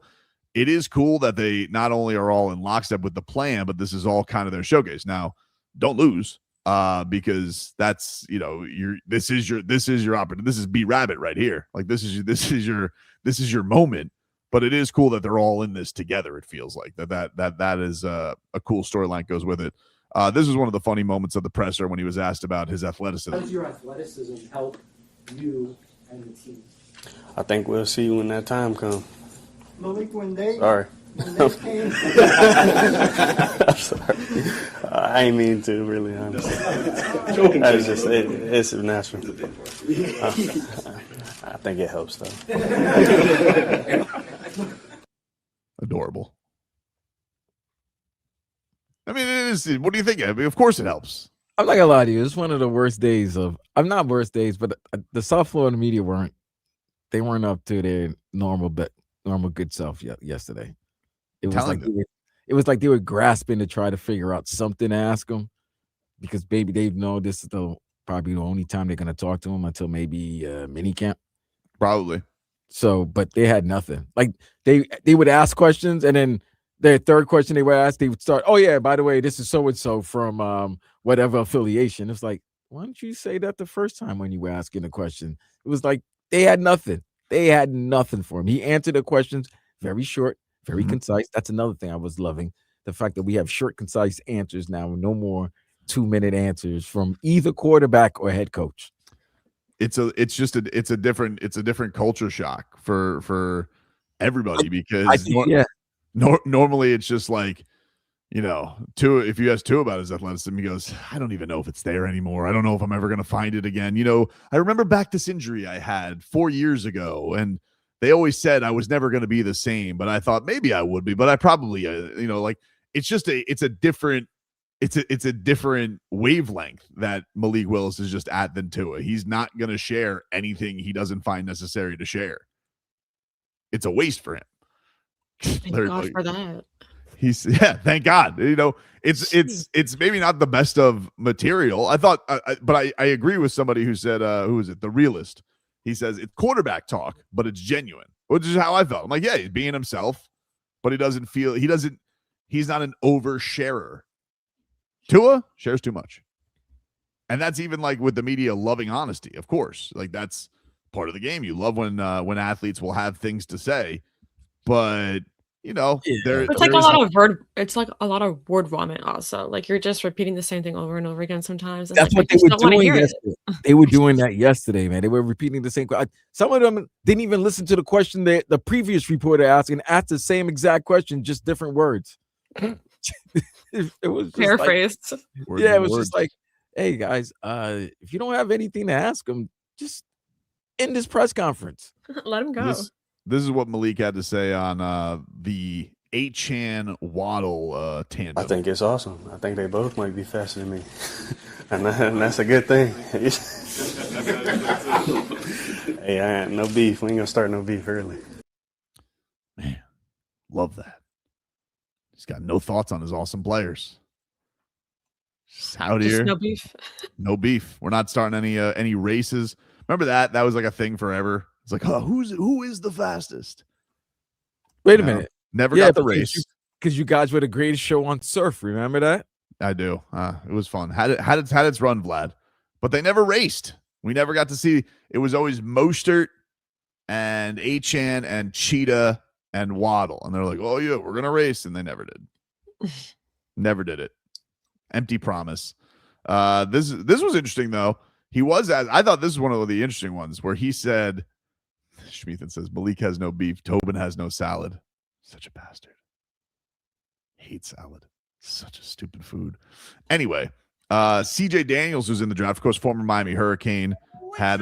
it is cool that they not only are all in lockstep with the plan, but this is all kind of their showcase. Now, don't lose because that's, this is your opportunity. This is B Rabbit right here. This is your moment. But it is cool that they're all in this together. It feels like that is a cool storyline goes with it. This is one of the funny moments of the presser when he was asked about his athleticism. How does your athleticism help you and the team? I think we'll see when that time comes. Malik, when they came. I'm sorry. I ain't mean to, really, honestly. That's just it's natural. I think it helps, though. Adorable. It is. What do you think? Of course it helps. I'm not gonna lie to you. It's one of the worst days of. I'm not worst days, but the South Florida media weren't up to their normal good self yesterday. It was like they were grasping to try to figure out something to ask him, because baby Dave know this is probably the only time they're gonna talk to him until maybe mini camp. Probably. So, but they had nothing. They would ask questions, and then their third question they would ask, they would start, oh yeah, by the way, this is so and so from whatever affiliation. It's like, why don't you say that the first time when you were asking a question? It was like they had nothing. They had nothing for him. He answered the questions very short, very concise. That's another thing I was loving. The fact that we have short, concise answers now, no more 2-minute answers from either quarterback or head coach. It's a different culture shock for everybody because normally it's just like, you know, if you ask Tua about his athleticism, he goes, I don't even know if it's there anymore. I don't know if I'm ever going to find it again. You know, I remember back this injury I had 4 years ago, and they always said I was never going to be the same, but I thought maybe I would be, but I probably, you know, like it's a different wavelength that Malik Willis is just at than Tua. He's not going to share anything he doesn't find necessary to share. It's a waste for him. Thank God for that. Thank God. You know, it's maybe not the best of material. I thought, but I agree with somebody who said, who is it? The Realist. He says it's quarterback talk, but it's genuine, which is how I felt. I'm like, yeah, he's being himself, but he's not an oversharer. Tua shares too much. And that's even like with the media loving honesty, of course. Like that's part of the game. You love when athletes will have things to say, but you know, it's like a lot of word vomit also. Like you're just repeating the same thing over and over again sometimes. That's what they were doing yesterday. They were doing that yesterday, man. They were repeating the same question. Some of them didn't even listen to the question that the previous reporter asked and asked the same exact question, just different words. It was paraphrased. It was just like, hey guys, if you don't have anything to ask them, just end this press conference. Let him go. This is what Malik had to say on the Achane Waddle tandem. I think it's awesome. I think they both might be faster than me, and that's a good thing. Hey, I ain't no beef. We ain't gonna start no beef early. Man, love that. He's got no thoughts on his awesome players. Just out here. No beef. No beef. We're not starting any races. Remember that? That was like a thing forever. It's like, oh, who is the fastest? Wait a minute. Never got the race. Because you guys were the greatest show on surf. Remember that? I do. It was fun. Had its run, Vlad. But they never raced. We never got to see. It was always Mostert and Achane and Cheetah and Waddle. And they're like, oh, yeah, we're going to race. And they never did. Never did it. Empty promise. This was interesting, though. I thought this was one of the interesting ones where he said, Schmeathan says, Malik has no beef. Tobin has no salad. Such a bastard. Hate salad. Such a stupid food. Anyway, CJ Daniels, who's in the draft, of course, former Miami Hurricane, had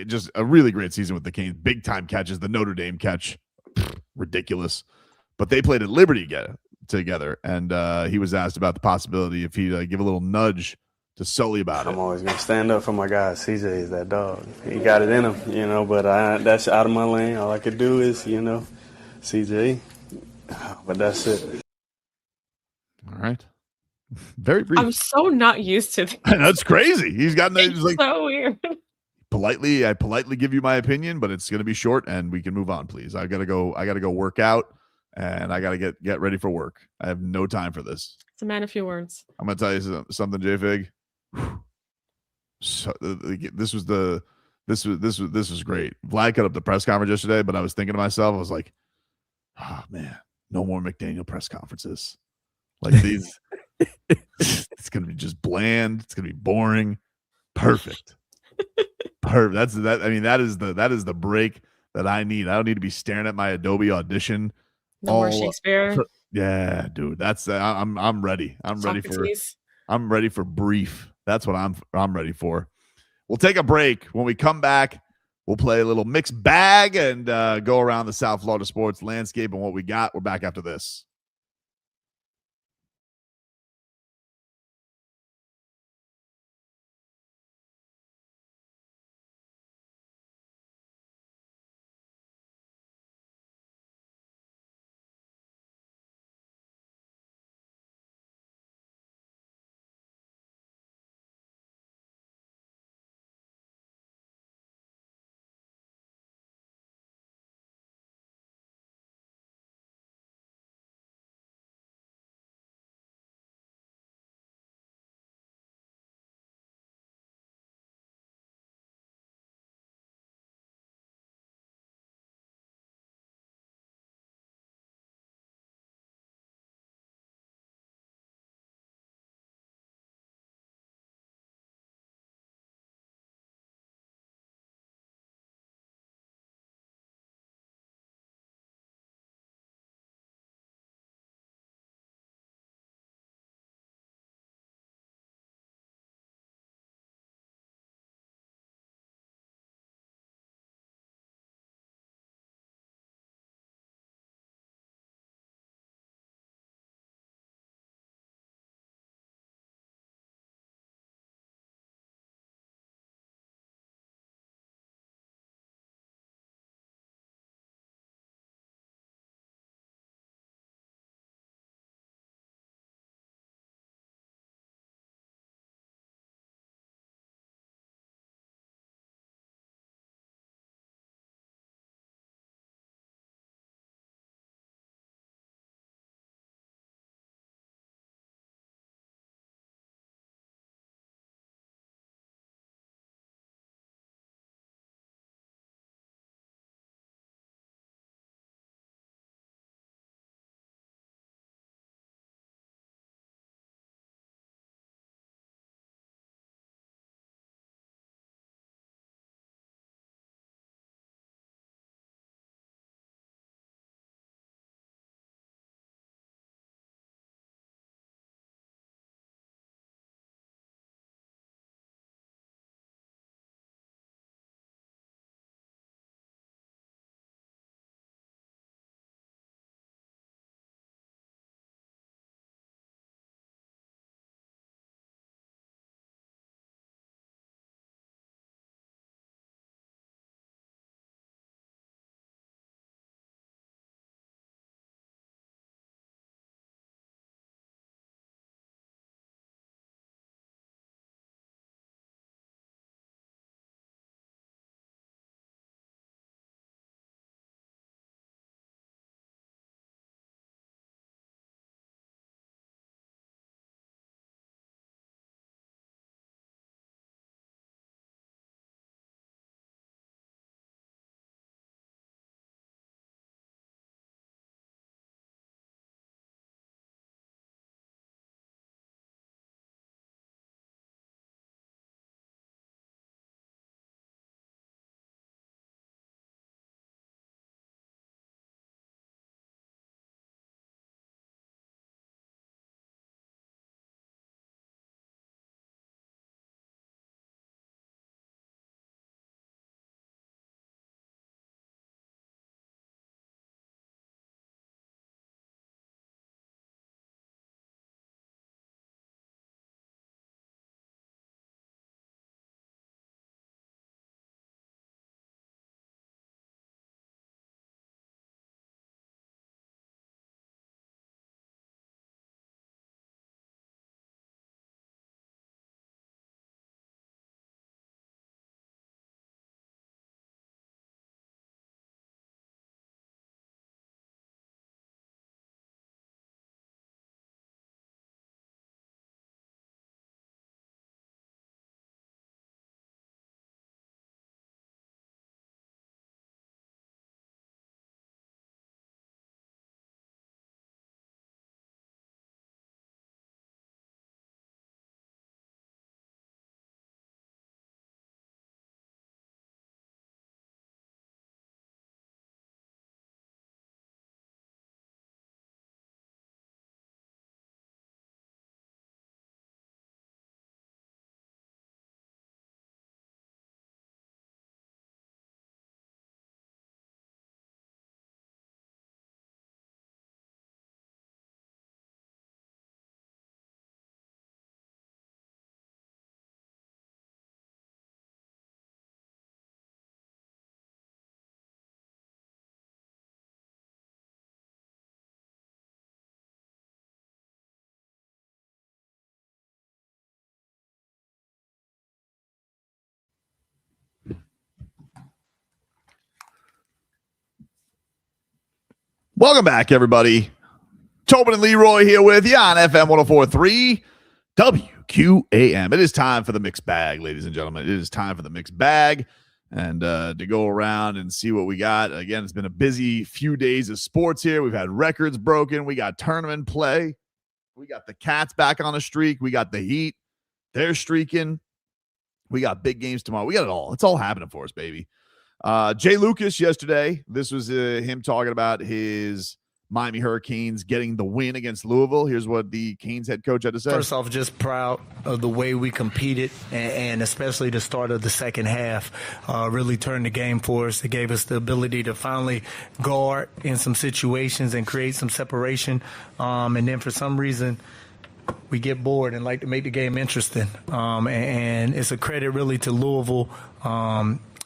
just a really great season with the Canes. Big time catches. The Notre Dame catch, ridiculous. But they played at Liberty together, and he was asked about the possibility if he'd give a little nudge to Sully about it. I'm always going to stand up for my guy. CJ is that dog. He got it in him, but that's out of my lane. All I could do is, CJ. But that's it. All right. Very brief. I'm so not used to this. That's crazy. He's got It's like so weird. I politely give you my opinion, but it's going to be short and we can move on, please. I got to go work out and I got to get ready for work. I have no time for this. It's a man of few words. I'm going to tell you something, J-Fig. So this was great. Vlad cut up the press conference yesterday, but I was thinking to myself, I was like, oh man, no more McDaniel press conferences. Like these, it's gonna be just bland. It's gonna be boring. Perfect. Perfect. That is the break that I need. I don't need to be staring at my Adobe Audition. No more Shakespeare. Yeah, dude. I'm ready. I'm ready for brief. That's what I'm ready for. We'll take a break. When we come back, we'll play a little mixed bag and go around the South Florida sports landscape and what we got. We're back after this. Welcome back, everybody. Tobin and Leroy here with you on FM 104.3 WQAM. It is time for the mixed bag, ladies and gentlemen. It is time for the mixed bag and to go around and see what we got. Again, it's been a busy few days of sports here. We've had records broken. We got tournament play. We got the Cats back on a streak. We got the Heat. They're streaking. We got big games tomorrow. We got it all. It's all happening for us, baby. Jay Lucas yesterday. This was him talking about his Miami Hurricanes getting the win against Louisville. Here's what the Canes head coach had to say. First off, just proud of the way we competed, and especially the start of the second half really turned the game for us. It gave us the ability to finally guard in some situations and create some separation. And then for some reason, we get bored and like to make the game interesting. And it's a credit really to Louisville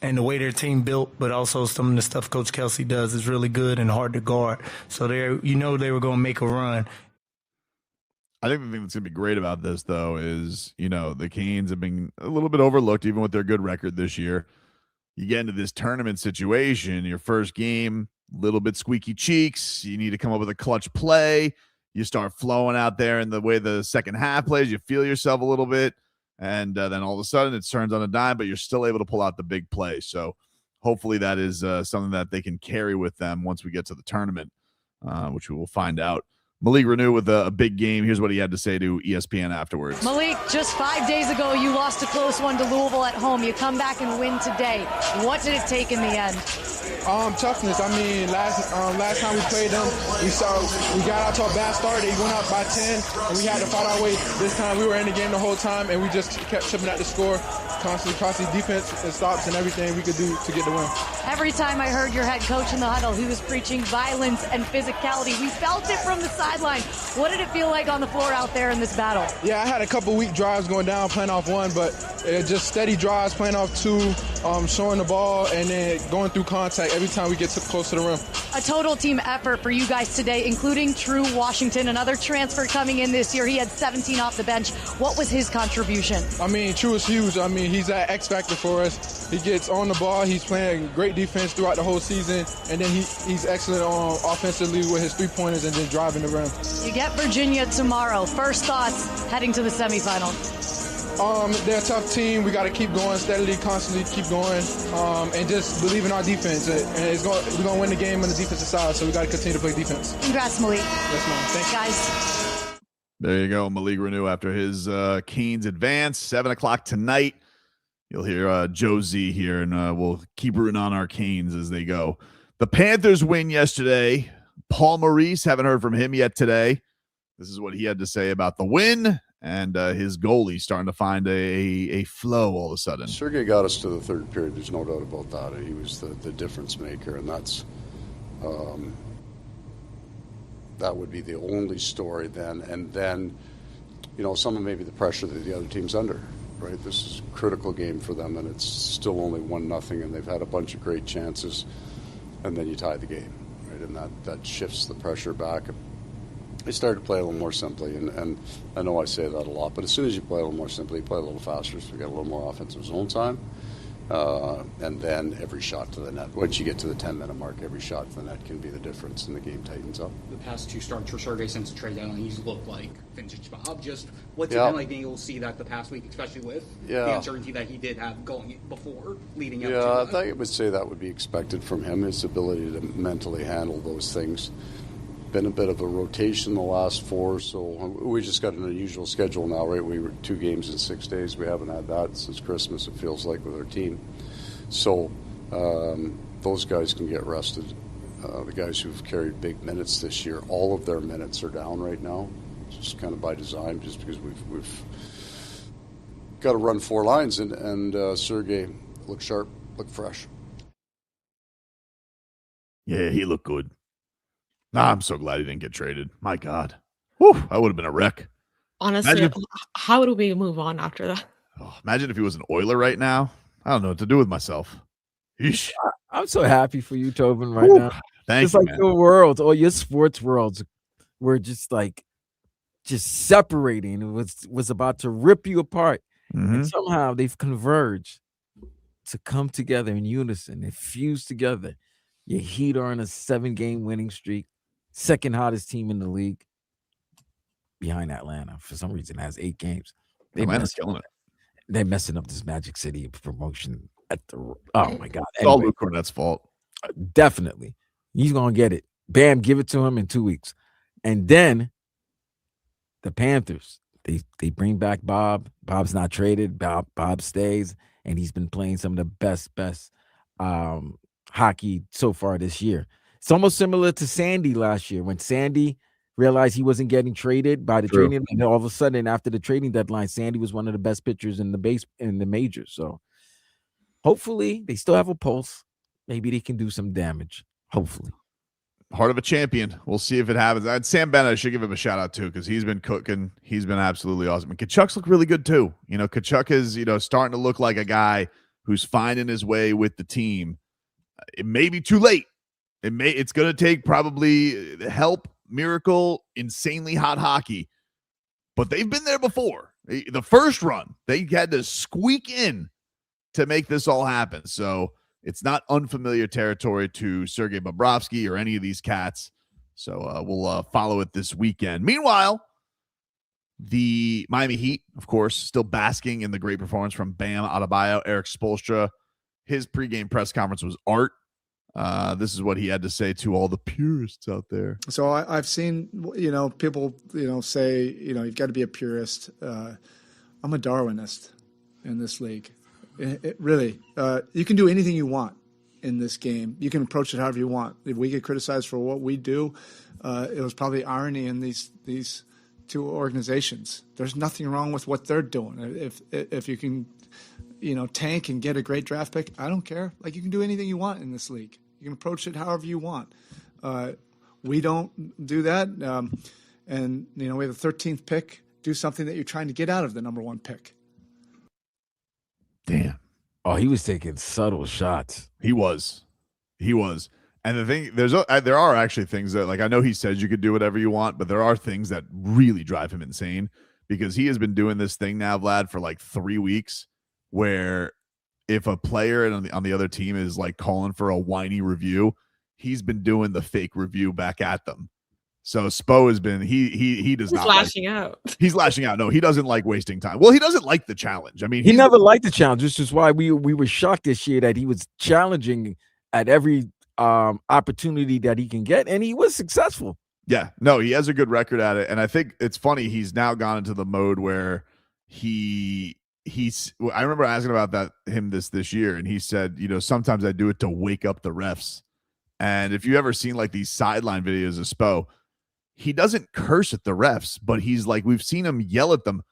and the way their team built, but also some of the stuff Coach Kelsey does is really good and hard to guard. So they were going to make a run. I think the thing that's going to be great about this, though, is, the Canes have been a little bit overlooked, even with their good record this year. You get into this tournament situation, your first game, a little bit squeaky cheeks. You need to come up with a clutch play. You start flowing out there in the way the second half plays. You feel yourself a little bit. And then all of a sudden it turns on a dime, but you're still able to pull out the big play. So hopefully that is something that they can carry with them once we get to the tournament, which we will find out. Malik Renew with a big game. Here's what he had to say to ESPN afterwards. Malik, just 5 days ago, you lost a close one to Louisville at home. You come back and win today. What did it take in the end? Toughness. I mean, last time we played them, we got out to a bad start. They went up by 10, and we had to fight our way. This time we were in the game the whole time, and we just kept chipping at the score, constantly defense and stops and everything we could do to get the win. Every time I heard your head coach in the huddle, he was preaching violence and physicality. We felt it from the sideline. What did it feel like on the floor out there in this battle? Yeah, I had a couple weak drives going down, playing off one, but just steady drives, playing off two, showing the ball, and then going through contact every time we get close to the rim. A total team effort for you guys today, including True Washington, another transfer coming in this year. He had 17 off the bench. What was his contribution? I mean, True is huge. I mean, he's an X factor for us. He gets on the ball. He's playing great defense throughout the whole season, and then he's excellent on offensively with his three-pointers and then driving the rim. You get Virginia tomorrow. First thoughts heading to the semifinals? They're a tough team. We got to keep going steadily, constantly keep going, and just believe in our defense. And we're going to win the game on the defensive side, so we got to continue to play defense. Congrats, Malik. Yes, ma'am. Thanks, guys. There you go, Malik Renew after his Canes advance, 7 o'clock tonight. You'll hear Joe Z here, and we'll keep rooting on our Canes as they go. The Panthers win yesterday. Paul Maurice, haven't heard from him yet today. This is what he had to say about the win. And his goalie starting to find a flow all of a sudden. Sergei got us to the third period. There's no doubt about that. He was the difference maker, and that's that would be the only story then. And then, some of maybe the pressure that the other team's under. Right, this is a critical game for them, and it's still only 1-0, and they've had a bunch of great chances, and then you tie the game, right, and that shifts the pressure back. They started to play a little more simply, and I know I say that a lot, but as soon as you play a little more simply, you play a little faster, so we got a little more offensive zone time, and then every shot to the net. Once you get to the 10-minute mark, every shot to the net can be the difference, and the game tightens up. The past two starts for Sergei since the trade deadline, he's looked like vintage Bob. Just what's it been like being able to see that the past week, especially with the uncertainty that he did have going before leading up to that? I would say that would be expected from him, his ability to mentally handle those things. Been a bit of a rotation the last 4, so we just got an unusual schedule now, right? We were 2 games in 6 days. We haven't had that since Christmas, it feels like, with our team. So those guys can get rested. The guys who've carried big minutes this year, all of their minutes are down right now, just kind of by design, just because we've got to run 4 lines, and Sergei looked sharp, looked fresh. Yeah, he looked good. I'm so glad he didn't get traded. My God. Whew, that would have been a wreck. Honestly, how do we move on after that? Oh, imagine if he was an Oiler right now. I don't know what to do with myself. Yeesh. I'm so happy for you, Tobin, right now. Thanks, like your worlds, all your sports worlds were just separating. It was about to rip you apart. Mm-hmm. And somehow they've converged to come together in unison. They fuse together. Your Heat are on a 7-game winning streak. second hottest team in the league, behind Atlanta. For some reason, has 8 games. Atlanta's killing it. They're messing up this Magic City promotion at the. Oh my God! It's all Luke Cornett's fault. Definitely, he's gonna get it. Bam, give it to him in 2 weeks, and then the Panthers. They bring back Bob. Bob's not traded. Bob stays, and he's been playing some of the best hockey so far this year. It's almost similar to Sandy last year when Sandy realized he wasn't getting traded by the trading, and all of a sudden after the trading deadline, Sandy was one of the best pitchers in the majors. So hopefully they still have a pulse. Maybe they can do some damage. Hopefully. Heart of a champion. We'll see if it happens. Sam Bennett, I should give him a shout out too, because he's been cooking. He's been absolutely awesome. And Tkachuk's look really good too. Tkachuk is, starting to look like a guy who's finding his way with the team. It may be too late. It's going to take probably help, miracle, insanely hot hockey, but they've been there before. The first run, they had to squeak in to make this all happen. So it's not unfamiliar territory to Sergei Bobrovsky or any of these cats. So we'll follow it this weekend. Meanwhile, the Miami Heat, of course, still basking in the great performance from Bam Adebayo, Erik Spoelstra. His pregame press conference was art. This is what he had to say to all the purists out there. So I've seen, people, say, you've got to be a purist. I'm a Darwinist in this league. Really, you can do anything you want in this game. You can approach it however you want. If we get criticized for what we do, it was probably irony in these two organizations. There's nothing wrong with what they're doing. If you can, tank and get a great draft pick, I don't care. Like, you can do anything you want in this league. You can approach it however you want. We don't do that. And we have the 13th pick. Do something that you're trying to get out of the number 1 pick. Damn. Oh, he was taking subtle shots. He was. And the thing, there are actually things that, like, I know he says you could do whatever you want, but there are things that really drive him insane, because he has been doing this thing now, Vlad, for like 3 weeks, where if a player on the other team is like calling for a whiny review, he's been doing the fake review back at them. So Spo has been, he does not lashing out. He's lashing out. No, he doesn't like wasting time. Well, he doesn't like the challenge. I mean, he never liked the challenge. This is why we were shocked this year that he was challenging at every opportunity that he can get, and he was successful. Yeah, no, he has a good record at it, and I think it's funny. He's now gone into the mode where he's. I remember asking about him this year, and he said, sometimes I do it to wake up the refs. And if you ever seen like these sideline videos of Spo, he doesn't curse at the refs, but he's like, we've seen him yell at them,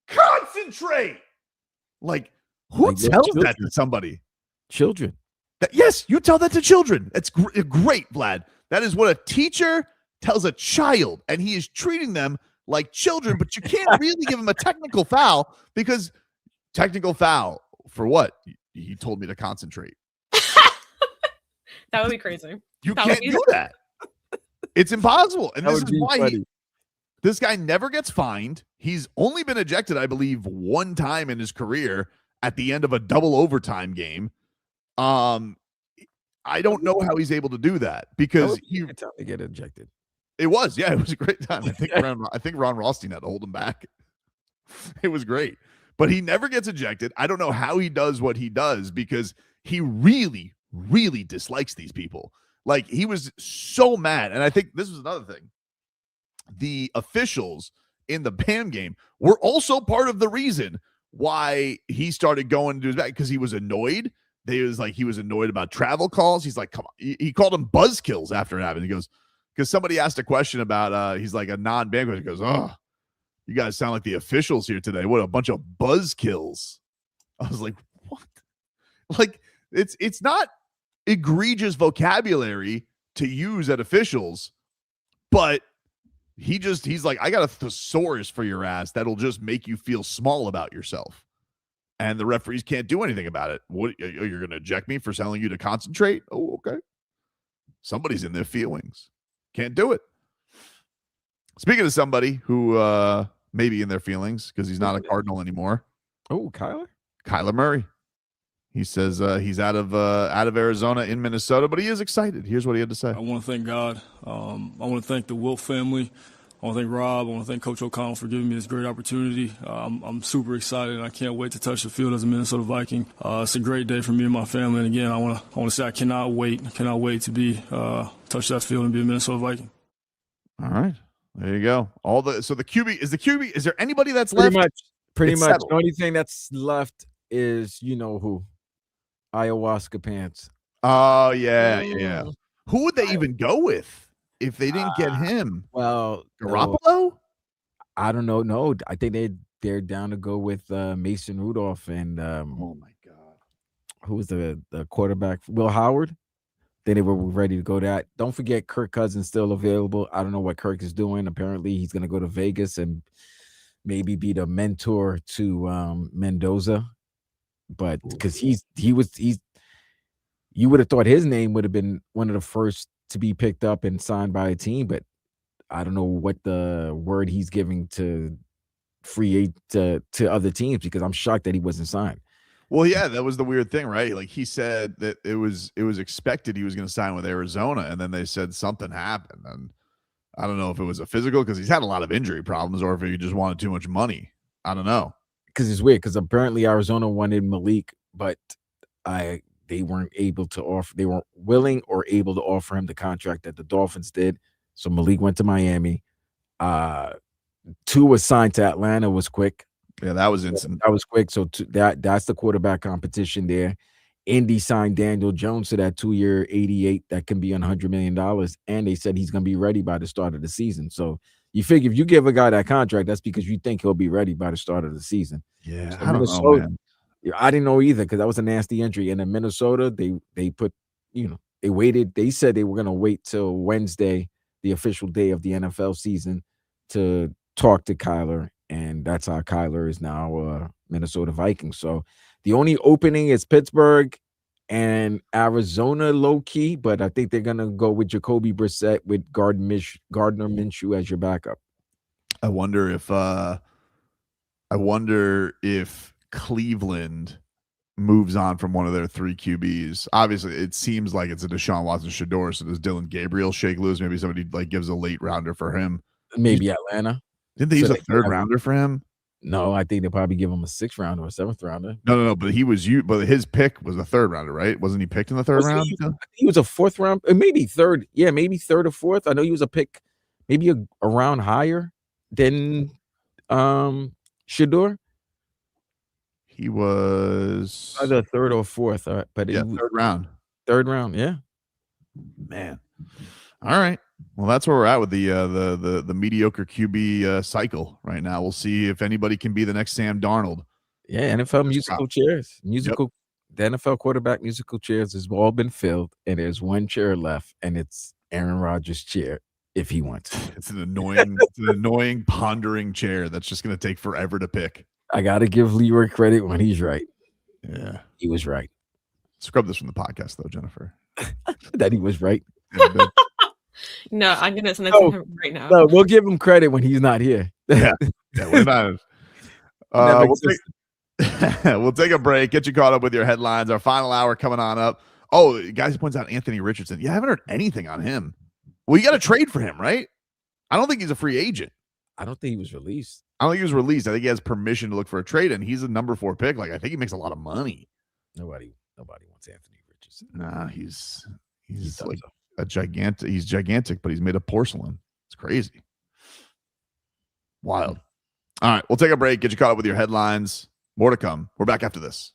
concentrate. Like, who tells that to somebody? Children. Yes, you tell that to children. That's great, Vlad. That is what a teacher tells a child, and he is treating them like children, but you can't really give him a technical foul, because technical foul for what? He told me to concentrate. That would be crazy. You can't do that. It's impossible. And this is why this guy never gets fined. He's only been ejected, I believe, 1 time in his career at the end of a double overtime game. I don't know how he's able to do that, because he to get ejected. It was a great time. I think Ron Rothstein had to hold him back. It was great, but he never gets ejected. I don't know how he does what he does, because he really, really dislikes these people. Like, he was so mad. And I think this was another thing. The officials in the Bam game were also part of the reason why he started going to his back, because he was annoyed. He was annoyed about travel calls. He's like, come on. He called them buzzkills after it happened. He goes, because somebody asked a question about, he's like a non-Bam question. He goes, oh, you guys sound like the officials here today. What a bunch of buzzkills. I was like, what? Like, it's not egregious vocabulary to use at officials, but he's like, I got a thesaurus for your ass that'll just make you feel small about yourself. And the referees can't do anything about it. What, you're going to eject me for telling you to concentrate? Oh, okay. Somebody's in their feelings. Can't do it. Speaking of somebody who may be in their feelings because he's not a Cardinal anymore. Oh, Kyler Murray. He says he's out of Arizona in Minnesota, but he is excited. Here's what he had to say. I want to thank God. I want to thank the Wilt family. I want to thank Rob. I want to thank Coach O'Connell for giving me this great opportunity. I'm super excited, and I can't wait to touch the field as a Minnesota Viking. It's a great day for me and my family. And again, I want to say I cannot wait to be touch that field and be a Minnesota Viking. All right, there you go. So the QB is there anybody that's Pretty left? Pretty It's much. settled. The only thing that's left is you know who, ayahuasca pants. Oh yeah. Who would they even go with if they didn't get him? Well, Garoppolo? I don't know. No, I think they're down to go with Mason Rudolph and oh my god, who was the quarterback? Will Howard. Then they were ready to go that. Don't forget Kirk Cousins still available. I don't know what Kirk is doing. Apparently, he's going to go to Vegas and maybe be the mentor to Mendoza, but because you would have thought his name would have been one of the first to be picked up and signed by a team, but I don't know what the word he's giving to to other teams because I'm shocked that he wasn't signed. Well, yeah, that was the weird thing, right? Like he said that it was expected he was going to sign with Arizona, and then they said something happened, and I don't know if it was a physical because he's had a lot of injury problems, or if he just wanted too much money. I don't know. Because it's weird because apparently Arizona wanted Malik, but they weren't able to offer. They weren't willing or able to offer him the contract that the Dolphins did. So Malik went to Miami. Two was signed to Atlanta. Was quick. Yeah, that was instant. That was quick. So that's the quarterback competition there. Indy signed Daniel Jones to that 2-year 88 that can be $100 million, and they said he's going to be ready by the start of the season. So you figure if you give a guy that contract, that's because you think he'll be ready by the start of the season. Yeah, so I don't know, man. I didn't know either because that was a nasty injury. And in Minnesota, they put, they waited. They said they were going to wait till Wednesday, the official day of the NFL season, to talk to Kyler, and that's how Kyler is now Minnesota Vikings. So the only opening is Pittsburgh and Arizona low key, but I think they're gonna go with Jacoby Brissett with Gardner Minshew as your backup. I wonder if Cleveland moves on from one of their 3 QBs. Obviously, it seems like it's a Deshaun Watson Shador. So does Dylan Gabriel shake loose? Maybe somebody like gives a late rounder for him. Maybe Atlanta. Didn't they use a 3rd rounder for him? No, I think they probably give him a 6th rounder or a 7th rounder. No. But but his pick was a 3rd rounder, right? Wasn't he picked in the 3rd round? He was a 4th round, maybe 3rd. Yeah, maybe 3rd or 4th. I know he was a pick, maybe a round higher than Shador. He was either 3rd or 4th, but yeah, 3rd round. 3rd round, yeah. Man. All right. Well, that's where we're at with the mediocre QB cycle right now. We'll see if anybody can be the next Sam Darnold. Yeah, NFL musical chairs. The NFL quarterback musical chairs has all been filled, and there's one chair left, and it's Aaron Rodgers' chair if he wants. It's an annoying, pondering chair that's just going to take forever to pick. I got to give Leroy credit when he's right. Yeah, he was right. Scrub this from the podcast, though, Jennifer. That he was right. No, I'm gonna send it to him right now. No, we'll give him credit when he's not here. Yeah, we're not. We'll take a break. Get you caught up with your headlines. Our final hour coming on up. Oh, guys points out Anthony Richardson. Yeah, I haven't heard anything on him. Well, you got to trade for him, right? I don't think he's a free agent. I don't think he was released. I think he has permission to look for a trade, and he's a number 4 pick. Like, I think he makes a lot of money. Nobody wants Anthony Richardson. Nah, he's like a gigantic. He's gigantic, but he's made of porcelain. It's crazy. Wild. All right, we'll take a break. Get you caught up with your headlines. More to come. We're back after this.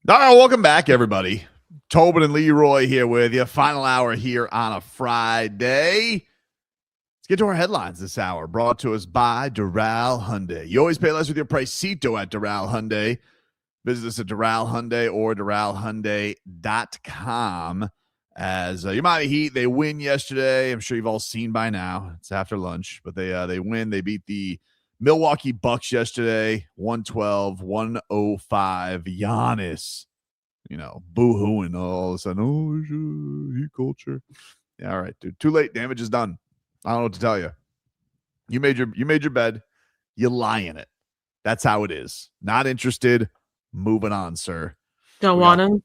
All right, welcome back, everybody. Tobin and Leroy here with you. Final hour here on a Friday. Let's get to our headlines this hour, brought to us by Doral Hyundai. You always pay less with your Pricito at Doral Hyundai. Visit us at Doral Hyundai or DoralHyundai.com. As your Miami Heat, they win yesterday. I'm sure you've all seen by now. It's after lunch, but they win. They beat the Milwaukee Bucks yesterday, 112-105. Giannis, boo-hooing all of a sudden. Heat culture. Yeah, all right, dude. Too late. Damage is done. I don't know what to tell you. You made your bed. You lie in it. That's how it is. Not interested. Moving on, sir. Don't want him.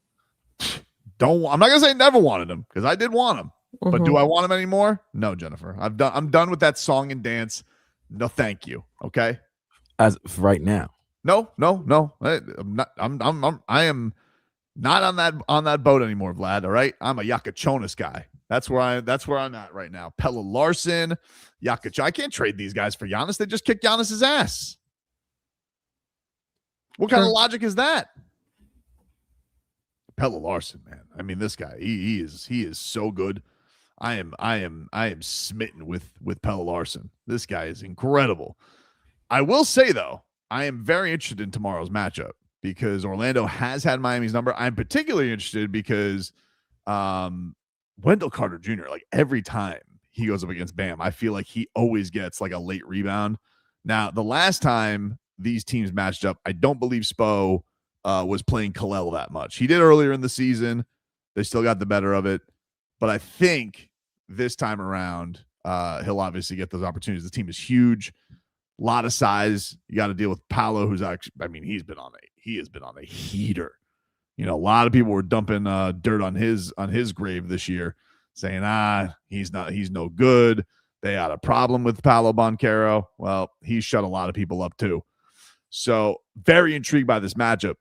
I'm not gonna say never wanted him because I did want him, but do I want him anymore? No, Jennifer. I'm done with that song and dance. No, thank you. Okay. As of right now. No. I am not on that boat anymore, Vlad. All right. I'm a Jakučionis guy. That's where I'm at right now. Pelle Larsson, Jakučionis. I can't trade these guys for Giannis. They just kicked Giannis's ass. What kind of logic is that? Pelle Larsson, man. I mean, this guy, he is so good. I am smitten with Pelle Larsson. This guy is incredible. I will say though, I am very interested in tomorrow's matchup because Orlando has had Miami's number. I'm particularly interested because Wendell Carter Jr., like every time he goes up against Bam, I feel like he always gets like a late rebound. Now, the last time these teams matched up, I don't believe Spo was playing Kalel that much. He did earlier in the season. They still got the better of it. But I think this time around, he'll obviously get those opportunities. The team is huge. A lot of size. You got to deal with Paolo, who's actually, I mean, he has been on a heater. A lot of people were dumping dirt on his grave this year, saying, he's no good. They had a problem with Paolo Banchero. Well, he shut a lot of people up too. So very intrigued by this matchup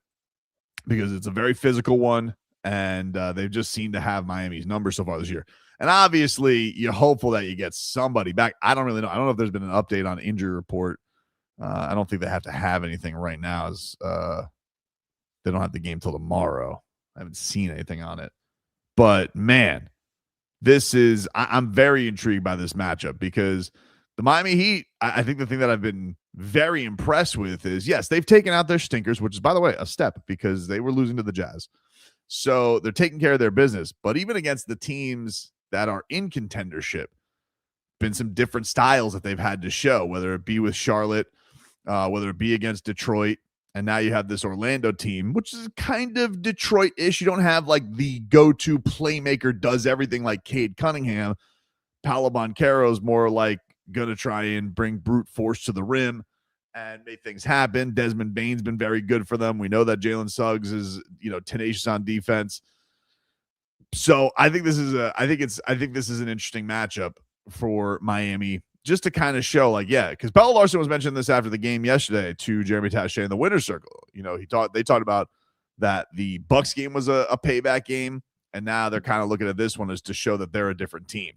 because it's a very physical one, and they've just seemed to have Miami's number so far this year. And obviously, you're hopeful that you get somebody back. I don't really know. I don't know if there's been an update on injury report. I don't think they have to have anything right now, as they don't have the game till tomorrow. I haven't seen anything on it. But, man, I'm very intrigued by this matchup because the Miami Heat, I think the thing that I've been very impressed with is, yes, they've taken out their stinkers, which is, by the way, a step because they were losing to the Jazz. So they're taking care of their business. But even against the teams that are in contendership, been some different styles that they've had to show, whether it be with Charlotte, whether it be against Detroit. And now you have this Orlando team, which is kind of Detroit-ish. You don't have like the go-to playmaker does everything like Cade Cunningham. Paolo Banchero is more like going to try and bring brute force to the rim and make things happen. Desmond Bane's been very good for them. We know that Jalen Suggs is, tenacious on defense. So I think this is an interesting matchup for Miami, just to kind of show, like, yeah, because Pelle Larsson was mentioning this after the game yesterday to Jeremy Taché in the winner's circle. They talked about that the Bucks game was a payback game, and now they're kind of looking at this one as to show that they're a different team.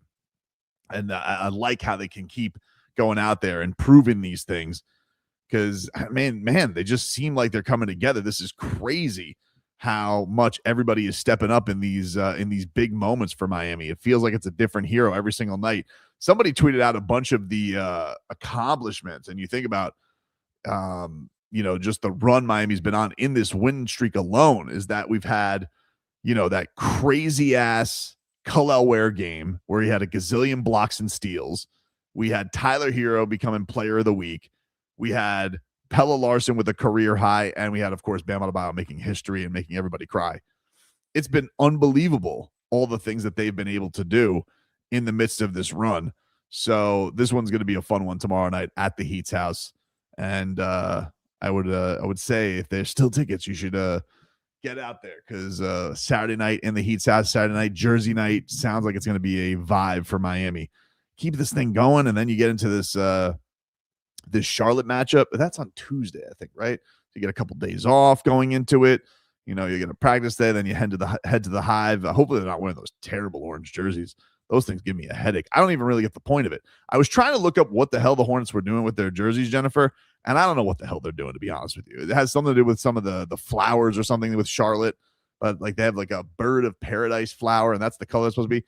And I like how they can keep going out there and proving these things because, man, they just seem like they're coming together. This is crazy how much everybody is stepping up in these big moments for Miami. It feels like it's a different hero every single night. Somebody tweeted out a bunch of the accomplishments, and you think about, just the run Miami's been on in this win streak alone is that we've had, that crazy ass Kalel Ware game where he had a gazillion blocks and steals. We had Tyler Hero becoming player of the week. We had Pelle Larsson with a career high, and we had, of course, Bam Adebayo making history and making everybody cry. It's been unbelievable, all the things that they've been able to do in the midst of this run. So this one's going to be a fun one tomorrow night at the Heat's house. And I would say if there's still tickets, you should get out there because Saturday night in the Heat's house, Saturday night, Jersey night, sounds like it's going to be a vibe for Miami. Keep this thing going, and then you get into this this Charlotte matchup. That's on Tuesday, I think, right? So you get a couple days off going into it. You're going to practice there, then you head to the Hive. Hopefully they're not wearing those terrible orange jerseys. Those things give me a headache. I don't even really get the point of it. I was trying to look up what the hell the Hornets were doing with their jerseys, Jennifer, And I don't know what the hell they're doing, to be honest with you. It has something to do with some of the flowers or something with Charlotte. But like they have like a bird of paradise flower, and that's the color it's supposed to be.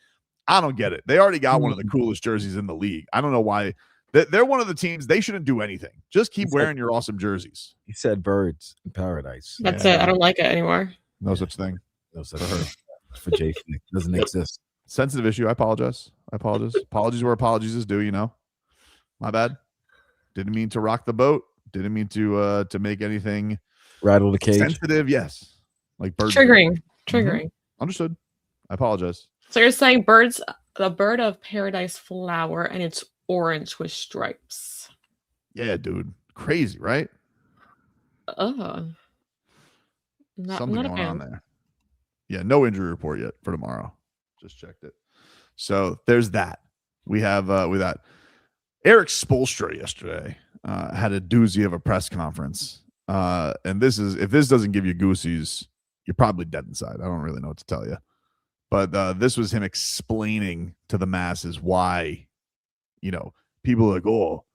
I don't get it. They already got one of the coolest jerseys in the league. I don't know why. They're one of the teams. They shouldn't do anything. Just keep wearing your awesome jerseys. He said birds in paradise. That's it. I don't like it anymore. No such thing. No such thing. For Jay Flick. Doesn't exist. Sensitive issue. I apologize. Apologies where apologies is due, My bad. Didn't mean to rock the boat. Didn't mean to make anything rattle the cage. Sensitive, yes. Like birds. Triggering. Understood. I apologize. So you're saying the bird of paradise flower, and it's orange with stripes. Yeah, dude. Crazy, right? Something going on there. Yeah, no injury report yet for tomorrow. Just checked it. So there's that. We have with that. Eric Spoelstra yesterday had a doozy of a press conference. And if this doesn't give you goosies, you're probably dead inside. I don't really know what to tell you. But this was him explaining to the masses why, people are like, oh,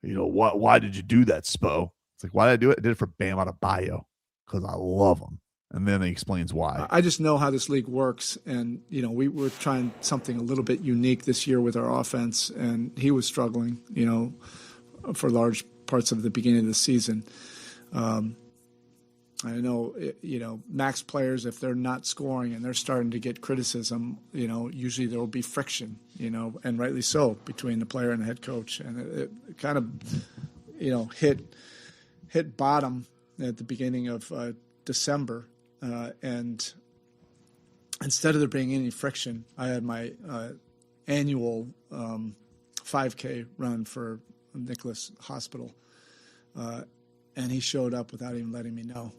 why did you do that, Spo? It's like, why did I do it? I did it for Bam Adebayo because I love him. And then he explains why. I just know how this league works. And, we were trying something a little bit unique this year with our offense. And he was struggling, for large parts of the beginning of the season. I know, max players, if they're not scoring and they're starting to get criticism, usually there will be friction, and rightly so, between the player and the head coach. And it kind of, hit bottom at the beginning of December. And instead of there being any friction, I had my annual 5K run for Nicholas Hospital. And he showed up without even letting me know.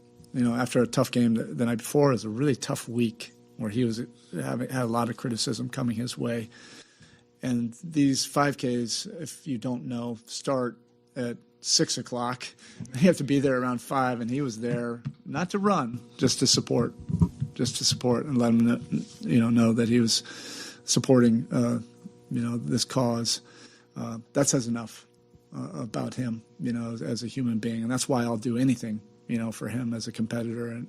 After a tough game the night before, it was a really tough week where he had a lot of criticism coming his way. And these 5Ks, if you don't know, start at 6 o'clock. You have to be there around 5, and he was there not to run, just to support and let him know that he was supporting this cause. That says enough about him, as a human being, and that's why I'll do anything, for him as a competitor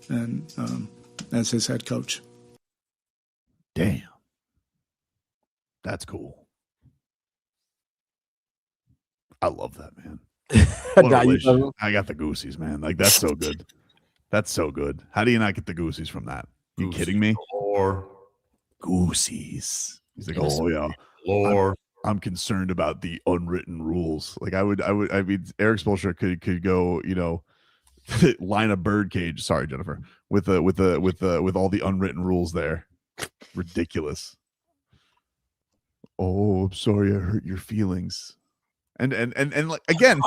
and as his head coach. Damn, that's cool. I love that, man. I got the Goosies, man. Like, that's so good. That's so good. How do you not get the Goosies from that? You kidding me? Or Goosies. He's like, oh yeah, Lord. I'm concerned about the unwritten rules. Like I mean, Eric Spoelstra could go, line a bird cage. Sorry, Jennifer, with all the unwritten rules there. Ridiculous. Oh, I'm sorry, I hurt your feelings. And like, again,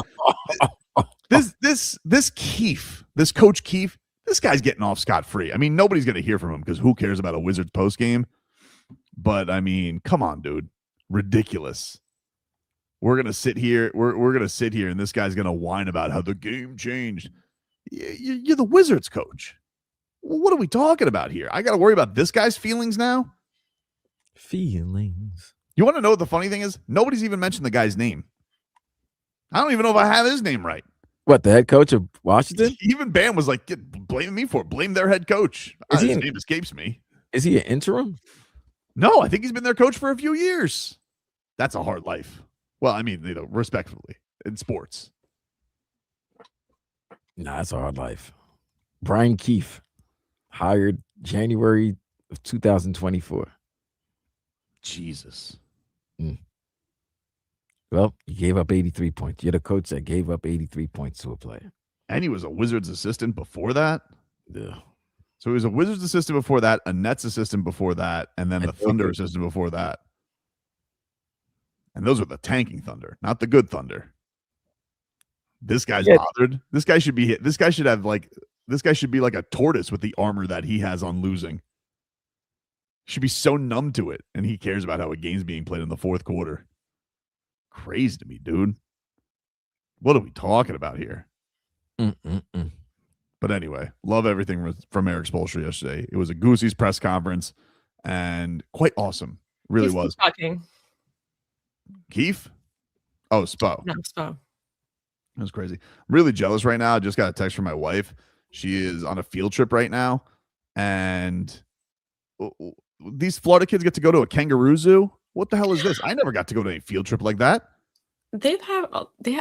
this Keefe, this Coach Keefe, this guy's getting off scot-free. I mean, nobody's gonna hear from him because who cares about a Wizards post game? But I mean, come on, dude. Ridiculous. We're gonna sit here. We're gonna sit here, and this guy's gonna whine about how the game changed. You're the Wizards coach. What are we talking about here? I got to worry about this guy's feelings now. Feelings. You want to know what the funny thing is? Nobody's even mentioned the guy's name. I don't even know if I have his name right. What, the head coach of Washington? Even Bam was like, blame me for it. Blame their head coach. His name escapes me. Is he an interim? No, I think he's been their coach for a few years. That's a hard life. Well, I mean, respectfully, in sports. Nah, that's a hard life. Brian Keefe, hired January of 2024. Jesus. Well, you gave up 83 points. You're the coach that gave up 83 points to a player. And he was a Wizards assistant before that? Yeah. So he was a Wizards assistant before that, a Nets assistant before that, and then the Thunder assistant before that. And those were the tanking Thunder, not the good Thunder. This guy's bothered. This guy should be hit. This guy should be like a tortoise with the armor that he has on losing. He should be so numb to it, and he cares about how a game's being played in the fourth quarter. Crazy to me, dude. What are we talking about here? But anyway, love everything from Erik Spoelstra yesterday. It was a Goosie's press conference and quite awesome. Really was. Talking. Keefe? Oh, Spo. No, Spo. It was crazy. I'm really jealous right now. I just got a text from my wife. She is on a field trip right now, and these Florida kids get to go to a kangaroo zoo. What the hell is this? I never got to go to a field trip like that. They have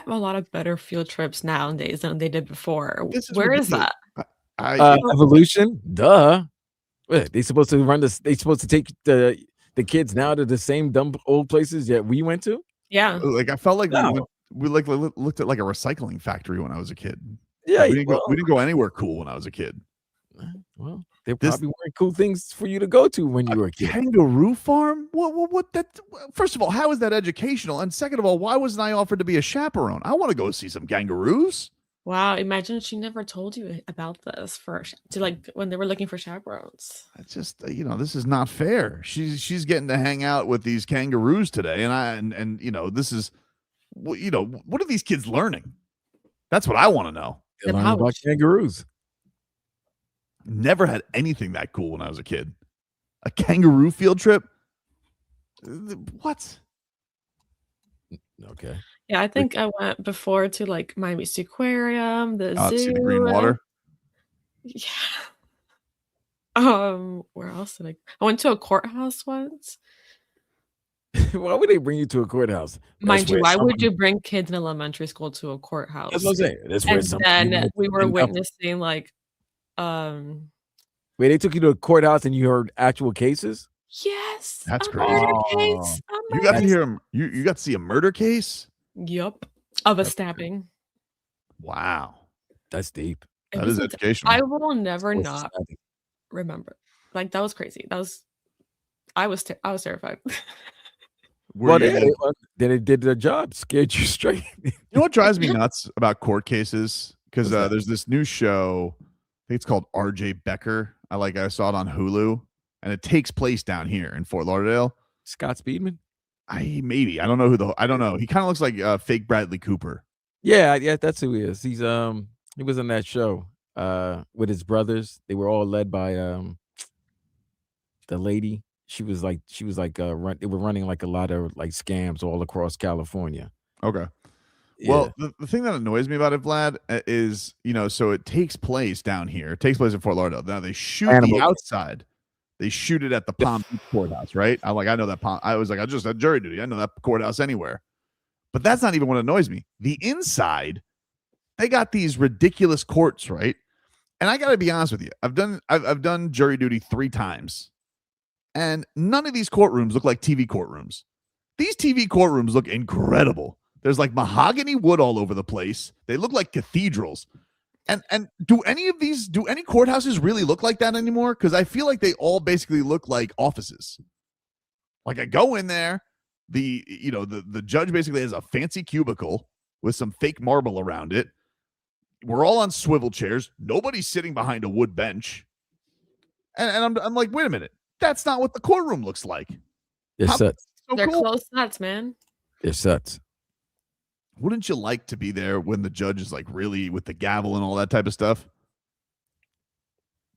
a lot of better field trips nowadays than they did before. Where ridiculous. is that? Evolution, duh. What, they supposed to run this? They supposed to take the kids now to the same dumb old places that we went to? Yeah. Like I felt like we looked at like a recycling factory when I was a kid. Yeah, we didn't go anywhere cool when I was a kid. Well, there probably weren't cool things for you to go to when you were a kid. Kangaroo farm? What that? First of all, how is that educational? And second of all, why wasn't I offered to be a chaperone? I want to go see some kangaroos. Wow, imagine she never told you about this when they were looking for chaperones. It's just this is not fair. She's getting to hang out with these kangaroos today, and this is what are these kids learning? That's what I want to know. They're learning about kangaroos. Never had anything that cool when I was a kid. A kangaroo field trip? What? Okay. Yeah, I think I went before to like Miami Aquarium, the zoo. See the green water. Yeah. Where else did I went to a courthouse once. Why would they bring you to a courthouse? Mind you, why would you bring kids in elementary school to a courthouse? That's what I'm saying. That's where and then we were witnessing like wait, they took you to a courthouse and you heard actual cases? Yes. That's a crazy. murder case. You got to hear him. You got to see a murder case? Yep. Of a stabbing. Wow. That's deep. That is educational. I will never not remember. Like that was crazy. I was terrified. Well, then it did their job. Scared you straight. You know what drives me nuts about court cases? Because there's this new show. I think it's called RJ Becker. I saw it on Hulu, and it takes place down here in Fort Lauderdale. Scott Speedman. Maybe I don't know I don't know. He kind of looks like fake Bradley Cooper. Yeah, that's who he is. He was on that show with his brothers. They were all led by the lady. They were running like a lot of like scams all across California. Okay. Yeah. Well, the thing that annoys me about it, Vlad, is so it takes place down here. It takes place in Fort Lauderdale. Now they shoot the outside. They shoot it at the Palm Beach courthouse, right? I know that. I was like, I just had jury duty. I know that courthouse anywhere. But that's not even what annoys me. The inside, they got these ridiculous courts, right? And I got to be honest with you. I've done jury duty 3 times, and none of these courtrooms look like TV courtrooms. These TV courtrooms look incredible. There's like mahogany wood all over the place. They look like cathedrals. And do any courthouses really look like that anymore? Because I feel like they all basically look like offices. Like I go in there, the judge basically has a fancy cubicle with some fake marble around it. We're all on swivel chairs. Nobody's sitting behind a wood bench. And I'm like, wait a minute. That's not what the courtroom looks like. It's sucks. They're close nuts, man. It sucks. Wouldn't you like to be there when the judge is like really with the gavel and all that type of stuff?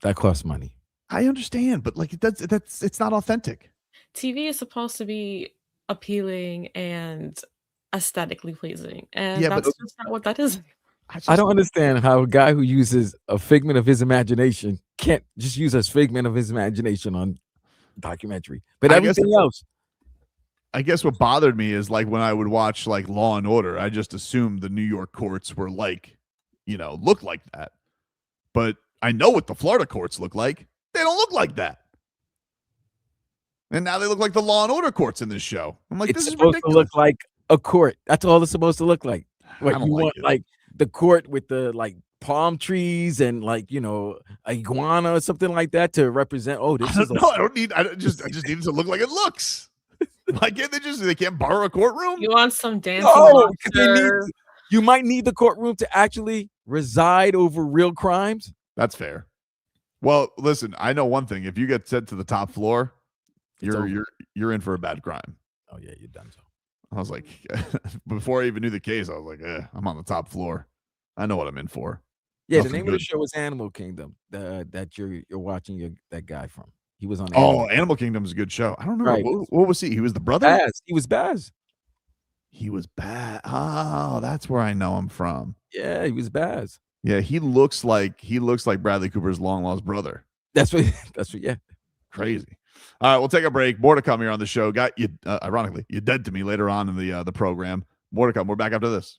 That costs money. I understand, but like it's not authentic. TV is supposed to be appealing and aesthetically pleasing, and that's just not what that is. I don't understand how a guy who uses a figment of his imagination can't just use a figment of his imagination on documentary, but everything else. I guess what bothered me is like when I would watch like Law and Order, I just assumed the New York courts were like, look like that. But I know what the Florida courts look like. They don't look like that. And now they look like the Law and Order courts in this show. I'm like, it's this is supposed ridiculous. to look like a court. That's all it's supposed to look like. What you want, it. like the court with the like palm trees and like iguana or something like that to represent. Oh, this is. No, I just need it to look like it looks. Why can't they can't borrow a courtroom? You want some dancing? No, you might need the courtroom to actually reside over real crimes. That's fair. Well, listen, I know one thing. If you get sent to the top floor, you're in for a bad crime. Oh yeah, you're done. So I was like, before I even knew the case, I was like, I'm on the top floor. I know what I'm in for. Yeah, Nothing the name good. of the show is Animal Kingdom. That you're watching that guy from. He was on. Animal Kingdom is a good show. I don't know. Right. What was he? He was the brother? He was Baz. He was bad. Oh, that's where I know him from. Yeah, he was Baz. Yeah, he looks like Bradley Cooper's long lost brother. That's what. Yeah. Crazy. All right, we'll take a break. More to come here on the show. Got you. Ironically, you're dead to me later on in the program. More to come. We're back after this.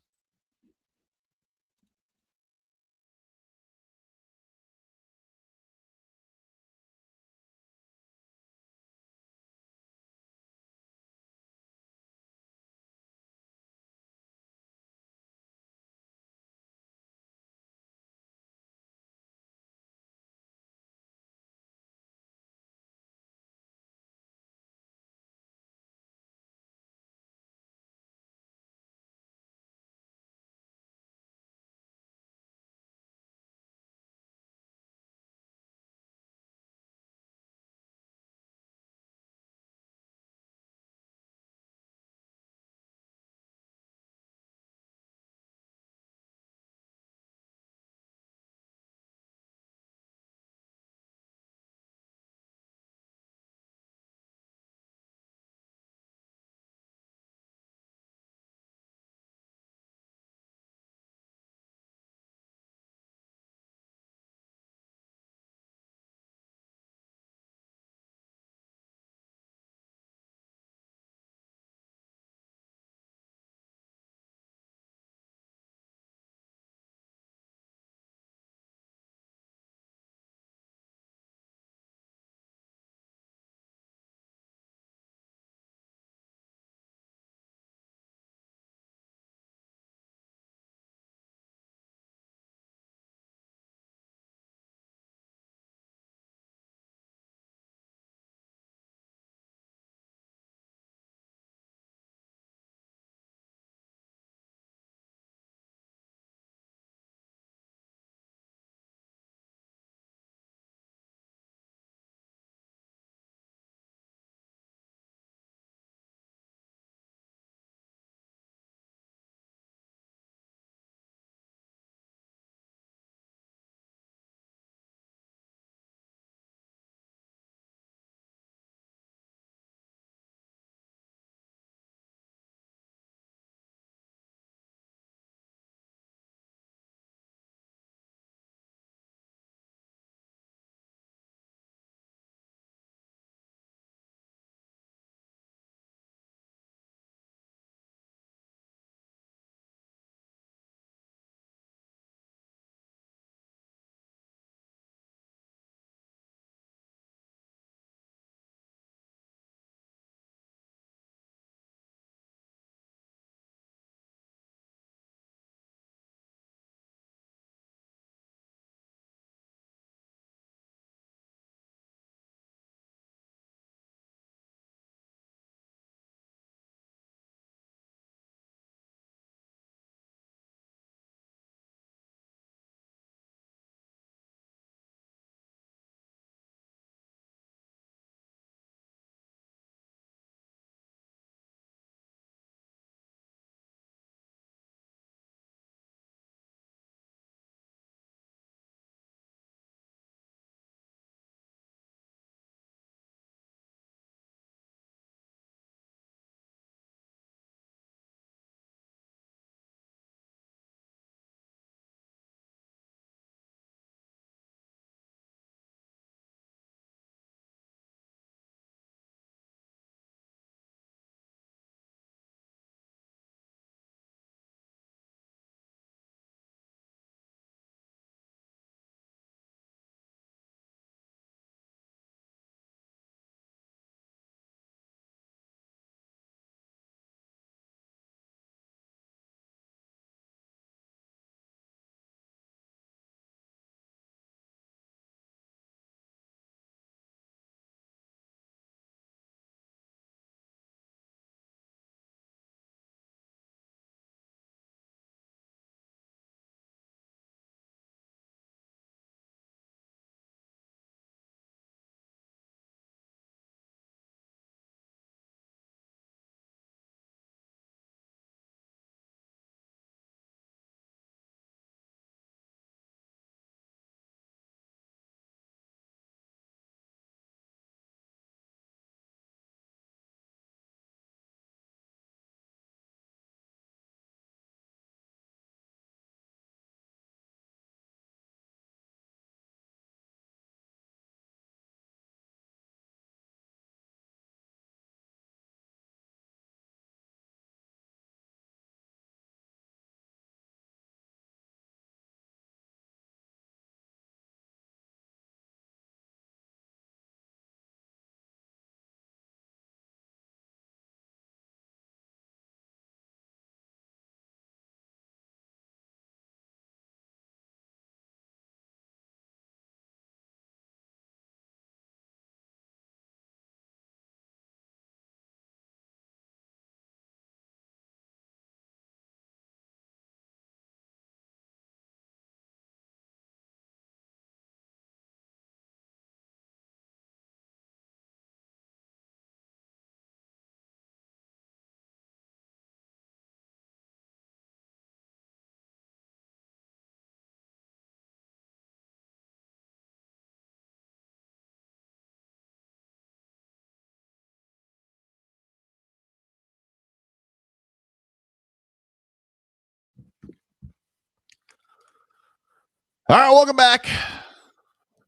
All right, welcome back.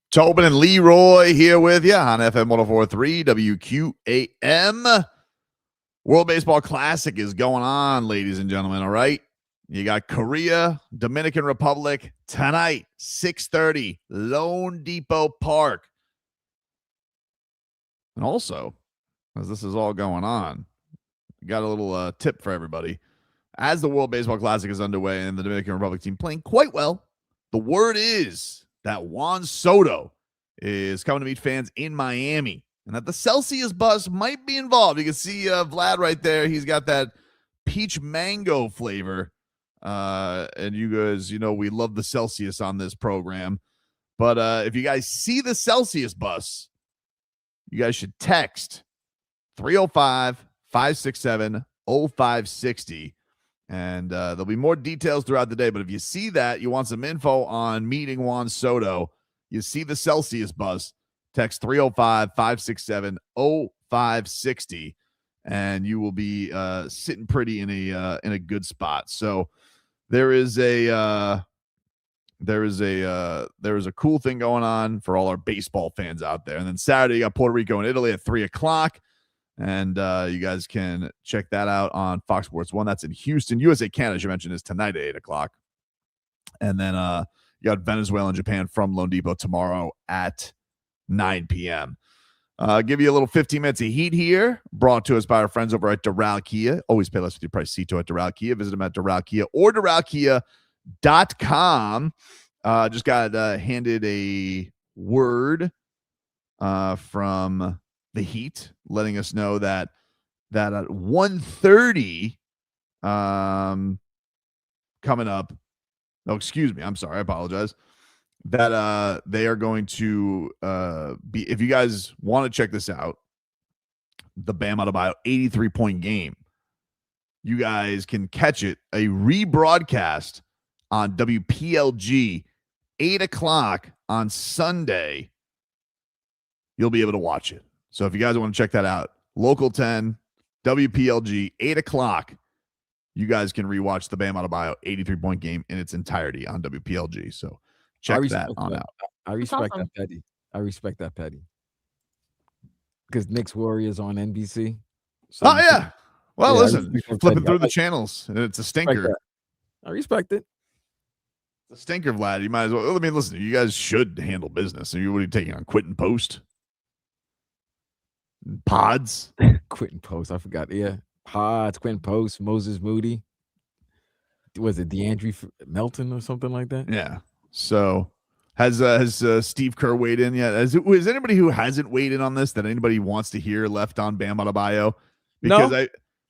Tobin and Leroy here with you on FM 104.3 WQAM. World Baseball Classic is going on, ladies and gentlemen, all right? You got Korea, Dominican Republic tonight, 6:30, LoanDepot Park. And also, as this is all going on, we got a little tip for everybody. As the World Baseball Classic is underway and the Dominican Republic team playing quite well, the word is that Juan Soto is coming to meet fans in Miami and that the Celsius bus might be involved. You can see Vlad right there. He's got that peach mango flavor. And you guys, we love the Celsius on this program. But if you guys see the Celsius bus, you guys should text 305-567-0560. And there'll be more details throughout the day. But if you see that, you want some info on meeting Juan Soto, you see the Celsius bus, text 305-567-0560. And you will be sitting pretty in a good spot. So there is a cool thing going on for all our baseball fans out there. And then Saturday, you got Puerto Rico and Italy at 3:00. And you guys can check that out on Fox Sports 1. That's in Houston. USA Canada, as you mentioned, is tonight at 8:00. And then you got Venezuela and Japan from LoanDepot tomorrow at 9 p.m. Give you a little 15 minutes of heat here, brought to us by our friends over at Doral Kia. Always pay less with your price. Cito at Doral Kia. Visit them at Doral Kia or DoralKia.com. Just got handed a word from the Heat, letting us know that at 1:30 coming up. Oh, excuse me. I'm sorry. I apologize. That they are going to be, if you guys want to check this out, the Bam Adebayo 83-point game, you guys can catch it, a rebroadcast on WPLG 8:00 on Sunday. You'll be able to watch it. So if you guys want to check that out, Local 10, WPLG 8:00, you guys can rewatch the Bam Adebayo 83-point game in its entirety on WPLG. So check that on out. I respect that, Petty. I respect that, Petty. Because Knicks Warriors on NBC. So yeah. Well, listen, flipping through the channels, and it's a stinker. I respect it. It's a stinker, Vlad. You might as well. I mean, listen, you guys should handle business. What are you taking on? Quit and Post? Pods? Quit and Post. I forgot. Yeah. Pods, Quit and Post, Moses Moody. Was it DeAndre Melton or something like that? Yeah. So has Steve Kerr weighed in yet? Is anybody who hasn't weighed in on this that anybody wants to hear left on Bam Adebayo? Because no.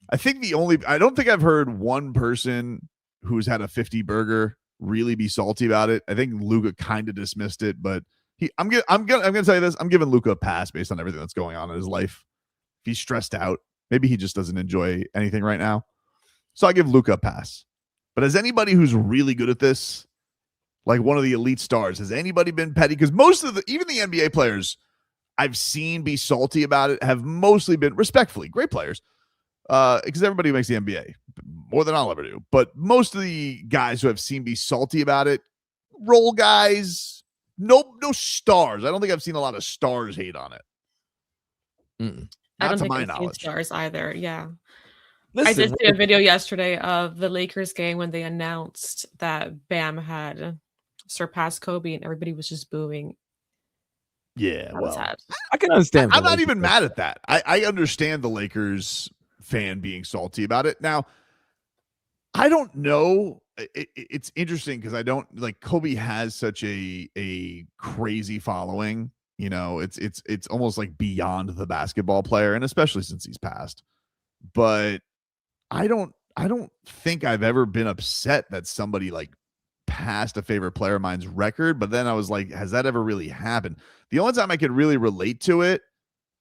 I think I don't think I've heard one person who's had a 50 burger really be salty about it. I think Luka kind of dismissed it, but I'm gonna tell you this. I'm giving Luka a pass based on everything that's going on in his life. If he's stressed out, maybe he just doesn't enjoy anything right now. So I give Luka a pass. But as anybody who's really good at this, like one of the elite stars, has anybody been petty? Because most of even the NBA players I've seen be salty about it have mostly been respectfully great players. Because everybody makes the NBA more than I'll ever do. But most of the guys who I've seen be salty about it, role guys, no stars. I don't think I've seen a lot of stars hate on it. I don't think I've seen stars either. Yeah. Listen, I did see a video yesterday of the Lakers game when they announced that Bam had surpassed Kobe and everybody was just booing. Yeah, well, I can understand. I'm not even mad at that. I understand the Lakers fan being salty about it. Now, I don't know. It's interesting because I don't like Kobe has such a crazy following. You know, it's almost like beyond the basketball player, and especially since he's passed. But I don't think I've ever been upset that somebody like passed a favorite player of mine's record. But then I was like, has that ever really happened? The only time I could really relate to it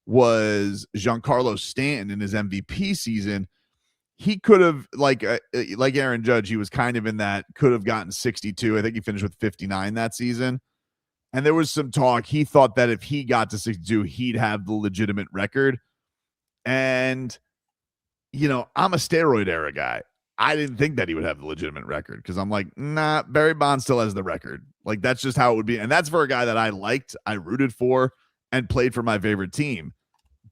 was Giancarlo Stanton in his MVP season. He could have, like Aaron Judge, he was kind of in that, could have gotten 62. I think he finished with 59 that season. And there was some talk. He thought that if he got to 62, he'd have the legitimate record. And, you know, I'm a steroid era guy. I didn't think that he would have the legitimate record because I'm like, nah, Barry Bonds still has the record. Like, that's just how it would be. And that's for a guy that I liked, I rooted for, and played for my favorite team.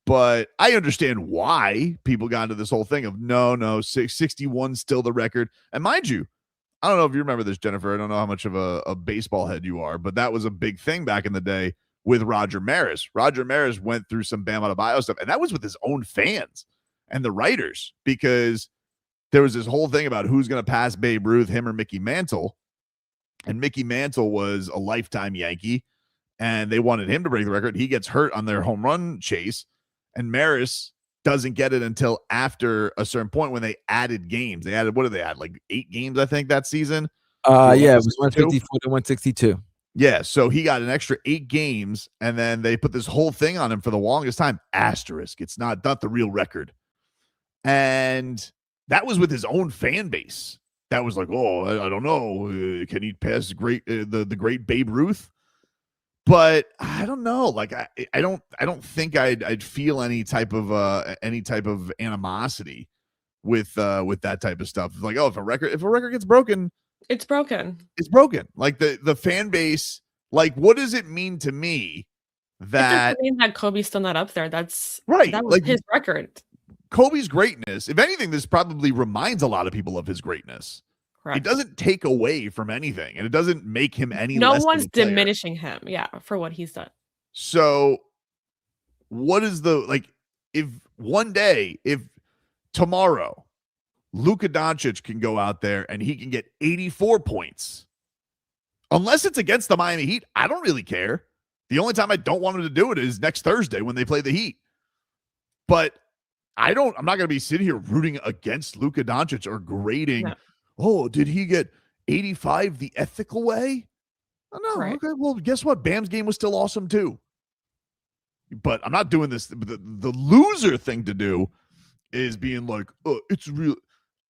But I understand why people got into this whole thing of no, 61 still the record. And mind you, I don't know if you remember this, Jennifer. I don't know how much of a baseball head you are, but that was a big thing back in the day with Roger Maris. Roger Maris went through some Bam Adebayo stuff, and that was with his own fans and the writers, because there was this whole thing about who's going to pass Babe Ruth, him or Mickey Mantle. And Mickey Mantle was a lifetime Yankee, and they wanted him to break the record. He gets hurt on their home run chase, and Maris doesn't get it until after a certain point when they added games. They added, what did they add? Like 8 games, I think, that season. Yeah, it was 154 to 162. Yeah, so he got an extra 8 games, and then they put this whole thing on him for the longest time. Asterisk. It's not the real record. And that was with his own fan base. That was like, oh, I don't know. Can he pass the great Babe Ruth? But I don't know. Like, I don't think I'd feel any type of animosity with that type of stuff. It's like, oh, if a record gets broken, it's broken. It's broken. Like the fan base. Like, what does it mean to me that it doesn't mean that Kobe's still not up there? That's right. That was like his record. Kobe's greatness, if anything, this probably reminds a lot of people of his greatness. Correct. It doesn't take away from anything, and it doesn't make him any less. No one's diminishing him, for what he's done. So, what is if tomorrow Luka Doncic can go out there and he can get 84 points, unless it's against the Miami Heat, I don't really care. The only time I don't want him to do it is next Thursday when they play the Heat. But I'm not going to be sitting here rooting against Luka Doncic or grading. No. Oh, did he get 85 the ethical way? Oh, no. Right. Okay. Well, guess what? Bam's game was still awesome too. But I'm not doing this. The loser thing to do is being like, oh, it's real.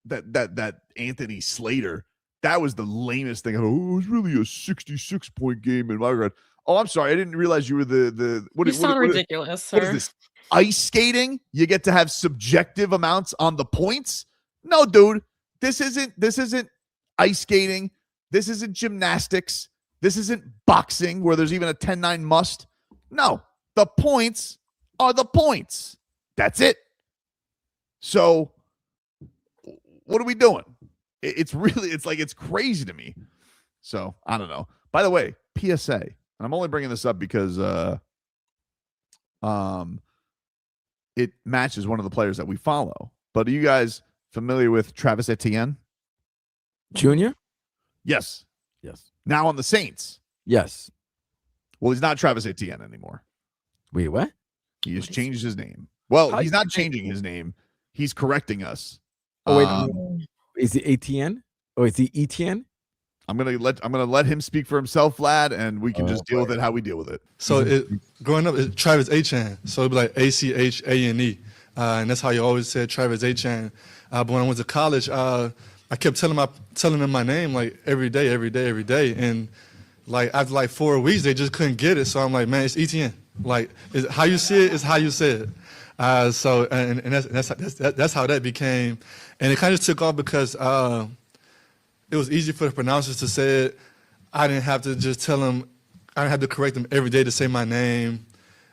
That Anthony Slater, that was the lamest thing. Oh, it was really a 66-point game in my regard. Oh, I'm sorry. I didn't realize you were you sound ridiculous, sir. What is this? Ice skating? You get to have subjective amounts on the points? No, dude. This isn't ice skating. This isn't gymnastics. This isn't boxing where there's even a 10-9 must. No, the points are the points. That's it. So what are we doing? It's crazy to me. So I don't know. By the way, PSA, and I'm only bringing this up because it matches one of the players that we follow. But are you guys familiar with Travis Etienne Jr.? Yes. Yes. Now on the Saints. Yes. Well, he's not Travis Etienne anymore. Wait, what? He has changed his name. Well, he's not changing his name. He's correcting us. Oh, wait. Is it Etienne? Or is he Etienne? I'm gonna let him speak for himself, Vlad, and we can just deal with it how we deal with it. So growing up, it's Travis Achane. So it'd be like Achane. And that's how you always said Travis Achane. But when I went to college, I kept telling them my name like every day. And like after like 4 weeks, they just couldn't get it. So I'm like, man, it's Etienne. Like how you see it is how you say it. So that's how that became. And it kind of took off because it was easy for the pronouncers to say it. I didn't have to just tell them. I didn't have to correct them every day to say my name.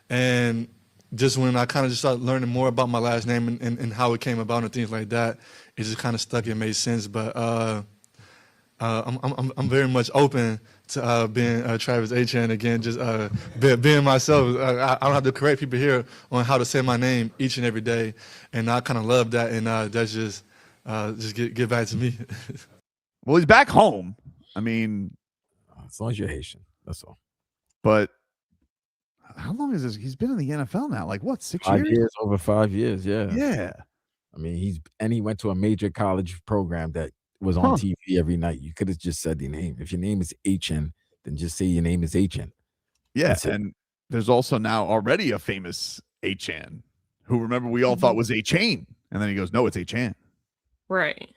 And just when I kind of just started learning more about my last name and how it came about and things like that, it just kind of stuck. It made sense. But I'm very much open to being Travis Achane again. Just being myself. I don't have to correct people here on how to say my name each and every day, and I kind of love that. And that's just get back to me. Well, he's back home. I mean, as long as you're Haitian, that's all. But how long is this? He's been in the NFL now. Like what? 6 years? 5 years, over 5 years. Yeah. Yeah. I mean, he went to a major college program that was on TV every night. You could have just said your name. If your name is Achane, then just say your name is Achane. Yeah, and there's also now already a famous Achane who, remember, we all thought was Achane, and then he goes, "No, it's Achane." Right.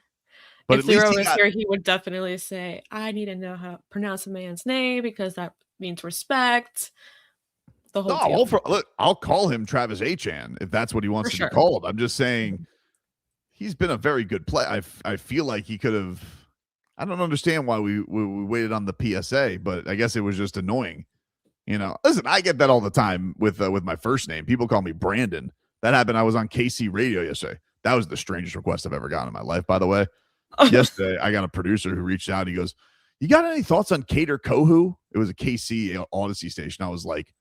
But if Leroy was here, he would definitely say, "I need to know how to pronounce a man's name because that means respect." The whole look, I'll call him Travis Achane if that's what he wants to be called. I'm just saying he's been a very good play. I feel like he could have. I don't understand why we waited on the PSA, but I guess it was just annoying. Listen, I get that all the time with my first name. People call me Brandon. That happened. I was on KC radio yesterday. That was the strangest request I've ever gotten in my life, by the way. Yesterday, I got a producer who reached out. He goes, "You got any thoughts on Cater Kohu?" It was a KC Odyssey station. I was like,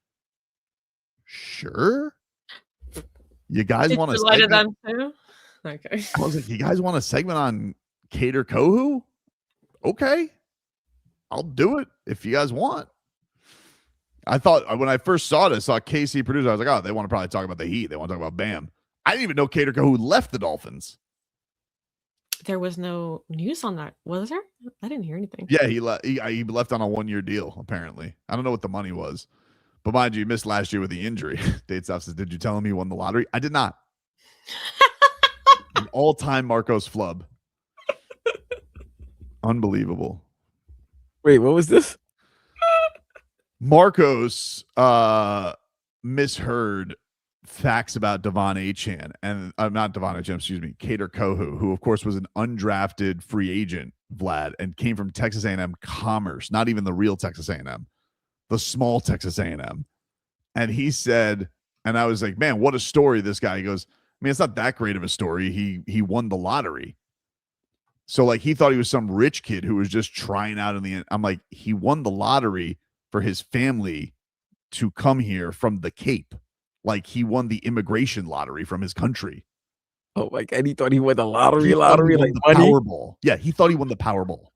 "Sure." You guys want to segment? Them too? Okay. I was like, "You guys want a segment on Cater Kohu?" Okay, I'll do it if you guys want. I thought when I first saw this, saw KC producer, I was like, oh, they want to probably talk about the Heat. They want to talk about Bam. I didn't even know Cater Kohu left the Dolphins. There was no news on that, was there? I didn't hear anything. Yeah, he left on a 1-year deal, apparently. I don't know what the money was. But mind you, he missed last year with the injury. Datestop says, did you tell him he won the lottery? I did not. An all-time Marcos flub. Unbelievable. Wait, what was this? Marcos misheard facts about Devon Achane and not Devon Achane, excuse me, Cater Kohu, who of course was an undrafted free agent, Vlad, and came from Texas A&M Commerce, not even the real Texas A&M, the small Texas A&M. And he said, and I was like, man, what a story this guy. He goes, I mean, it's not that great of a story. He won the lottery. So like he thought he was some rich kid who was just trying out in the end. I'm like, he won the lottery for his family to come here from the Cape. Like he won the immigration lottery from his country. Oh my God, he thought he won the lottery like the money? Powerball. Yeah, he thought he won the Powerball.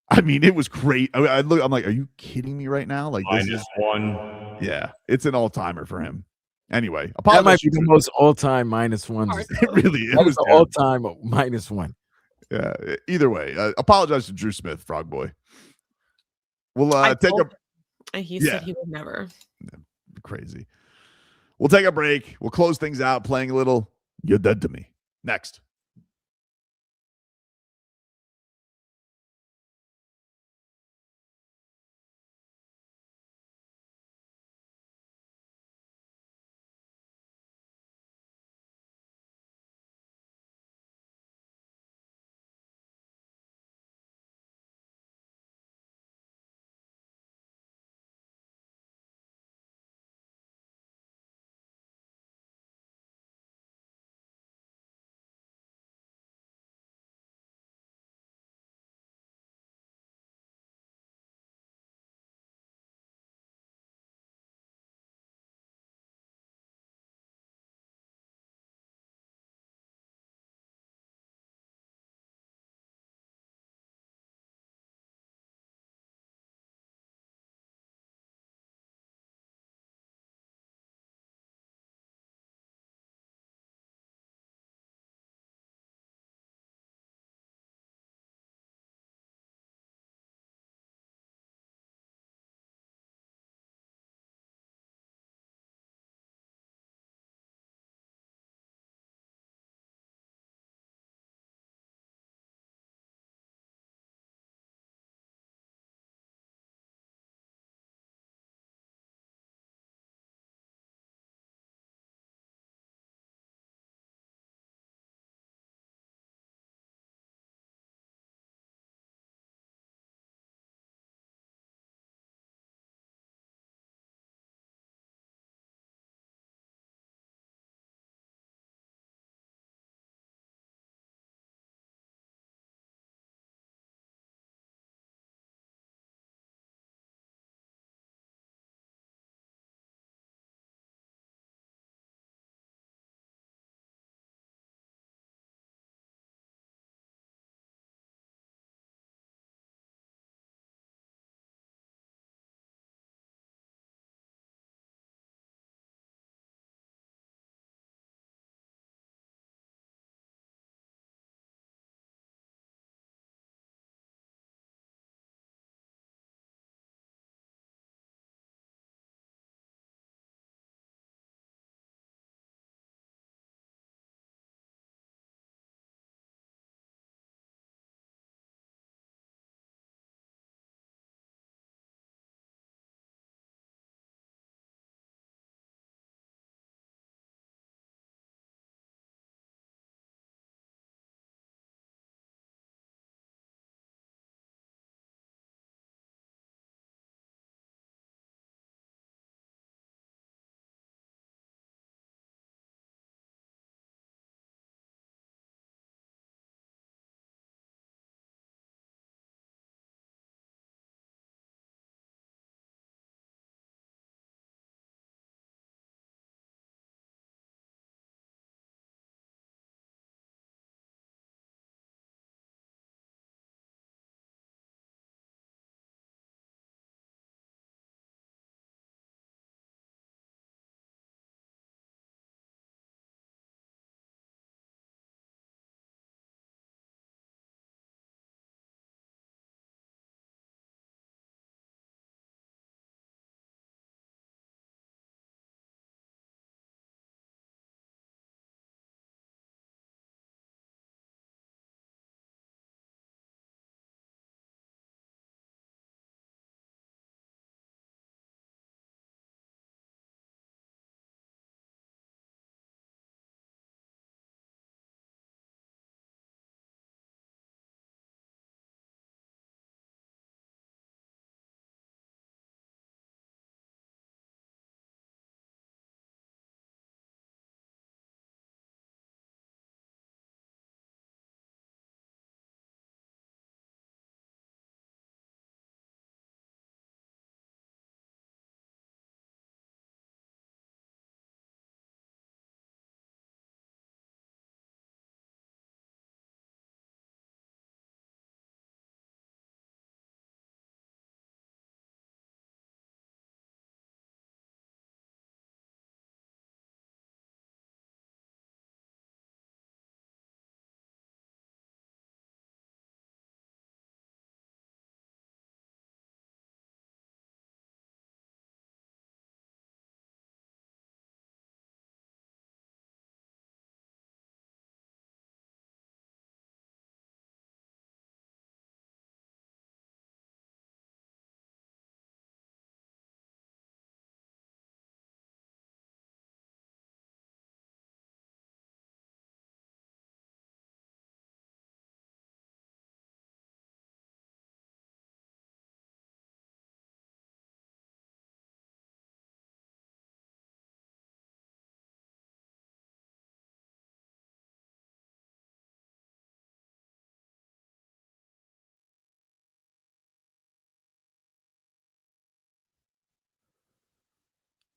I mean, it was great. I'm like, are you kidding me right now? Like this is -1. Yeah, it's an all-timer for him. Anyway, that might be the most all-time -1. It really is. That was the all-time -1. Yeah. Either way, apologize to Drew Smith, Frog Boy. We'll take a. He said he would never. Crazy. We'll take a break. We'll close things out playing a little "You're Dead to Me" next.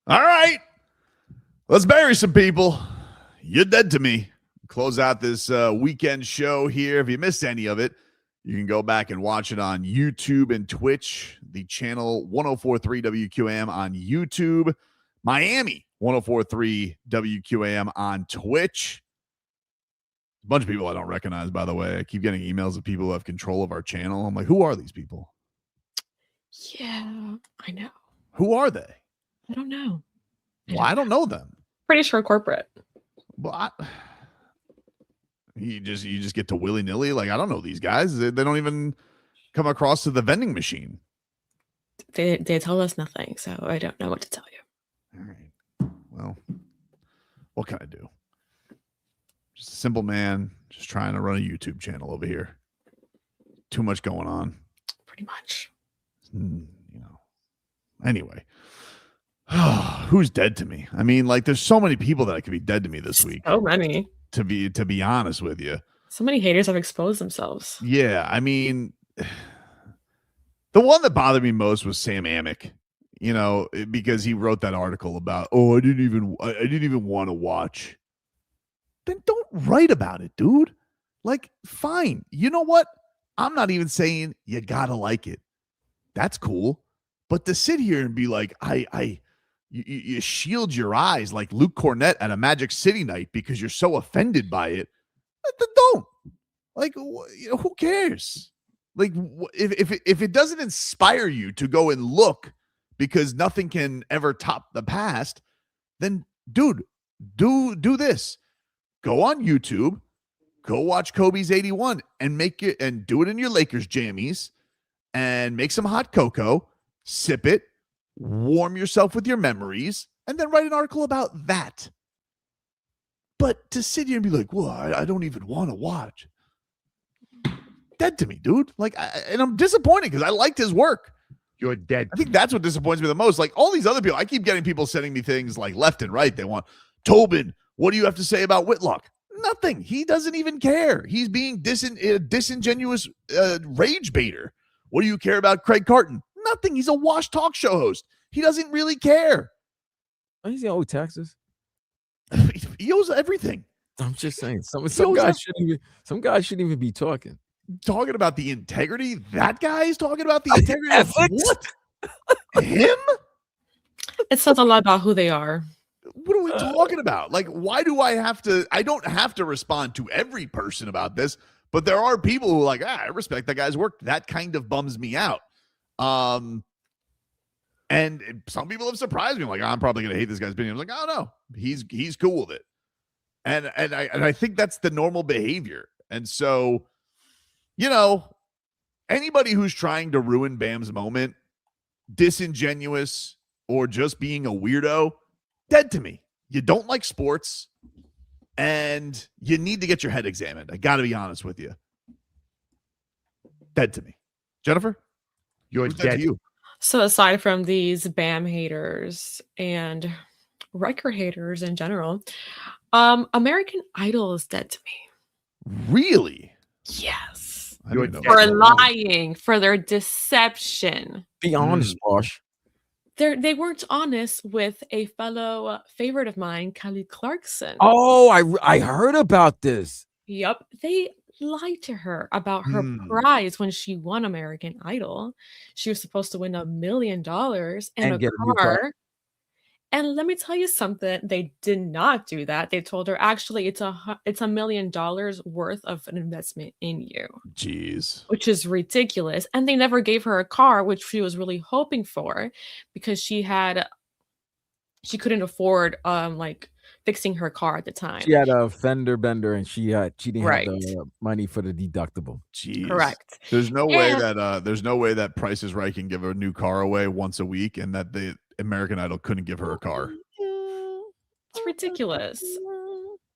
All right. Let's bury some people. You're dead to me. Close out this weekend show here. If you missed any of it, you can go back and watch it on YouTube and Twitch. The channel 104.3 WQAM on YouTube. Miami 104.3 WQAM on Twitch. A bunch of people I don't recognize, by the way. I keep getting emails of people who have control of our channel. I'm like, who are these people? Yeah, I know. Who are they? I don't know. I don't know them. Pretty sure corporate. Well, you just get to willy-nilly. Like, I don't know these guys. They don't even come across to the vending machine. They tell us nothing, so I don't know what to tell you. All right. Well, what can I do? Just a simple man just trying to run a YouTube channel over here. Too much going on. Pretty much. Anyway. Who's dead to me? I mean, like, there's so many people that could be dead to me this week. So many. To be honest with you. So many haters have exposed themselves. Yeah, I mean, the one that bothered me most was Sam Amick, because he wrote that article about, I didn't even want to watch. Then don't write about it, dude. Like, fine. You know what? I'm not even saying you gotta like it. That's cool. But to sit here and be like, you shield your eyes like Luke Cornett at a Magic City night because you're so offended by it. Don't. Like, who cares? Like, if it doesn't inspire you to go and look because nothing can ever top the past, then, dude, do this. Go on YouTube, go watch Kobe's 81 and do it in your Lakers jammies and make some hot cocoa, sip it, warm yourself with your memories, and then write an article about that. But to sit here and be like, well, I don't even want to watch. Dead to me, dude. Like, and I'm disappointed because I liked his work. You're dead. I think that's what disappoints me the most. Like, all these other people, I keep getting people sending me things like left and right. They want, Tobin, what do you have to say about Whitlock? Nothing. He doesn't even care. He's being disingenuous rage baiter. What do you care about Craig Carton? Nothing. He's a washed talk show host. He doesn't really care. He's the old taxes. He owes everything. I'm just saying. Some guys shouldn't even be talking. Talking about the integrity? That guy is talking about the integrity of what? Him? It says a lot about who they are. What are we talking about? Like, why do I have to? I don't have to respond to every person about this, but there are people who are like, I respect that guy's work. That kind of bums me out. And some people have surprised me. Like, I'm probably going to hate this guy's opinion. I'm like, oh no, he's cool with it. And I think that's the normal behavior. And so, anybody who's trying to ruin Bam's moment, disingenuous or just being a weirdo, dead to me. You don't like sports and you need to get your head examined. I got to be honest with you. Dead to me. Jennifer? You're dead to you. So aside from these Bam haters and record haters in general, American Idol is dead to me. Really? Yes. For lying, for their deception. Be honest, Bosh. They weren't honest with a fellow favorite of mine, Kelly Clarkson. Oh, I heard about this. Yep. They lied to her about her prize when she won American Idol. She was supposed to win $1 million and a car. And let me tell you something. They did not do that. They told her, actually, it's $1 million worth of an investment in you. Jeez. Which is ridiculous. And they never gave her a car, which she was really hoping for, because she couldn't afford fixing her car at the time. She had a fender bender and she didn't have the money for the deductible. Jeez. Correct. There's no way that Price is Right can give her a new car away once a week and that the American Idol couldn't give her a car. It's ridiculous.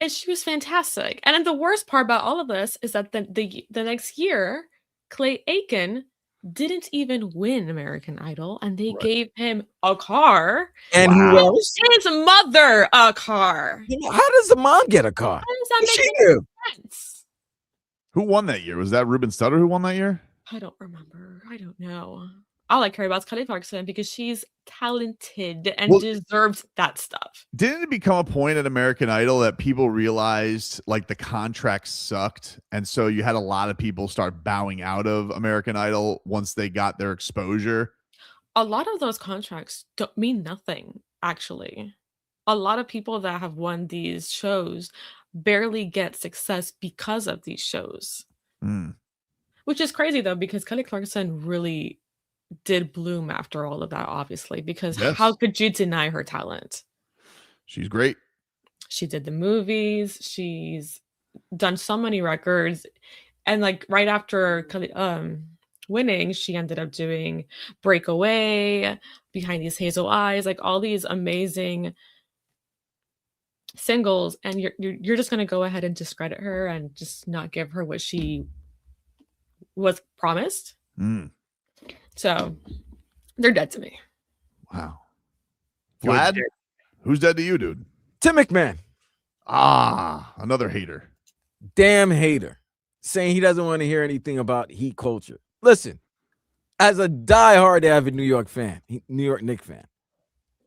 And she was fantastic. And then the worst part about all of this is that the next year, Clay Aiken didn't even win American Idol, and they gave him a car. And who else? His mother a car. How does the mom get a car? How does that make any sense? Who won that year? Was that Ruben Studdard who won that year? I don't remember. I don't know. all I care about is Kelly Clarkson because she's talented and deserves that stuff. Didn't it become a point at American Idol that people realized like the contract sucked, and so you had a lot of people start bowing out of American Idol once they got their exposure? A lot of those contracts don't mean nothing, actually. A lot of people that have won these shows barely get success because of these shows. Which is crazy, though, because Kelly Clarkson really did bloom after all of that, obviously, because how could you deny her talent? She's great. She did the movies. She's done so many records. And like right after Kelly, winning, she ended up doing Breakaway, Behind These Hazel Eyes, like all these amazing singles, and you're just going to go ahead and discredit her and just not give her what she was promised. So they're dead to me. Wow. Vlad, who's dead to you, dude? Tim McMahon. Another hater. Damn hater. Saying he doesn't want to hear anything about Heat culture. Listen, as a diehard avid New York fan, New York Knicks fan,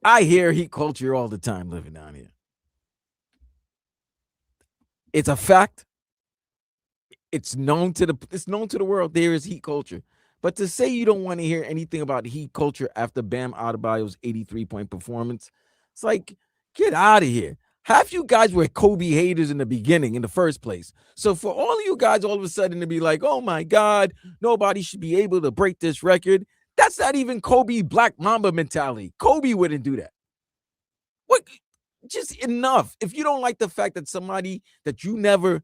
I hear Heat culture all the time living down here. It's a fact. It's known to the world there is Heat culture. But to say you don't want to hear anything about Heat culture after Bam Adebayo's 83-point performance, it's like, get out of here. Half you guys were Kobe haters in the beginning, in the first place. So for all of you guys all of a sudden to be like, oh my God, nobody should be able to break this record. That's not even Kobe Black Mamba mentality. Kobe wouldn't do that. What? Just enough. If you don't like the fact that somebody that you never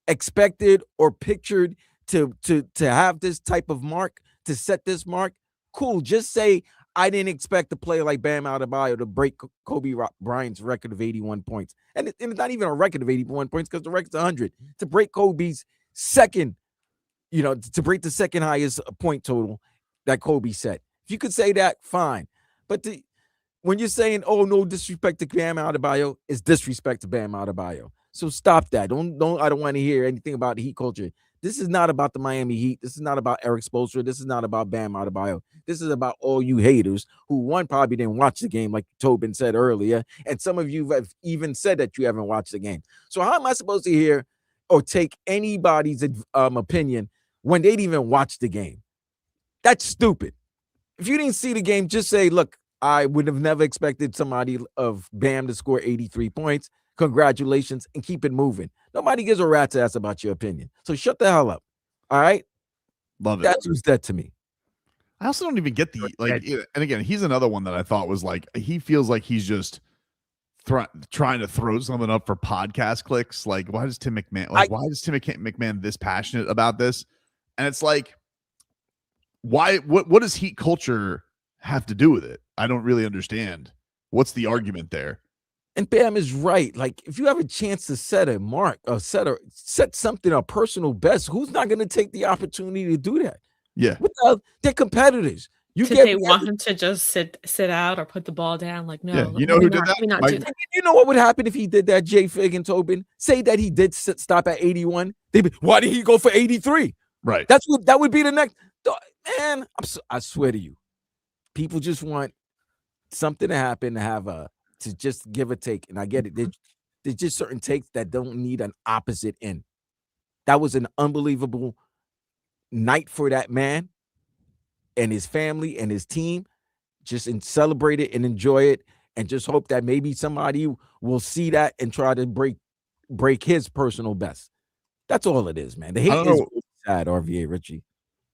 expected or pictured to have this type of mark, to set this mark, cool. Just say, I didn't expect a player like Bam Adebayo to break Kobe Bryant's record of 81 points. And it's not even a record of 81 points because the record's 100. To break Kobe's second, to break the second highest point total that Kobe set. If you could say that, fine. But when you're saying, oh, no disrespect to Bam Adebayo, it's disrespect to Bam Adebayo. So stop that. I don't want to hear anything about the Heat culture. This is not about the Miami Heat. This is not about Eric Spoelstra. This is not about Bam Adebayo. This is about all you haters who, one, probably didn't watch the game like Tobin said earlier, and some of you have even said that you haven't watched the game. So how am I supposed to hear or take anybody's opinion when they didn't even watch the game? That's stupid. If you didn't see the game, just say, look, I would have never expected somebody of Bam to score 83 points. Congratulations, and keep it moving. Nobody gives a rat's ass about your opinion. So shut the hell up. All right? Love it. That's who's dead to me. I also don't even get and again, he's another one that I thought was like, he feels like he's just trying to throw something up for podcast clicks. Like, why does Tim McMahon this passionate about this? And it's like, why? What does Heat culture have to do with it? I don't really understand. What's the argument there? And Bam is right. Like, if you have a chance to set a mark or set something, a personal best, who's not going to take the opportunity to do that? Yeah. They're competitors. They want him to just sit out or put the ball down. Like, no. Yeah. You know who did that? You know what would happen if he did that, Jay Fig and Tobin? Say that he did stop at 81. Why did he go for 83? Right. That would be the next. Man, I swear to you, people just want something to happen to just give a take. And I get it. There's just certain takes that don't need an opposite end. That was an unbelievable night for that man and his family and his team. Just celebrate it and enjoy it, and just hope that maybe somebody will see that and try to break his personal best. That's all it is, man. The hate is sad, RVA Richie.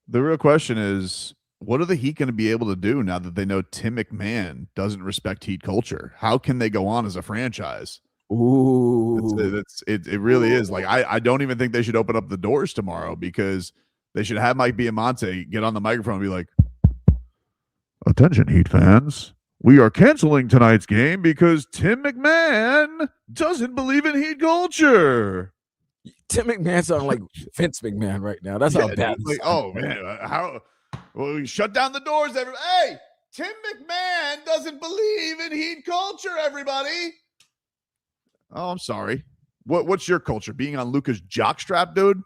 The real question is, what are the Heat going to be able to do now that they know Tim McMahon doesn't respect Heat culture? How can they go on as a franchise? Ooh, it really is. Like, I don't even think they should open up the doors tomorrow, because they should have Mike Biamonte get on the microphone and be like, attention, Heat fans. We are canceling tonight's game because Tim McMahon doesn't believe in Heat culture. Tim McMahon sounds like Vince McMahon right now. That's how bad. Like, oh man, well, we shut down the doors. Hey, Tim McMahon doesn't believe in Heat culture. Everybody. Oh, I'm sorry. What's your culture? Being on Luka's jockstrap, dude?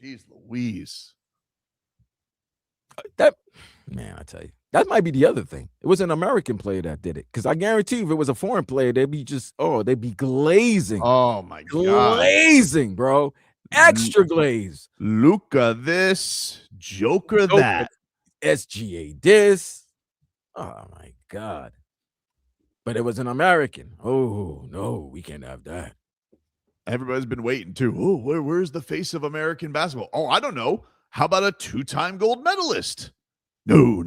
Jeez Louise. Man, I tell you, that might be the other thing. It was an American player that did it. Because I guarantee if it was a foreign player, they'd be glazing. Oh my God. Glazing, bro. Extra glaze. Luca this, Joker that. SGA this. Oh my God. But it was an American. Oh no, we can't have that. Everybody's been waiting too. Oh, where's the face of American basketball? Oh, I don't know. How about a 2-time gold medalist? No.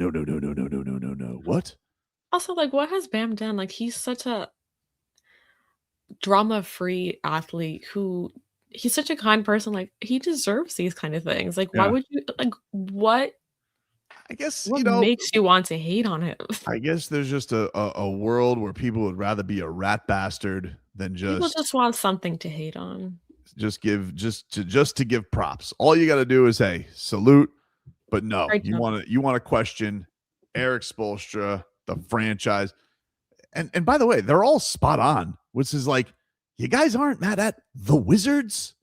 What? Also, like, what has Bam done? Like, he's such a drama-free athlete he's such a kind person. Like, he deserves these kind of things. Like, why would you, like, what? I guess, what makes you want to hate on him? I guess there's just a world where people would rather be a rat bastard than People just want something to hate on. Just to give props. All you got to do is, hey, salute. But no, you want to question Eric Spoelstra, the franchise. And by the way, they're all spot on, which is like, you guys aren't mad at the Wizards.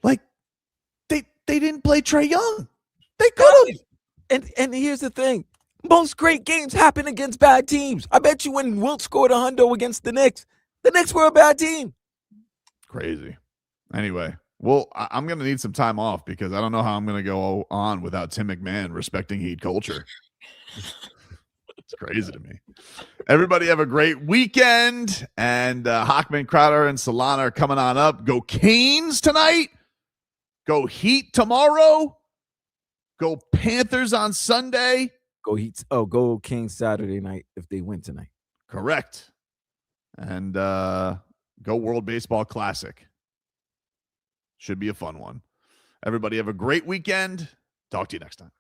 Like, they didn't play Trae Young. They could have. And here's the thing. Most great games happen against bad teams. I bet you when Wilt scored a hundo against the Knicks were a bad team. Crazy. Anyway, well, I'm going to need some time off because I don't know how I'm going to go on without Tim McMahon respecting Heat culture. It's crazy to me. Everybody have a great weekend. And Hockman, Crowder, and Solana are coming on up. Go Canes tonight. Go Heat tomorrow. Go Panthers on Sunday. Go Heat. Oh, go Kings Saturday night if they win tonight. Correct. And go World Baseball Classic. Should be a fun one. Everybody have a great weekend. Talk to you next time.